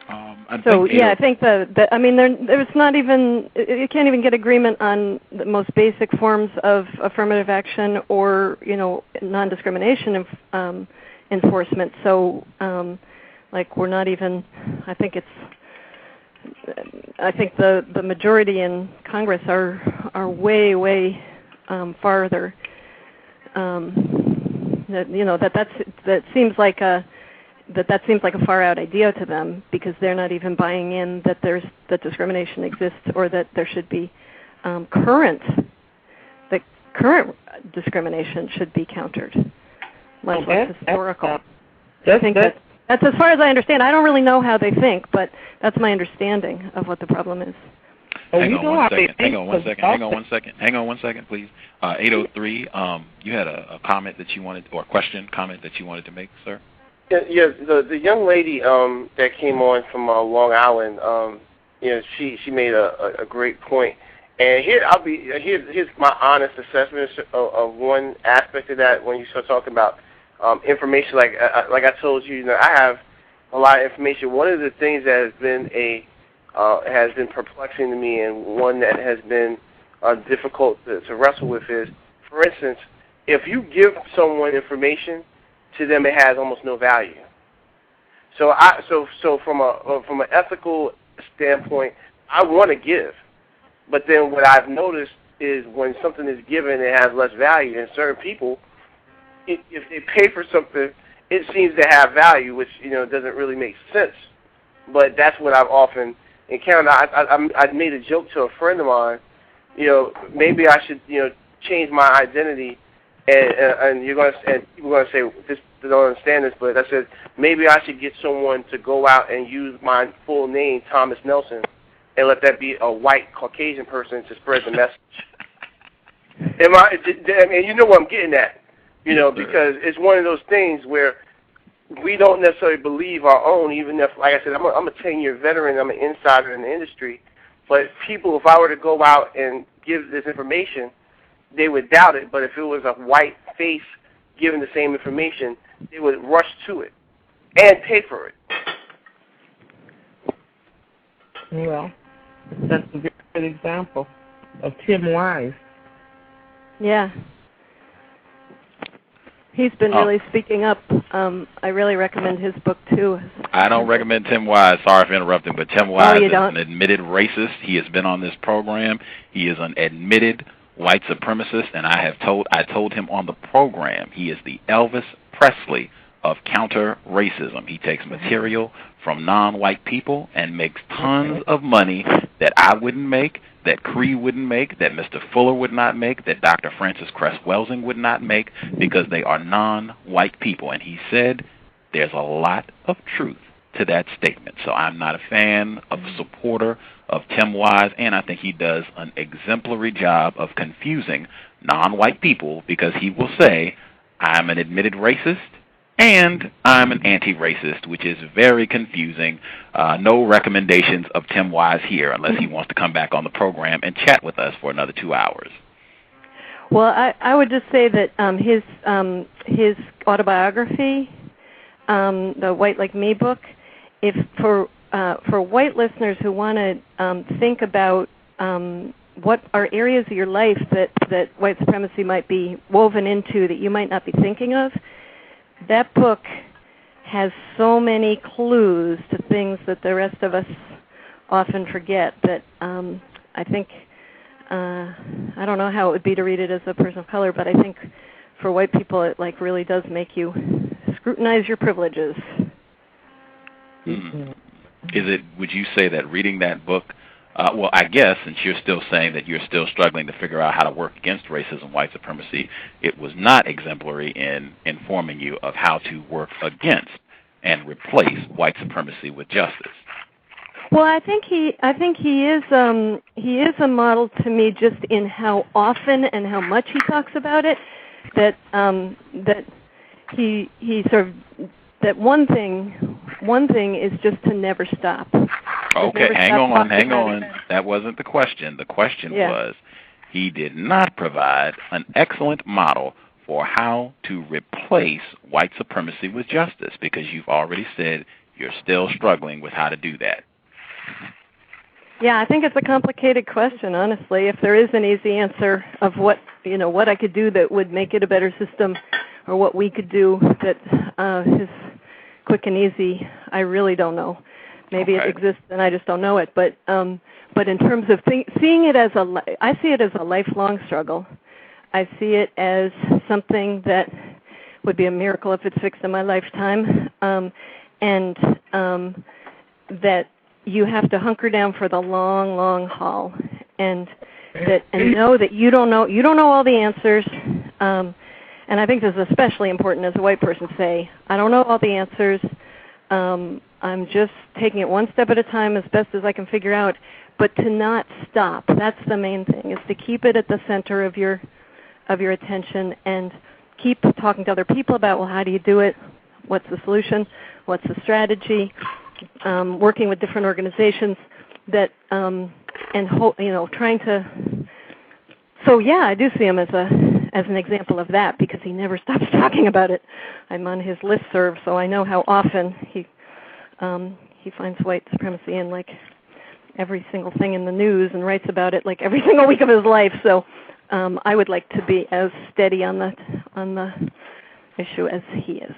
I think there's not even, you can't even get agreement on the most basic forms of affirmative action or, non-discrimination enforcement. So, we're not even, I think the majority in Congress are way farther. That seems like a far out idea to them, because they're not even buying in that discrimination exists, or that there should be current discrimination should be countered, much less historical. I think that's as far as I understand. I don't really know how they think, but that's my understanding of what the problem is. Hang on one second, please. 803, you had a comment that you wanted, or comment that you wanted to make, sir? Yeah, the young lady that came on from Long Island, she made a great point. And here's my honest assessment of one aspect of that. When you start talking about information, like I told you, I have a lot of information. One of the things that has been perplexing to me, and one that has been difficult to wrestle with, is, for instance, if you give someone information, to them it has almost no value. So from an ethical standpoint, I want to give, but then what I've noticed is when something is given, it has less value. And certain people, if they pay for something, it seems to have value, which doesn't really make sense. But that's what I've often encountered. I made a joke to a friend of mine. Maybe I should change my identity. And people are going to say, they don't understand this, but I said, maybe I should get someone to go out and use my full name, Thomas Nelson, and let that be a white Caucasian person to spread the message. You know what I'm getting at, because it's one of those things where we don't necessarily believe our own, even if, like I said, I'm a 10-year veteran, I'm an insider in the industry, but people, if I were to go out and give this information, they would doubt it. But if it was a white face giving the same information, they would rush to it and pay for it. Well, that's a very good example of Tim Wise. Yeah. He's been really speaking up. I really recommend his book, too. I don't recommend Tim Wise. Sorry for interrupting, but Tim Wise is an admitted racist. He has been on this program. He is an admitted white supremacist, and I told him on the program, he is the Elvis Presley of counter-racism. He takes material from non-white people and makes tons of money that I wouldn't make, that Cree wouldn't make, that Mr. Fuller would not make, that Dr. Francis Cress-Welsing would not make, because they are non-white people. And he said there's a lot of truth to that statement. So I'm not a fan of supporter of Tim Wise, and I think he does an exemplary job of confusing non-white people, because he will say, I'm an admitted racist and I'm an anti-racist, which is very confusing. No recommendations of Tim Wise here unless he wants to come back on the program and chat with us for another 2 hours. Well, I would just say that his autobiography, the White Like Me book, if for white listeners who want to think about what are areas of your life that white supremacy might be woven into that you might not be thinking of, that book has so many clues to things that the rest of us often forget that I think, I don't know how it would be to read it as a person of color, but I think for white people it like really does make you scrutinize your privileges. Mm-hmm. Would you say that reading that book, well, I guess, since you're still saying that you're still struggling to figure out how to work against racism, white supremacy, it was not exemplary in informing you of how to work against and replace white supremacy with justice. Well, I think he is a model to me just in how often and how much he talks about it. That he sort of that one thing is just to never stop. Okay, hang on. That wasn't the question. The question was, he did not provide an excellent model for how to replace white supremacy with justice, because you've already said you're still struggling with how to do that. Yeah, I think it's a complicated question, honestly. If there is an easy answer of what I could do that would make it a better system, or what we could do that is quick and easy, I really don't know. Maybe it exists and I just don't know it. But in terms of seeing it as I see it as a lifelong struggle. I see it as something that would be a miracle if it's fixed in my lifetime, and that you have to hunker down for the long, long haul, and know that you don't know all the answers. And I think this is especially important as a white person to say, I don't know all the answers. I'm just taking it one step at a time as best as I can figure out, but to not stop. That's the main thing, is to keep it at the center of your attention and keep talking to other people about, well, how do you do it? What's the solution? What's the strategy? Working with different organizations that trying to. So yeah, I do see him as an example of that, because he never stops talking about it. I'm on his listserv, so I know how often he finds white supremacy in like every single thing in the news and writes about it like every single week of his life. So I would like to be as steady on the issue as he is.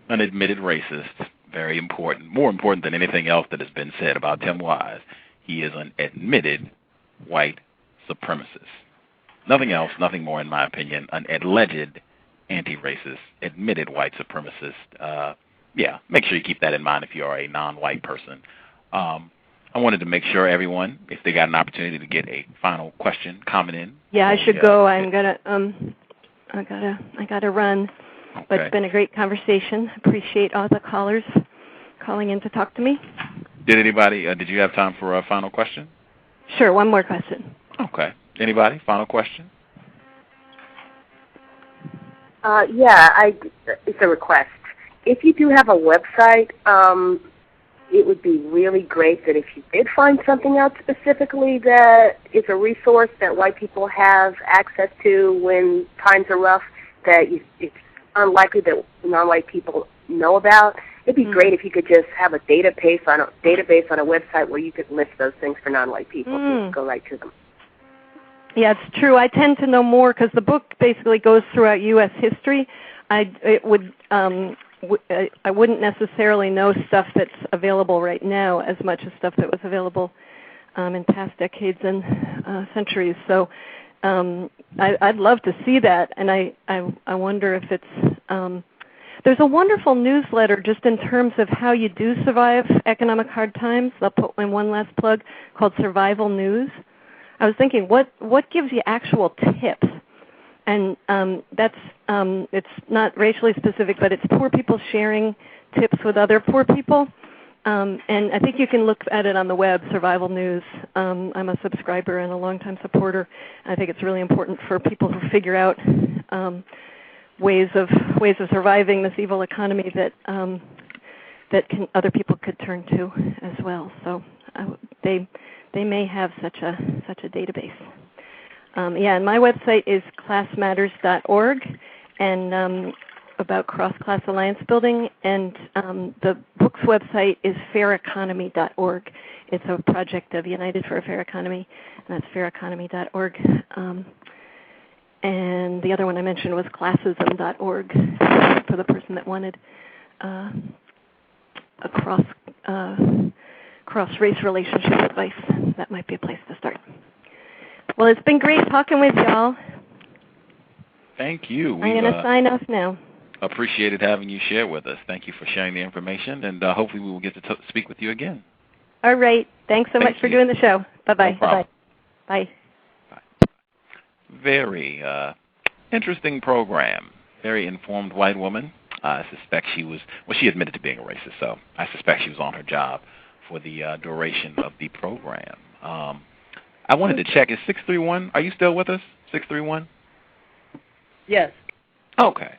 An admitted racist, very important, more important than anything else that has been said about Tim Wise. He is an admitted white supremacist. Nothing else, nothing more, in my opinion. An alleged anti-racist, admitted white supremacist. Make sure you keep that in mind if you are a non-white person. I wanted to make sure everyone, if they got an opportunity to get a final question, comment in. Yeah, I should go. I gotta run. Okay. But it's been a great conversation. Appreciate all the callers calling in to talk to me. Did you have time for a final question? Sure, one more question. Okay. Anybody? Final question? It's a request. If you do have a website, it would be really great that if you did find something out specifically that is a resource that white people have access to when times are rough, that it's unlikely that non-white people know about. It'd be great if you could just have a database on a website where you could list those things for non-white people. Just go right to them. Yeah, it's true. I tend to know more because the book basically goes throughout U.S. history. I wouldn't necessarily know stuff that's available right now as much as stuff that was available in past decades and centuries. So I'd love to see that, and I wonder if it's there's a wonderful newsletter just in terms of how you do survive economic hard times. I'll put in one last plug, called Survival News. I was thinking, what gives you actual tips? And that's it's not racially specific, but it's poor people sharing tips with other poor people. And I think you can look at it on the web, Survival News. I'm a subscriber and a longtime supporter. I think it's really important for people who figure out ways of surviving this evil economy that other people could turn to as well. So they may have such a database. And my website is classmatters.org, and about cross-class alliance building, and the book's website is faireconomy.org. It's a project of United for a Fair Economy, and that's faireconomy.org. And the other one I mentioned was classism.org for the person that wanted a cross-race relationship advice. That might be a place to start. Well, it's been great talking with y'all. Thank you. I'm going to sign off now. Appreciated having you share with us. Thank you for sharing the information, and hopefully we will get to speak with you again. All right. Thanks so much for doing the show. Bye-bye. No problem. Bye. Bye. Very interesting program. Very informed white woman. I suspect she admitted to being a racist, so I suspect she was on her job for the duration of the program. I wanted to check, is 631, are you still with us, 631? Yes. Okay.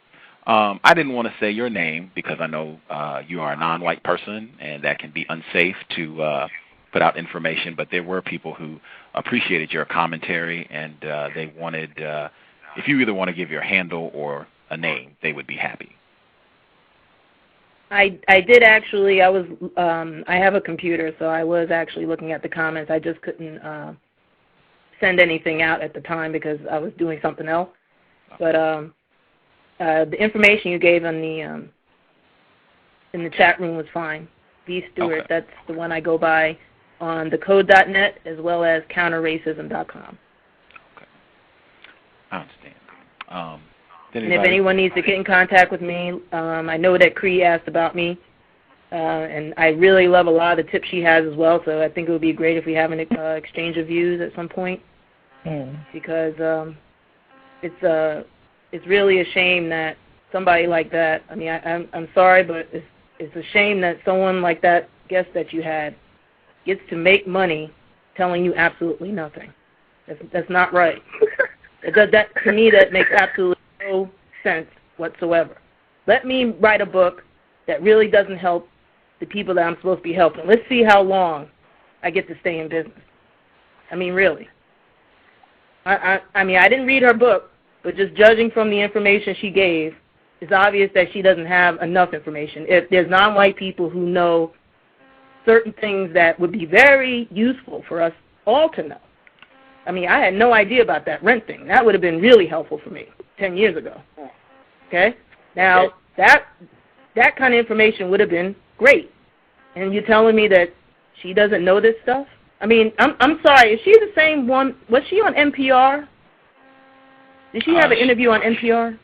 I didn't want to say your name because I know you are a non-white person, and that can be unsafe to put out information, but there were people who appreciated your commentary, and they wanted, if you either want to give your handle or a name, they would be happy. I did actually, I have a computer, so I was actually looking at the comments. I just couldn't send anything out at the time because I was doing something else. But the information you gave in the chat room was fine. V. Stewart, okay. That's the one I go by on thecode.net as well as counterracism.com. Okay. I understand. And if anyone needs to get in contact with me, I know that Cree asked about me, and I really love a lot of the tips she has as well, so I think it would be great if we have an exchange of views at some point, because it's really a shame that somebody like that, I mean, I'm sorry, but it's a shame that someone like that guest that you had gets to make money telling you absolutely nothing. That's not right. To me, that makes absolutely no sense whatsoever. Let me write a book that really doesn't help the people that I'm supposed to be helping. Let's see how long I get to stay in business. I mean, really. I mean, I didn't read her book, but just judging from the information she gave, it's obvious that she doesn't have enough information. If there's non-white people who know certain things that would be very useful for us all to know. I mean, I had no idea about that rent thing. That would have been really helpful for me 10 years ago. Okay? Now, that kind of information would have been great. And you're telling me that she doesn't know this stuff? I mean, I'm sorry. Is she the same one? Was she on NPR? Did she have an interview on NPR?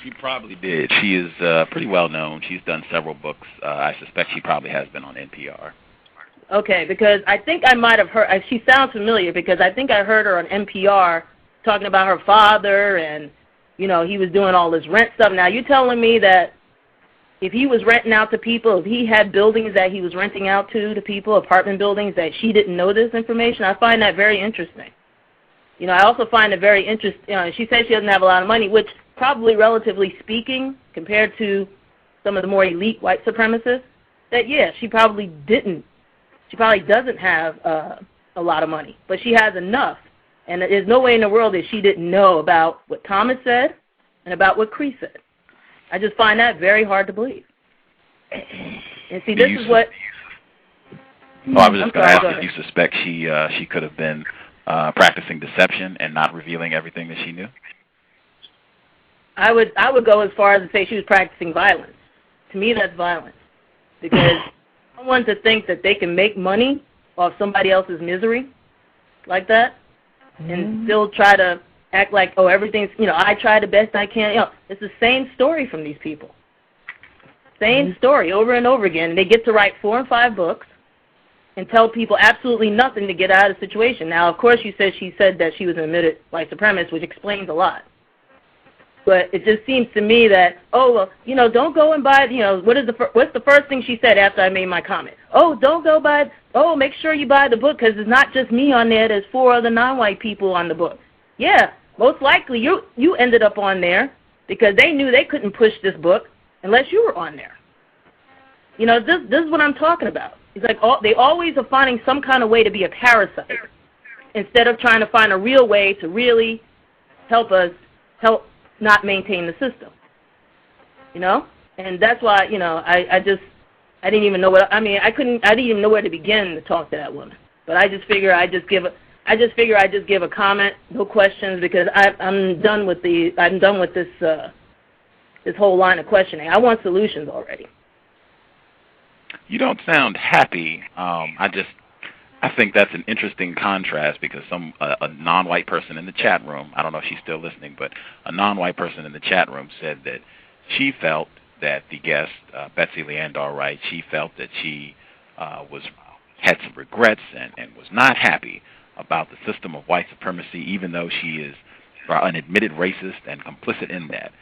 She probably did. She is pretty well known. She's done several books. I suspect she probably has been on NPR. Okay, because I think I might have heard, she sounds familiar because I think I heard her on NPR talking about her father and, you know, he was doing all this rent stuff. Now, you're telling me that if he was renting out to people, if he had buildings that he was renting out to people, apartment buildings, that she didn't know this information? I find that very interesting. You know, I also find it very interesting, you know, she says she doesn't have a lot of money, which probably relatively speaking, compared to some of the more elite white supremacists, that, yeah, she probably doesn't have a lot of money, but she has enough. And there's no way in the world that she didn't know about what Thomas said and about what Cree said. I just find that very hard to believe. And see, this is what... Oh, I was just going to ask if you suspect she could have been practicing deception and not revealing everything that she knew? I would go as far as to say she was practicing violence. To me, that's violence. Because someone to think that they can make money off somebody else's misery like that and still try to act like, oh, everything's, you know, I try the best I can. You know, it's the same story from these people. Same story over and over again. They get to write 4 and 5 books and tell people absolutely nothing to get out of the situation. Now, of course, she said that she was an admitted white supremacist, which explains a lot. But it just seems to me that, oh, well, you know, don't go and buy, you know, what's the first thing she said after I made my comment? Oh, don't go buy, oh, make sure you buy the book because it's not just me on there. There's 4 other non-white people on the book. Yeah, most likely you ended up on there because they knew they couldn't push this book unless you were on there. You know, this is what I'm talking about. It's like they always are finding some kind of way to be a parasite instead of trying to find a real way to really help not maintain the system, you know? And that's why, you know, I didn't even know I didn't even know where to begin to talk to that woman. But I just figure I just give a comment, no questions, because I'm done with this whole line of questioning. I want solutions already. You don't sound happy. I think that's an interesting contrast because a non-white person in the chat room, I don't know if she's still listening, but a non-white person in the chat room said that she felt that the guest, Betsy Leondar-Wright, she felt that she had some regrets and was not happy about the system of white supremacy, even though she is an admitted racist and complicit in that.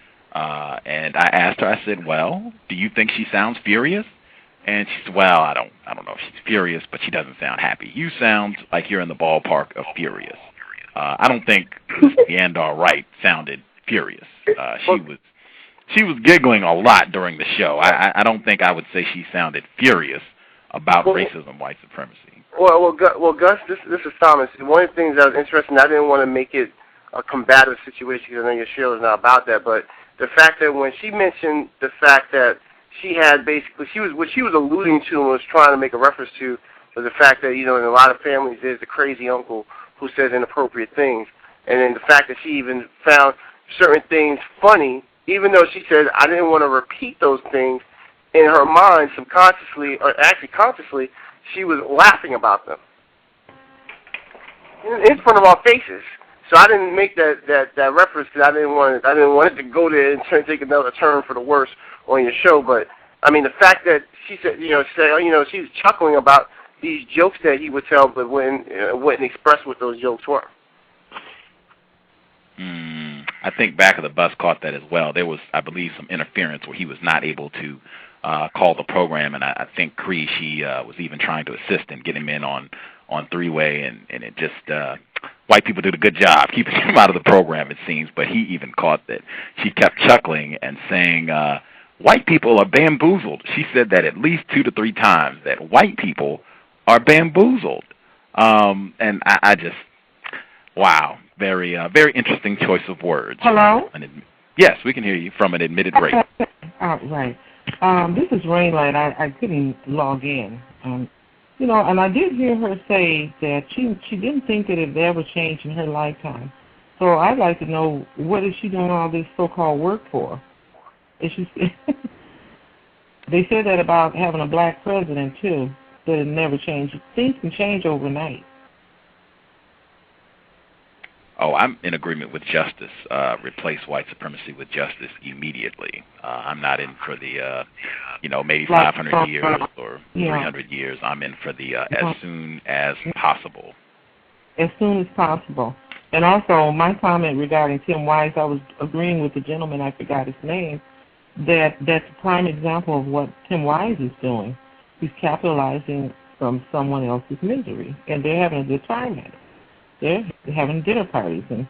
And I asked her, I said, well, do you think she sounds furious? And she said, well, I don't know if she's furious, but she doesn't sound happy. You sound like you're in the ballpark of furious. I don't think Leondar-Wright sounded furious. She was giggling a lot during the show. I don't think I would say she sounded furious about racism, white supremacy. Well, Gus, this is Thomas. One of the things that was interesting, I didn't want to make it a combative situation because I know your show is not about that, but the fact that when she mentioned the fact that she had basically, what she was alluding to and was trying to make a reference to was the fact that, in a lot of families there's the crazy uncle who says inappropriate things. And then the fact that she even found certain things funny, even though she said, I didn't want to repeat those things, in her mind, subconsciously, or actually consciously, she was laughing about them in front of our faces. So I didn't make that reference because I didn't want it to go there and take another turn for the worse on your show. But I mean, the fact that she said, she was chuckling about these jokes that he would tell, but wouldn't express what those jokes were. I think Back of the Bus caught that as well. There was, I believe, some interference where he was not able to call the program, and I think Cree, she was even trying to assist and get him in on three-way, and it just white people did a good job keeping him out of the program, it seems, but he even caught that. She kept chuckling and saying, white people are bamboozled. She said that at least 2 to 3 times, that white people are bamboozled. And I just, wow, very interesting choice of words. Hello? Yes, we can hear you from an admitted racist. Right. This is Rainlight. I couldn't log in. And I did hear her say that she didn't think that it ever changed in her lifetime. So I'd like to know, what is she doing all this so-called work for? Is she? They said that about having a black president, too, that it never changed. Things can change overnight. Oh, I'm in agreement with justice. Replace white supremacy with justice immediately. I'm not in for the, maybe 500 years or 300 years. I'm in for the as soon as possible. As soon as possible. And also, my comment regarding Tim Wise, I was agreeing with the gentleman, I forgot his name, that's a prime example of what Tim Wise is doing. He's capitalizing from someone else's misery, and they're having a good time at it. They're having dinner parties and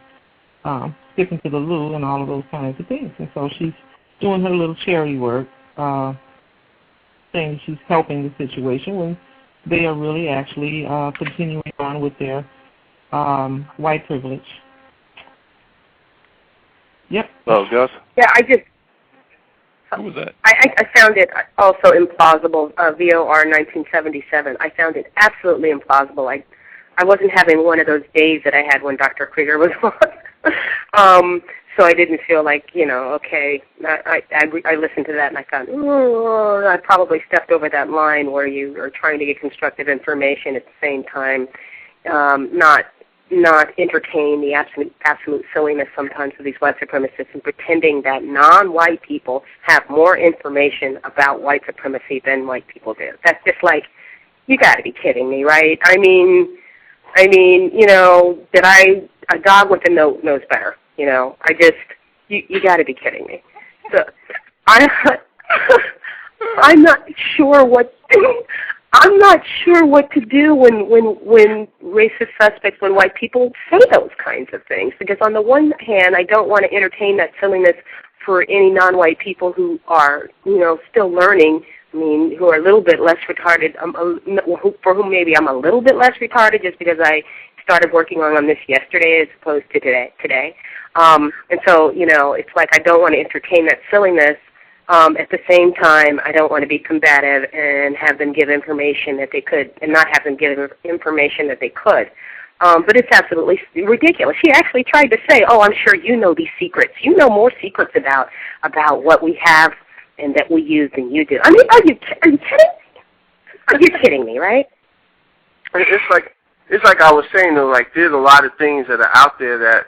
skipping to the loo and all of those kinds of things. And so she's doing her little charity work, saying she's helping the situation when they are really actually continuing on with their white privilege. Yep. Oh, Gus? Yeah, Who was that? I found it also implausible, VOR 1977. I found it absolutely implausible. I wasn't having one of those days that I had when Dr. Krieger was on. So I didn't feel like, okay. I listened to that and I thought, I probably stepped over that line where you are trying to get constructive information at the same time, not entertain the absolute silliness sometimes of these white supremacists and pretending that non-white people have more information about white supremacy than white people do. That's just like, you got to be kidding me, right? I mean, a dog with a note knows better, you got to be kidding me. So, I'm not sure what to do when racist suspects, when white people say those kinds of things. Because on the one hand, I don't want to entertain that silliness for any non-white people who are, still learning. Who are a little bit less retarded, for whom maybe I'm a little bit less retarded just because I started working on this yesterday as opposed to today. And so, it's like I don't want to entertain that silliness. At the same time, I don't want to be combative and have them give information that they could and not have them give information that they could. But it's absolutely ridiculous. She actually tried to say, I'm sure you know these secrets. You know more secrets about what we have and that we use than you do. Are you kidding? You're kidding me, right? It's like I was saying though, like there's a lot of things that are out there that,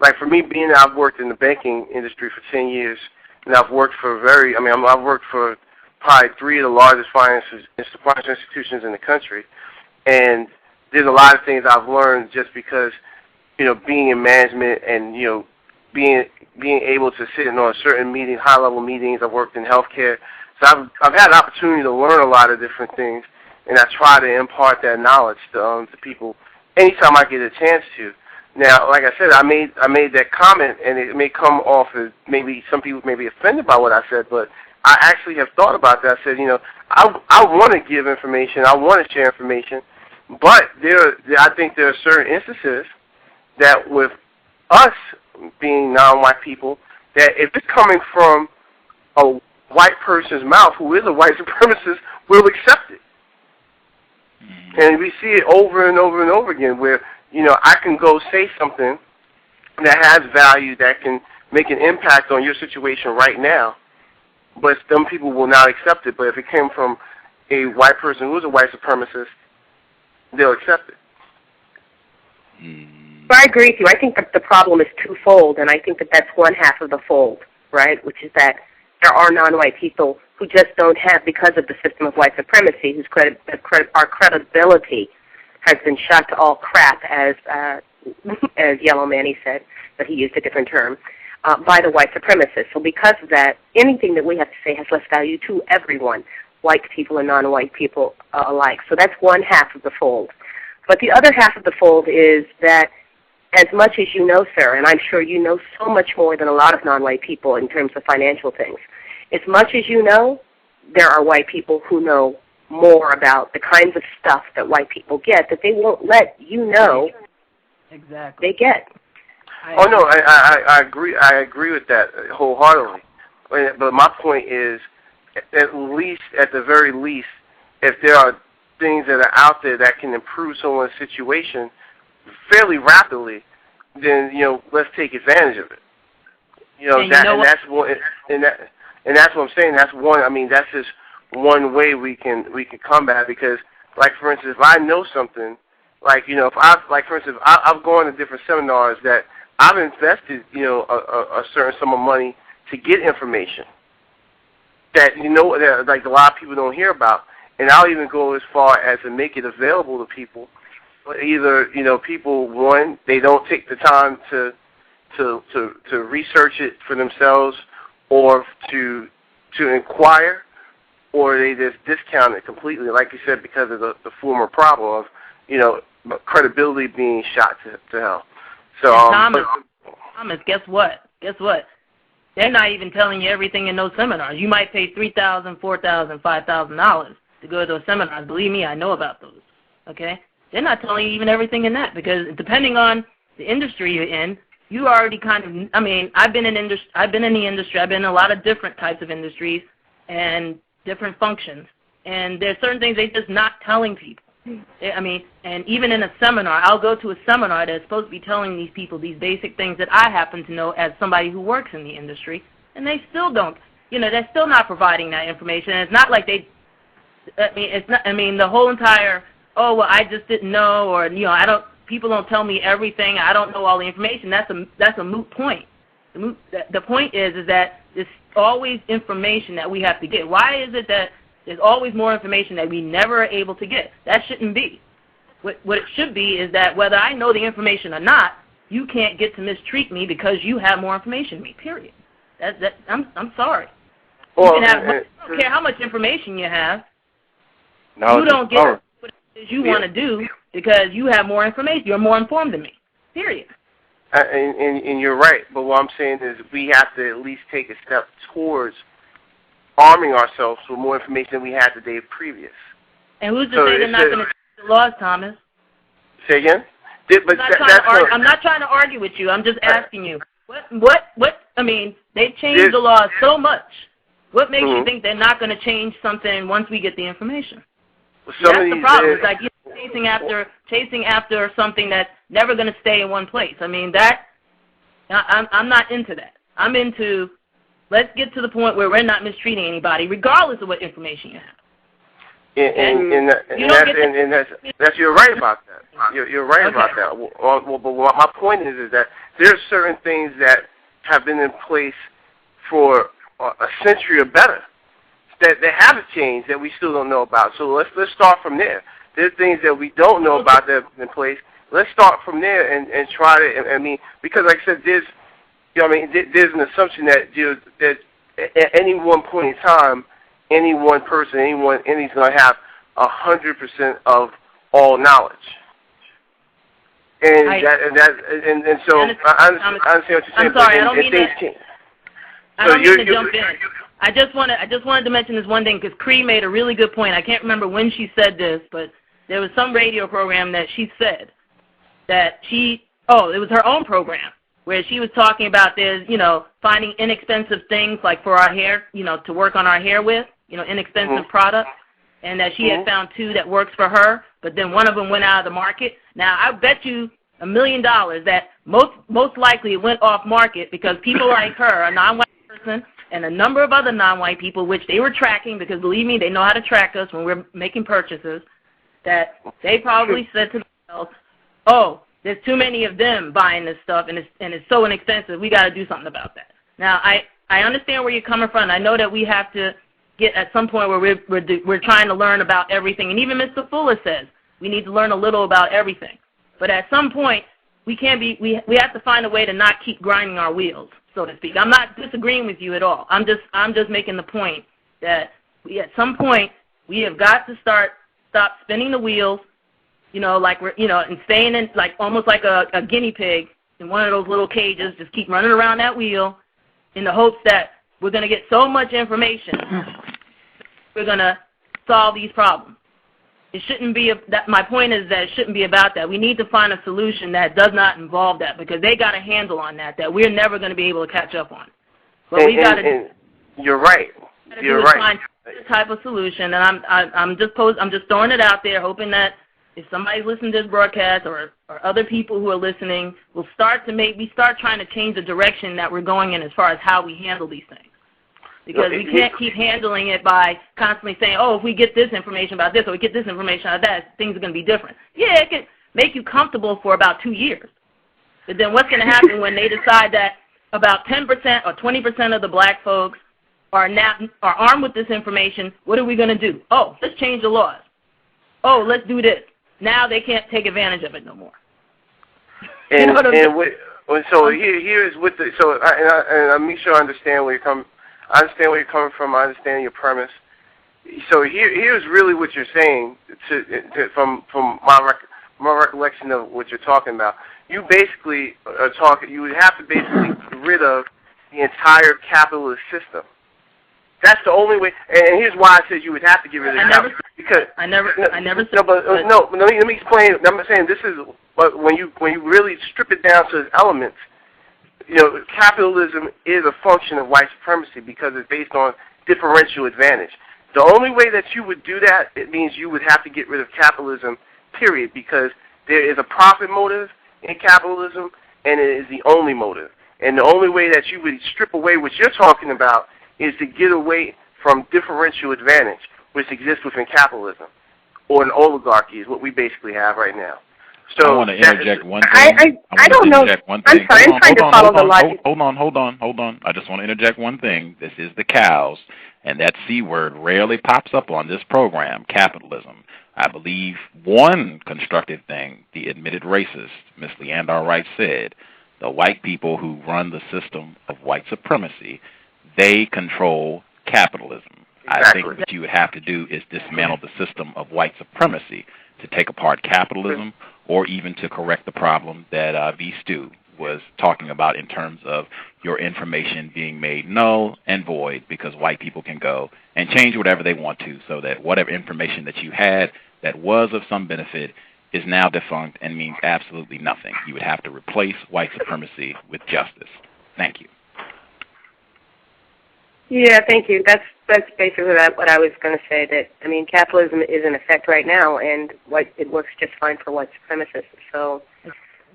like for me being that I've worked in the banking industry for 10 years, and I've worked for I've worked for probably 3 of the largest financial institutions in the country, and there's a lot of things I've learned just because, being in management and being able to sit in on certain meetings, high-level meetings. I've worked in healthcare, so I've had an opportunity to learn a lot of different things. And I try to impart that knowledge to people anytime I get a chance to. Now, like I said, I made that comment, and it may come off as maybe some people may be offended by what I said, but I actually have thought about that. I said, I want to give information, I want to share information, but I think there are certain instances that with us being non-white people, that if it's coming from a white person's mouth who is a white supremacist, we'll accept it. And we see it over and over and over again where, I can go say something that has value that can make an impact on your situation right now, but some people will not accept it. But if it came from a white person who's a white supremacist, they'll accept it. I agree with you. I think that the problem is twofold, and I think that that's one half of the fold, right, which is that there are non-white people who just don't have, because of the system of white supremacy, our credibility has been shot to all crap, as Yellow Manny said, but he used a different term, by the white supremacists. So because of that, anything that we have to say has less value to everyone, white people and non-white people alike. So that's one half of the fold. But the other half of the fold is that as much as you know, sir, and I'm sure you know so much more than a lot of non-white people in terms of financial things, as much as you know, there are white people who know more about the kinds of stuff that white people get that they won't let you know they get. I agree. I agree with that wholeheartedly. But my point is, at the very least, if there are things that are out there that can improve someone's situation fairly rapidly, then let's take advantage of it. And that's what I'm saying. That's one. I mean, that's just one way we can combat. Because, like for instance, if I know something, I've gone to different seminars that I've invested, a certain sum of money to get information that that like a lot of people don't hear about, and I'll even go as far as to make it available to people. But either people, one, they don't take the time to research it for themselves, or to inquire, or they just discount it completely, like you said, because of the former problem of credibility being shot to hell. So Thomas, guess what? They're not even telling you everything in those seminars. You might pay $3,000, $4,000, $5,000 to go to those seminars. Believe me, I know about those. Okay, they're not telling you even everything in that, because depending on the industry you're in, you already kind of, I've been in the industry, I've been in a lot of different types of industries and different functions, and there's certain things they're just not telling people. And even in a seminar, I'll go to a seminar that's supposed to be telling these people these basic things that I happen to know as somebody who works in the industry, and they still don't, they're still not providing that information. And it's not like the whole entire, I just didn't know, or, people don't tell me everything, I don't know all the information. That's a moot point. The point is that there's always information that we have to get. Why is it that there's always more information that we never are able to get? That shouldn't be. What it should be is that whether I know the information or not, you can't get to mistreat me because you have more information than me, period. I'm sorry. Well, I don't care how much information you have. You don't get what it is you want to do because you have more information. You're more informed than me, period. And you're right, but what I'm saying is we have to at least take a step towards arming ourselves with more information than we had the day previous. And who's to say they're not going to change the laws, Thomas? Say again? I'm not trying to argue with you. I'm just asking you. They've changed the laws so much. What makes you think they're not going to change something once we get the information? That's the problem. It's like chasing after something that's never going to stay in one place. I'm not into that. I'm into, let's get to the point where we're not mistreating anybody, regardless of what information you have. And that's you're right about that. You're right about that. Well, but what my point is that there are certain things that have been in place for a century or better that haven't changed that we still don't know about. So let's start from there. There's things that we don't know about that have been in place. Let's start from there and try to. I mean, because like I said, there's an assumption that that at any one point in time, any one person, any's going to have 100% of all knowledge. And so I understand what you're saying. I'm sorry, I don't mean to jump in. I just wanted to mention this one thing because Cree made a really good point. I can't remember when she said this, but there was some radio program that she said that it was her own program where she was talking about finding inexpensive things like for our hair, to work on our hair with, inexpensive products, and that she had found 2 that works for her, but then one of them went out of the market. Now, I bet you $1 million that most likely it went off market because people like her, a non-white person, and a number of other non-white people, which they were tracking because, believe me, they know how to track us when we're making purchases, that they probably said to themselves, oh, there's too many of them buying this stuff, and it's so inexpensive, we got to do something about that. Now, I understand where you're coming from. I know that we have to get at some point where we're trying to learn about everything, and even Mr. Fuller says we need to learn a little about everything. But at some point, we have to find a way to not keep grinding our wheels, so to speak. I'm not disagreeing with you at all. I'm just making the point that at some point we have got to stop spinning the wheels, and staying in almost like a guinea pig in one of those little cages, just keep running around that wheel in the hopes that we're going to get so much information we're going to solve these problems. It shouldn't be my point is that it shouldn't be about that. We need to find a solution that does not involve that because they got a handle on that we're never going to be able to catch up on. But we got to. You're right. You're right. Find this type of solution, and I'm just throwing it out there, hoping that if somebody's listening to this broadcast or other people who are listening will start trying to change the direction that we're going in as far as how we handle these things. Because we can't keep handling it by constantly saying, oh, if we get this information about this or we get this information about that, things are going to be different. Yeah, it can make you comfortable for about 2 years. But then what's going to happen when they decide that about 10% or 20% of the black folks are armed with this information? What are we going to do? Oh, let's change the laws. Oh, let's do this. Now they can't take advantage of it no more. And here's with I make sure I understand where you're coming. I understand where you're coming from. I understand your premise. So here's really what you're saying from my recollection of what you're talking about. You basically are talking. You would have to basically get rid of the entire capitalist system. That's the only way. And here's why I said you would have to get rid of it. Because I never said. No, let me explain. I'm saying this is, but when you really strip it down to its elements, capitalism is a function of white supremacy because it's based on differential advantage. The only way that you would do that, it means you would have to get rid of capitalism, period, because there is a profit motive in capitalism, and it is the only motive. And the only way that you would strip away what you're talking about is to get away from differential advantage, which exists within capitalism, or an oligarchy is what we basically have right now. So I want to interject one thing. I don't know. I'm sorry, I'm trying to follow the logic. Hold on. I just want to interject one thing. This is the cows, and that C word rarely pops up on this program, capitalism. I believe one constructive thing the admitted racist, Ms. Leondar-Wright, said, the white people who run the system of white supremacy, they control capitalism. Exactly. I think what you would have to do is dismantle the system of white supremacy to take apart capitalism or even to correct the problem that V. Stu was talking about in terms of your information being made null and void because white people can go and change whatever they want to so that whatever information that you had that was of some benefit is now defunct and means absolutely nothing. You would have to replace white supremacy with justice. Thank you. Yeah, thank you. That's basically what I was going to say. That capitalism is in effect right now, and it works just fine for white supremacists. So,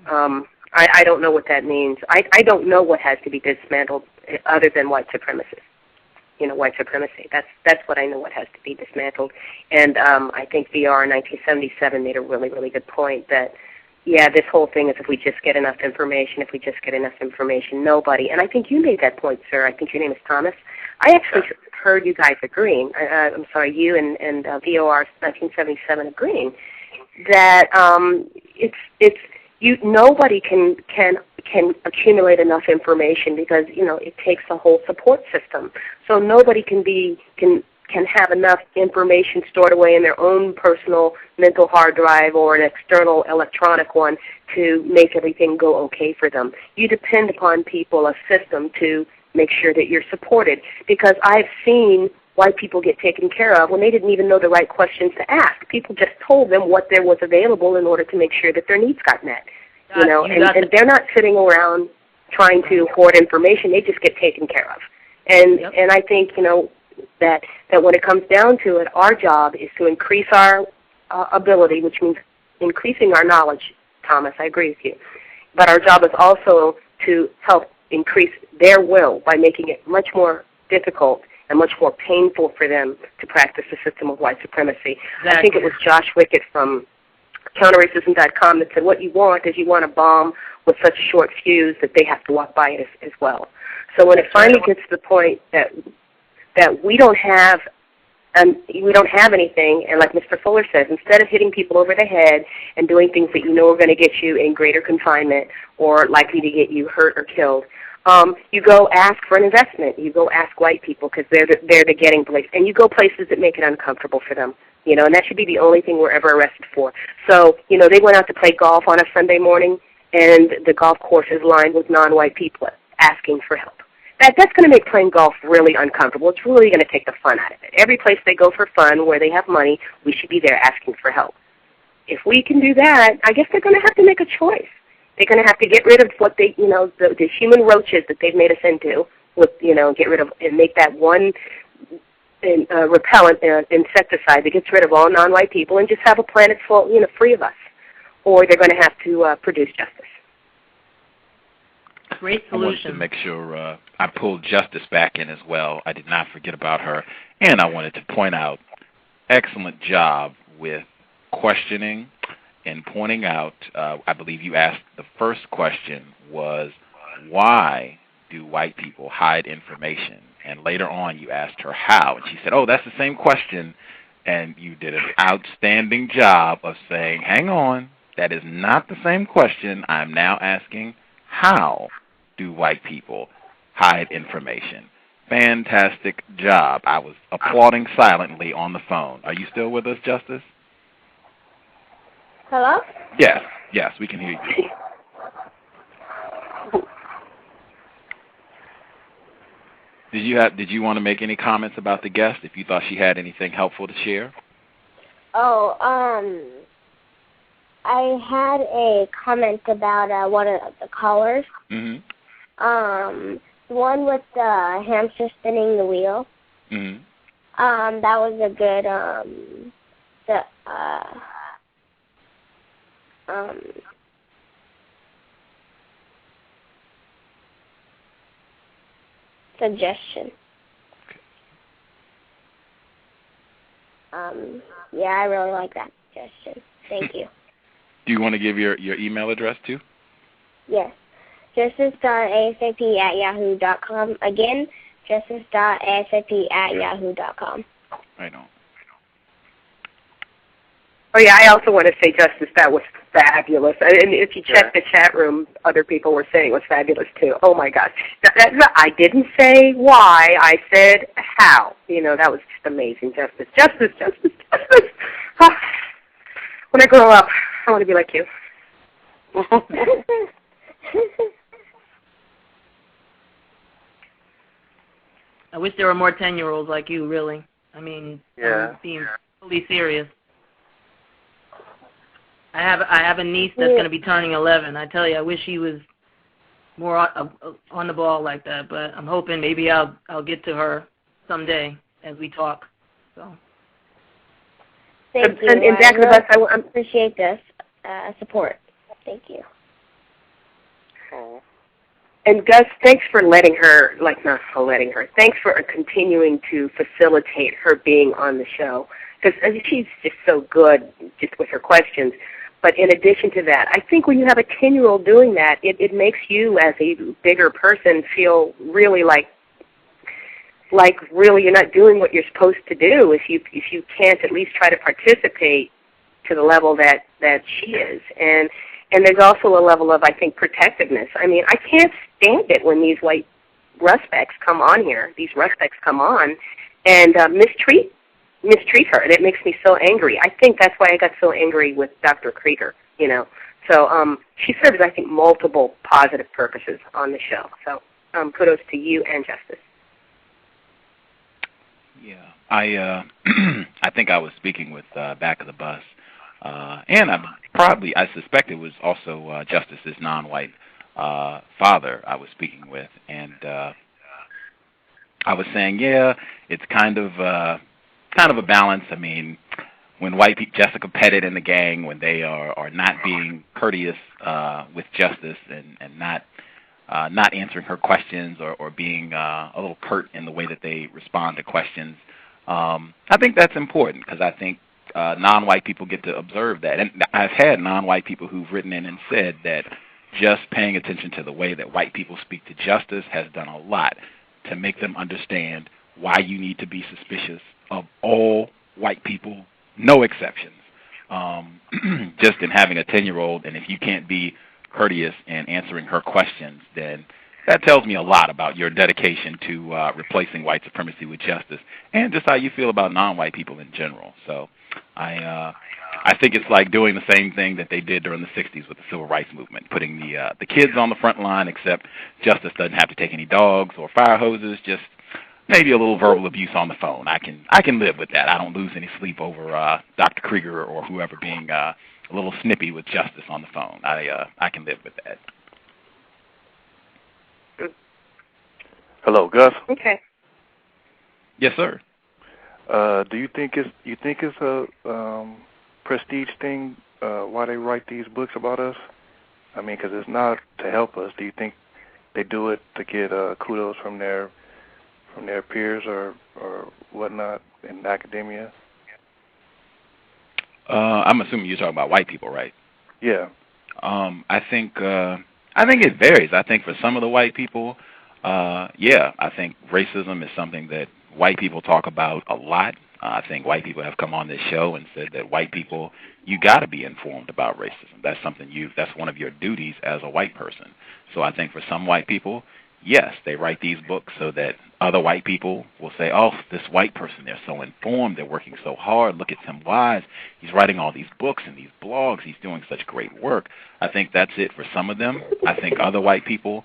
I don't know what that means. I don't know what has to be dismantled other than white supremacists. white supremacy. That's what I know what has to be dismantled. And I think VR in 1977 made a really, really good point that, yeah, this whole thing is if we just get enough information, nobody. And I think you made that point, sir. I think your name is Thomas. I actually heard you guys agreeing. I'm sorry, you and VOR 1977 agreeing that nobody can accumulate enough information because it takes a whole support system. So nobody can have enough information stored away in their own personal mental hard drive or an external electronic one to make everything go okay for them. You depend upon people, a system, to make sure that you're supported. Because I've seen white people get taken care of when they didn't even know the right questions to ask. People just told them what there was available in order to make sure that their needs got met. And they're not sitting around trying to hoard information. They just get taken care of. And I think, that when it comes down to it, our job is to increase our ability, which means increasing our knowledge, Thomas, I agree with you. But our job is also to help increase their will by making it much more difficult and much more painful for them to practice the system of white supremacy. Exactly. I think it was Josh Wickett from counterracism.com that said what you want is you want a bomb with such a short fuse that they have to walk by it as well. So when it finally gets to the point that we don't have anything, and like Mr. Fuller says, instead of hitting people over the head and doing things that you know are going to get you in greater confinement or likely to get you hurt or killed, you go ask for an investment. You go ask white people because they're the getting place, and you go places that make it uncomfortable for them. And that should be the only thing we're ever arrested for. So, they went out to play golf on a Sunday morning, and the golf course is lined with non-white people asking for help. That's going to make playing golf really uncomfortable. It's really going to take the fun out of it. Every place they go for fun where they have money, we should be there asking for help. If we can do that, I guess they're going to have to make a choice. They're going to have to get rid of what they, the human roaches that they've made us into, get rid of and make that one repellent insecticide that gets rid of all non-white people and just have a planet full, free of us. Or they're going to have to produce justice. Great solution. I wanted to make sure I pulled Justice back in as well. I did not forget about her. And I wanted to point out, excellent job with questioning and pointing out, I believe you asked the first question was, why do white people hide information? And later on you asked her how. And she said, oh, that's the same question. And you did an outstanding job of saying, hang on, that is not the same question. I'm now asking, how do white people hide information? Fantastic job. I was applauding silently on the phone. Are you still with us, Justice? Hello? Yes, we can hear you. Did you want to make any comments about the guest, if you thought she had anything helpful to share? Oh, I had a comment about one of the callers. Mm-hmm. The one with the hamster spinning the wheel. Mm-hmm. That was a good suggestion. Yeah, I really like that suggestion. Thank you. Do you want to give your email address too? Yes. justice.asap@yahoo.com. Again, justice.asap@yahoo.com. Right on. Oh, yeah, I also want to say, Justice, that was fabulous. And if you check the chat room, other people were saying it was fabulous, too. Oh, my gosh. I didn't say why. I said how. That was just amazing, Justice. Justice. Oh, when I grow up, I want to be like you. I wish there were more 10-year-olds like you, really. I mean, yeah. Being fully serious. I have a niece that's going to be turning 11. I tell you, I wish she was more on the ball like that. But I'm hoping maybe I'll get to her someday as we talk. So. Thank you. And Jack, I appreciate this support. Thank you. And Gus, thanks for letting her, thanks for continuing to facilitate her being on the show, because she's just so good just with her questions. But in addition to that, I think when you have a 10-year-old doing that, it makes you as a bigger person feel really like really you're not doing what you're supposed to do if you can't at least try to participate to the level that she is. And there's also a level of, I think, protectiveness. I mean, I can't stand it when these white suspects come on here, and mistreat her, and it makes me so angry. I think that's why I got so angry with Dr. Krieger, So she serves, I think, multiple positive purposes on the show. So kudos to you and Justice. Yeah, I think I was speaking with Back of the Bus, and I suspect it was also Justice's non-white father I was speaking with, and I was saying, yeah, it's kind of a balance. I mean, when white people, Jessica Pettit and the gang, when they are not being courteous with Justice and not answering her questions or being a little curt in the way that they respond to questions, I think that's important because I think non-white people get to observe that. And I've had non-white people who've written in and said that just paying attention to the way that white people speak to Justice has done a lot to make them understand why you need to be suspicious of all white people, no exceptions. Just in having a 10-year-old, and if you can't be courteous in answering her questions, then that tells me a lot about your dedication to replacing white supremacy with justice, and just how you feel about non-white people in general. So I think it's like doing the same thing that they did during the 60s with the civil rights movement, putting the kids on the front line, except Justice doesn't have to take any dogs or fire hoses, just maybe a little verbal abuse on the phone. I can live with that. I don't lose any sleep over Dr. Krieger or whoever being a little snippy with Justice on the phone. I can live with that. Hello, Gus. Okay. Yes, sir. Do you think it's a prestige thing why they write these books about us? I mean, because it's not to help us. Do you think they do it to get kudos from their peers or whatnot in academia? I'm assuming you're talking about white people, right? Yeah. I think it varies. I think for some of the white people, I think racism is something that white people talk about a lot. I think white people have come on this show and said that white people, you got to be informed about racism. That's something that's one of your duties as a white person. So I think for some white people, yes, they write these books so that other white people will say, oh, this white person, they're so informed, they're working so hard, look at Tim Wise, he's writing all these books and these blogs, he's doing such great work. I think that's it for some of them. I think other white people,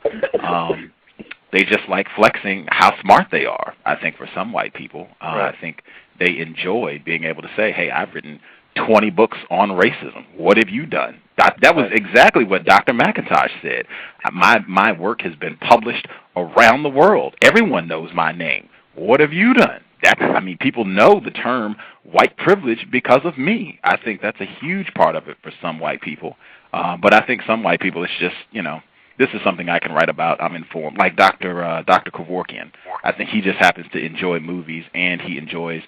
they just like flexing how smart they are. I think for some white people, I think they enjoy being able to say, hey, I've written 20 books on racism. What have you done? That was exactly what Dr. McIntosh said. My work has been published around the world. Everyone knows my name. What have you done? People know the term white privilege because of me. I think that's a huge part of it for some white people. But I think some white people, it's just, this is something I can write about. I'm informed. Like Dr. Kevorkian. I think he just happens to enjoy movies, and he enjoys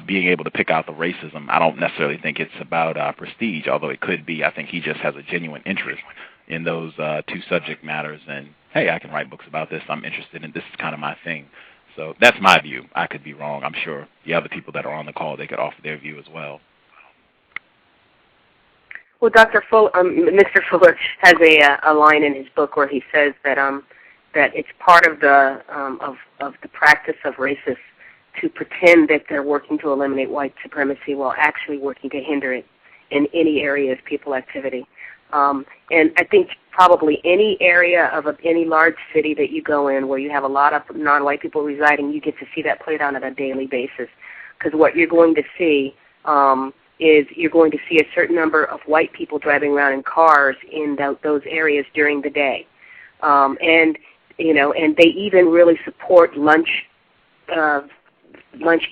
being able to pick out the racism. I don't necessarily think it's about prestige, although it could be. I think he just has a genuine interest in those two subject matters. And, hey, I can write books about this. I'm interested in this. Is kind of my thing. So that's my view. I could be wrong. I'm sure the other people that are on the call, they could offer their view as well. Well, Mr. Fuller has a line in his book where he says that it's part of the practice of racists to pretend that they're working to eliminate white supremacy while actually working to hinder it in any area of people activity. And I think probably any area of any large city that you go in where you have a lot of non-white people residing, you get to see that played out on a daily basis. Because what you're going to see is you're going to see a certain number of white people driving around in cars in those areas during the day. And they even really support lunch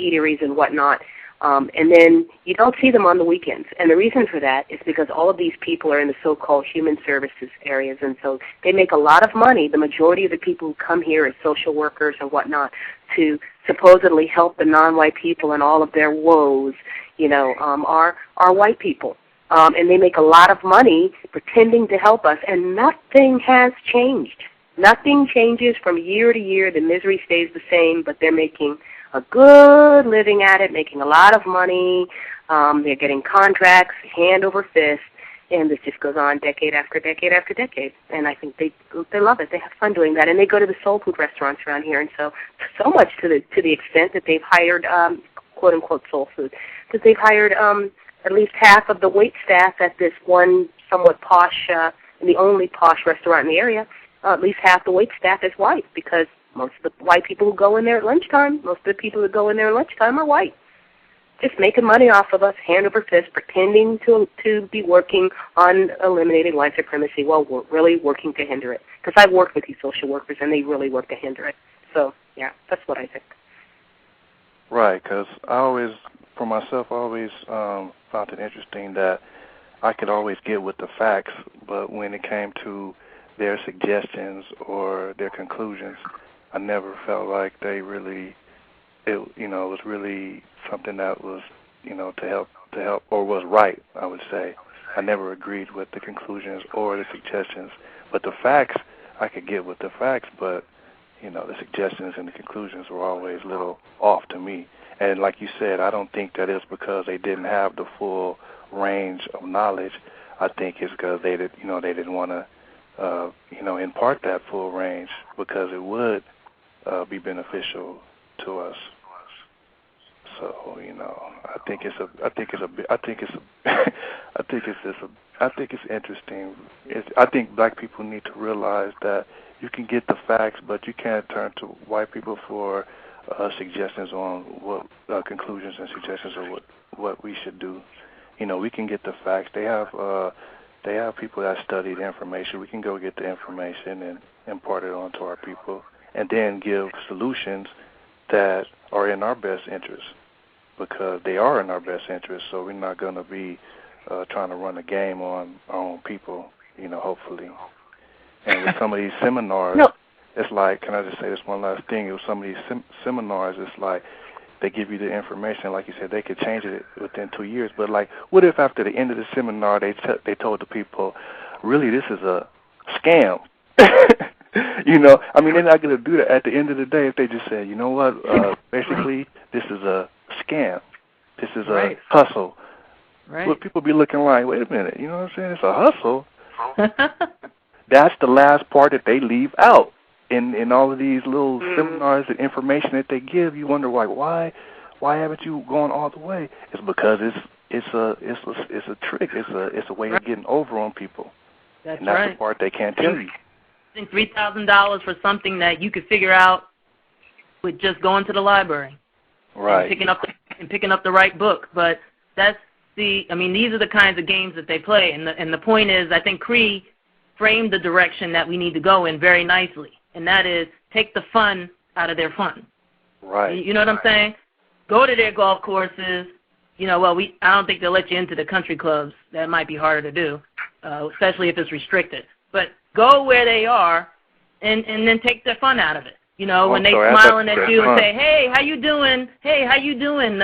eateries and whatnot And then you don't see them on the weekends. And the reason for that is because all of these people are in the so-called human services areas, and so they make a lot of money. The majority of the people who come here as social workers and whatnot to supposedly help the non-white people and all of their woes, are white people. And they make a lot of money pretending to help us, and nothing has changed. Nothing changes from year to year. The misery stays the same, but they're making a good living at it, making a lot of money. They're getting contracts hand over fist, and this just goes on decade after decade after decade. And I think they love it. They have fun doing that, and they go to the soul food restaurants around here, and so much to the extent that they've hired quote unquote soul food, that they've hired at least half of the wait staff at this one somewhat posh, the only posh restaurant in the area. At least half the wait staff is white, because most of the white people who go in there at lunchtime, are white. Just making money off of us, hand over fist, pretending to be working on eliminating white supremacy while we're really working to hinder it. Because I've worked with these social workers, and they really work to hinder it. So, yeah, that's what I think. Right, because for myself, I always found it interesting that I could always get with the facts, but when it came to their suggestions or their conclusions, I never felt like they really, it was really something that was, to help, or was right, I would say. I never agreed with the conclusions or the suggestions. But the facts, I could get with the facts, but, the suggestions and the conclusions were always a little off to me. And like you said, I don't think that it's because they didn't have the full range of knowledge. I think it's because they didn't want to, impart that full range, because it would be beneficial to us. So, I think it's interesting. I think black people need to realize that you can get the facts, but you can't turn to white people for suggestions on what conclusions and suggestions of what we should do. We can get the facts. They have people that study the information. We can go get the information and impart it onto our people, and then give solutions that are in our best interest, because they are in our best interest. So we're not going to be trying to run a game on our own people, hopefully. And with some of these seminars, it's like, can I just say this one last thing? With some of these seminars, it's like they give you the information, like you said, they could change it within 2 years. But like, what if after the end of the seminar they told the people, really, this is a scam? They're not going to do that at the end of the day if they just say, basically, this is a scam. This is a hustle. Right. Well, people be looking like, wait a minute, you know what I'm saying? It's a hustle. That's the last part that they leave out in all of these little seminars and information that they give. You wonder why haven't you gone all the way? It's because it's a trick. It's a way of getting over on people. That's and that's the part they can't tell you. I think $3,000 for something that you could figure out with just going to the library, right? And picking up the right book. But these are the kinds of games that they play. And the point is, I think Cree framed the direction that we need to go in very nicely, and that is take the fun out of their fun. Right. You know what I'm saying? Go to their golf courses. I don't think they'll let you into the country clubs. That might be harder to do, especially if it's restricted. But go where they are, and then take the fun out of it. When they smiling at you and say, "Hey, how you doing? Hey, how you doing?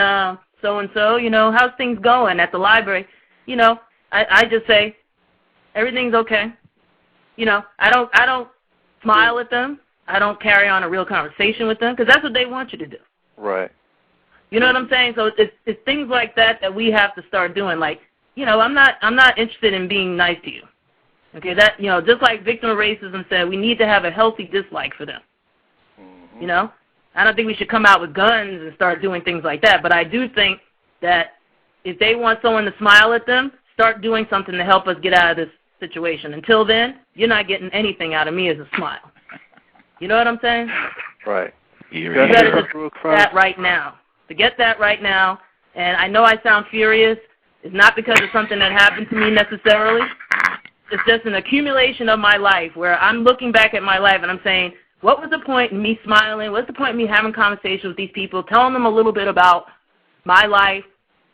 So and so. How's things going at the library?" I just say, everything's okay. I don't smile at them. I don't carry on a real conversation with them, because that's what they want you to do. Right. You know what I'm saying? So it's things like that we have to start doing. Like, I'm not interested in being nice to you. Okay, that just like victim of racism said, we need to have a healthy dislike for them. Mm-hmm. I don't think we should come out with guns and start doing things like that. But I do think that if they want someone to smile at them, start doing something to help us get out of this situation. Until then, you're not getting anything out of me as a smile. You know what I'm saying? Right. You better just forget that right now. Forget that right now. And I know I sound furious. It's not because of something that happened to me necessarily. It's just an accumulation of my life where I'm looking back at my life and I'm saying, what was the point in me smiling? What's the point in me having conversations with these people, telling them a little bit about my life,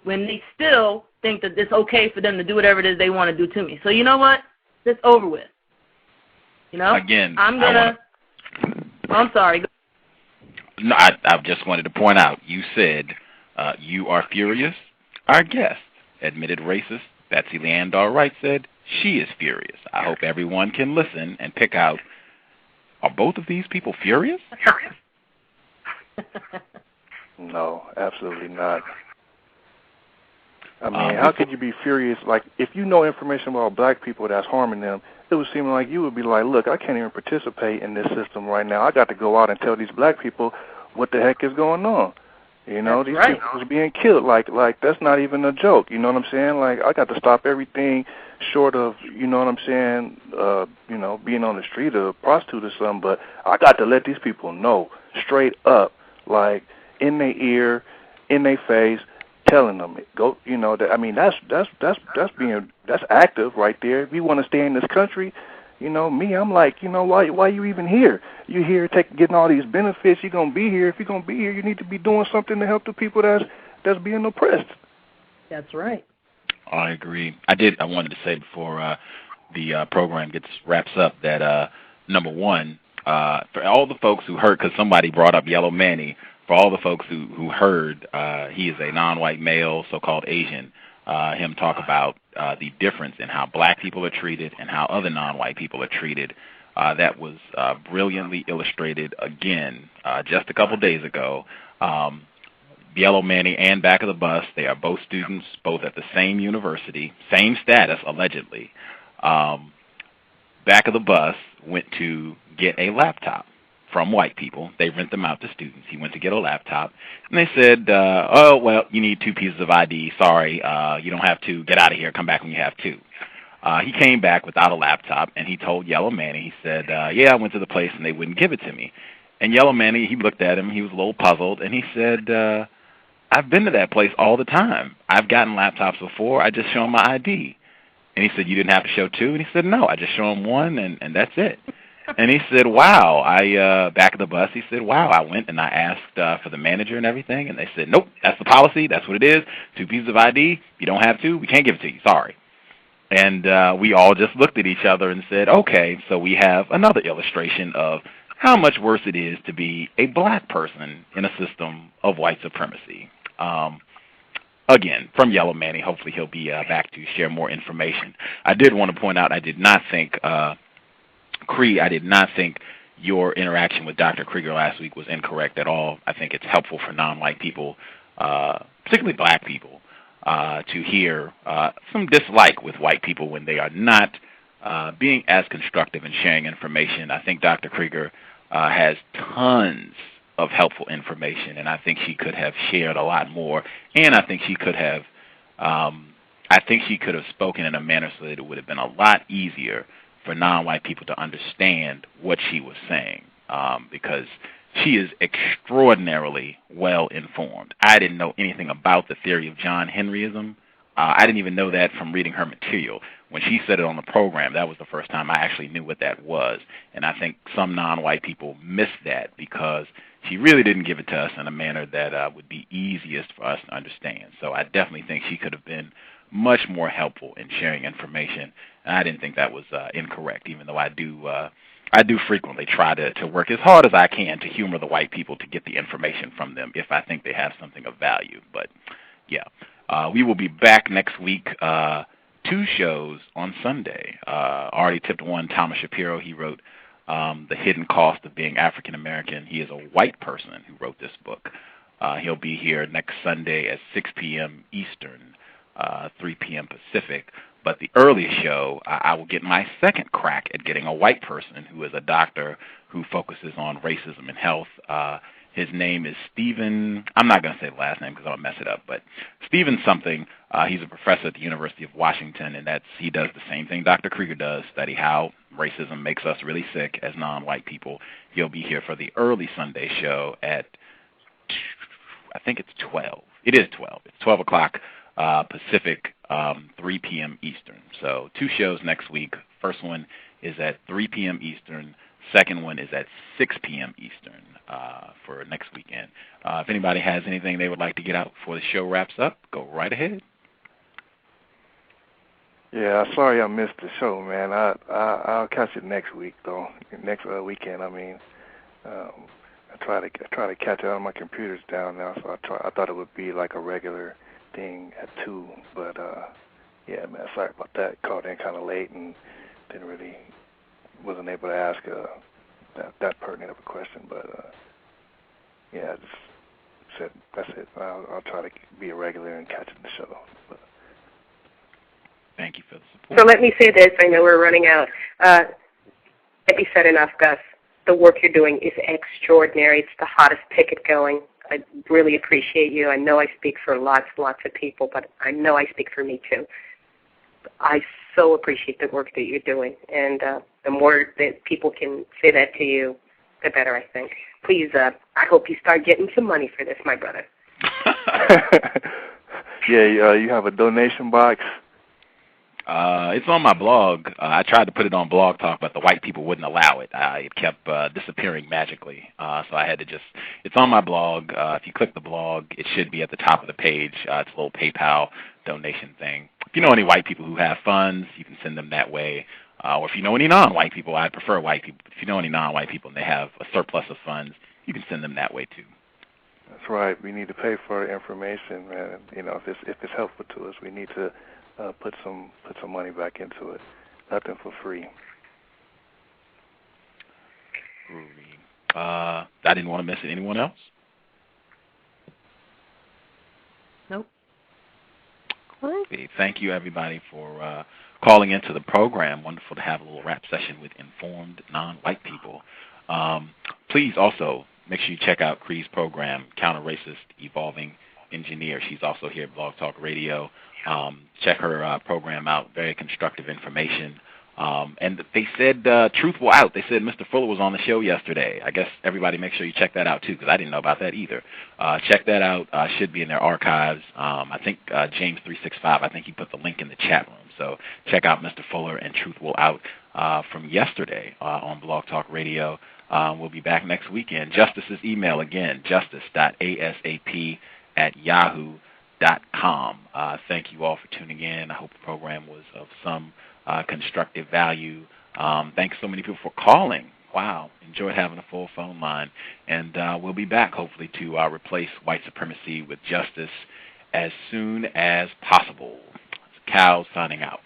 when they still think that it's okay for them to do whatever it is they want to do to me. So you know what? It's over with. You know? Again, I'm sorry. No, I just wanted to point out, you said you are furious. Our guest, admitted racist Betsy Leondar-Wright, said she is furious. I hope everyone can listen and pick out, are both of these people furious? No, absolutely not. I mean, how could you be furious? Like, if you know information about black people that's harming them, it would seem like you would be like, look, I can't even participate in this system right now. I got to go out and tell these black people what the heck is going on. You know, that's these right. people are being killed. Like that's not even a joke. You know what I'm saying? Like, I got to stop everything short of, you know what I'm saying, you know, being on the street or a prostitute or something. But I got to let these people know straight up, like, in their ear, in their face, telling them, go, you know, that, I mean, that's active right there. If you want to stay in this country, you know, I'm like, you know, why you even here? You here getting all these benefits. You're gonna be here. If you're gonna be here, you need to be doing something to help the people that's being oppressed. That's right. I agree. I wanted to say before the program wraps up that number one, for all the folks who heard, because somebody brought up Yellow Manny. For all the folks who heard, he is a non-white male, so-called Asian, him talk about the difference in how black people are treated and how other non-white people are treated. That was brilliantly illustrated again just a couple days ago. Yellow Manny and Back of the Bus, they are both students, both at the same university, same status, allegedly. Back of the Bus went to get a laptop from white people. They rent them out to students. He went to get a laptop, and they said, oh, well, you need 2 pieces of ID. Sorry, you don't have to. Get out of here. Come back when you have 2. He came back without a laptop, and he told Yellow Manny, he said, yeah, I went to the place, and they wouldn't give it to me. And Yellow Manny, he looked at him. He was a little puzzled, and he said, I've been to that place all the time. I've gotten laptops before. I just show them my ID. And he said, you didn't have to show 2? And he said, no, I just show them 1, and that's it. And he said, wow, Back of the Bus, he said, wow, I went and I asked for the manager and everything, and they said, nope, that's the policy, that's what it is, 2 pieces of ID, you don't have 2, we can't give it to you, sorry. And we all just looked at each other and said, okay, so we have another illustration of how much worse it is to be a black person in a system of white supremacy. Again, from Yellow Manny, hopefully he'll be back to share more information. I did want to point out, I did not think your interaction with Dr. Krieger last week was incorrect at all. I think it's helpful for non-white people, particularly black people, to hear some dislike with white people when they are not being as constructive in sharing information. I think Dr. Krieger has tons of helpful information, and I think she could have shared a lot more, and I think she could have spoken in a manner so that it would have been a lot easier for non-white people to understand what she was saying, because she is extraordinarily well-informed. I didn't know anything about the theory of John Henryism. I didn't even know that from reading her material. When she said it on the program, that was the first time I actually knew what that was, and I think some non-white people missed that because she really didn't give it to us in a manner that would be easiest for us to understand. So I definitely think she could have been much more helpful in sharing information. And I didn't think that was incorrect, even though I do frequently try to work as hard as I can to humor the white people to get the information from them if I think they have something of value. But, yeah, we will be back next week, 2 shows on Sunday. Already tipped one, Thomas Shapiro. He wrote The Hidden Cost of Being African American. He is a white person who wrote this book. He'll be here next Sunday at 6 p.m. Eastern, 3 p.m. Pacific. But the earliest show, I will get my second crack at getting a white person who is a doctor who focuses on racism and health. His name is Stephen, I'm not going to say the last name because I'll mess it up, but Stephen something. He's a professor at the University of Washington, and he does the same thing Dr. Krieger does, study how racism makes us really sick as non-white people. He'll be here for the early Sunday show at, I think it's 12. It is 12. It's 12 o'clock Pacific, 3 p.m. Eastern. So 2 shows next week. First one is at 3 p.m. Eastern, Second one is at 6 p.m. Eastern for next weekend. If anybody has anything they would like to get out before the show wraps up, go right ahead. Yeah, sorry I missed the show, man. I'll catch it next week though. Next weekend, I mean. I try to catch it on my computer's down now, so I thought it would be like a regular thing at 2, but yeah, man, sorry about that. Called in kind of late and wasn't able to ask that pertinent of a question, but yeah, I just said that's it. I'll try to be a regular and catch the show. But. Thank you for the support. So let me say this. I know we're running out. Let me said enough, Gus. The work you're doing is extraordinary. It's the hottest ticket going. I really appreciate you. I know I speak for lots of people, but I know I speak for me too. I so appreciate the work that you're doing, and the more that people can say that to you, the better, I think. Please, I hope you start getting some money for this, my brother. Yeah, you have a donation box? It's on my blog. I tried to put it on Blog Talk, but the white people wouldn't allow it. It kept disappearing magically. So I had to it's on my blog. If you click the blog, it should be at the top of the page. It's a little PayPal donation thing. If you know any white people who have funds, you can send them that way. Or if you know any non-white people, I prefer white people. If you know any non-white people and they have a surplus of funds, you can send them that way too. That's right. We need to pay for information, man. You know, if it's helpful to us, we need to put some money back into it. Nothing for free. I didn't want to miss it. Anyone else? Nope. Okay. Thank you, everybody, for calling into the program. Wonderful to have a little rap session with informed non-white people. Please also make sure you check out Cree's program, Counter-Racist Evolving Engineer. She's also here at Blog Talk Radio. Check her program out. Very constructive information. And they said truth will out. They said Mr. Fuller was on the show yesterday. I guess everybody make sure you check that out, too, because I didn't know about that either. Check that out. Should be in their archives. I think James365, I think he put the link in the chat room. So check out Mr. Fuller and Truth Will Out from yesterday on Blog Talk Radio. We'll be back next weekend. Justice's email again, justice.asap@yahoo.com. Thank you all for tuning in. I hope the program was of some constructive value. Thanks so many people for calling. Wow, enjoyed having a full phone line. And we'll be back, hopefully, to replace white supremacy with justice as soon as possible. Cal signing out.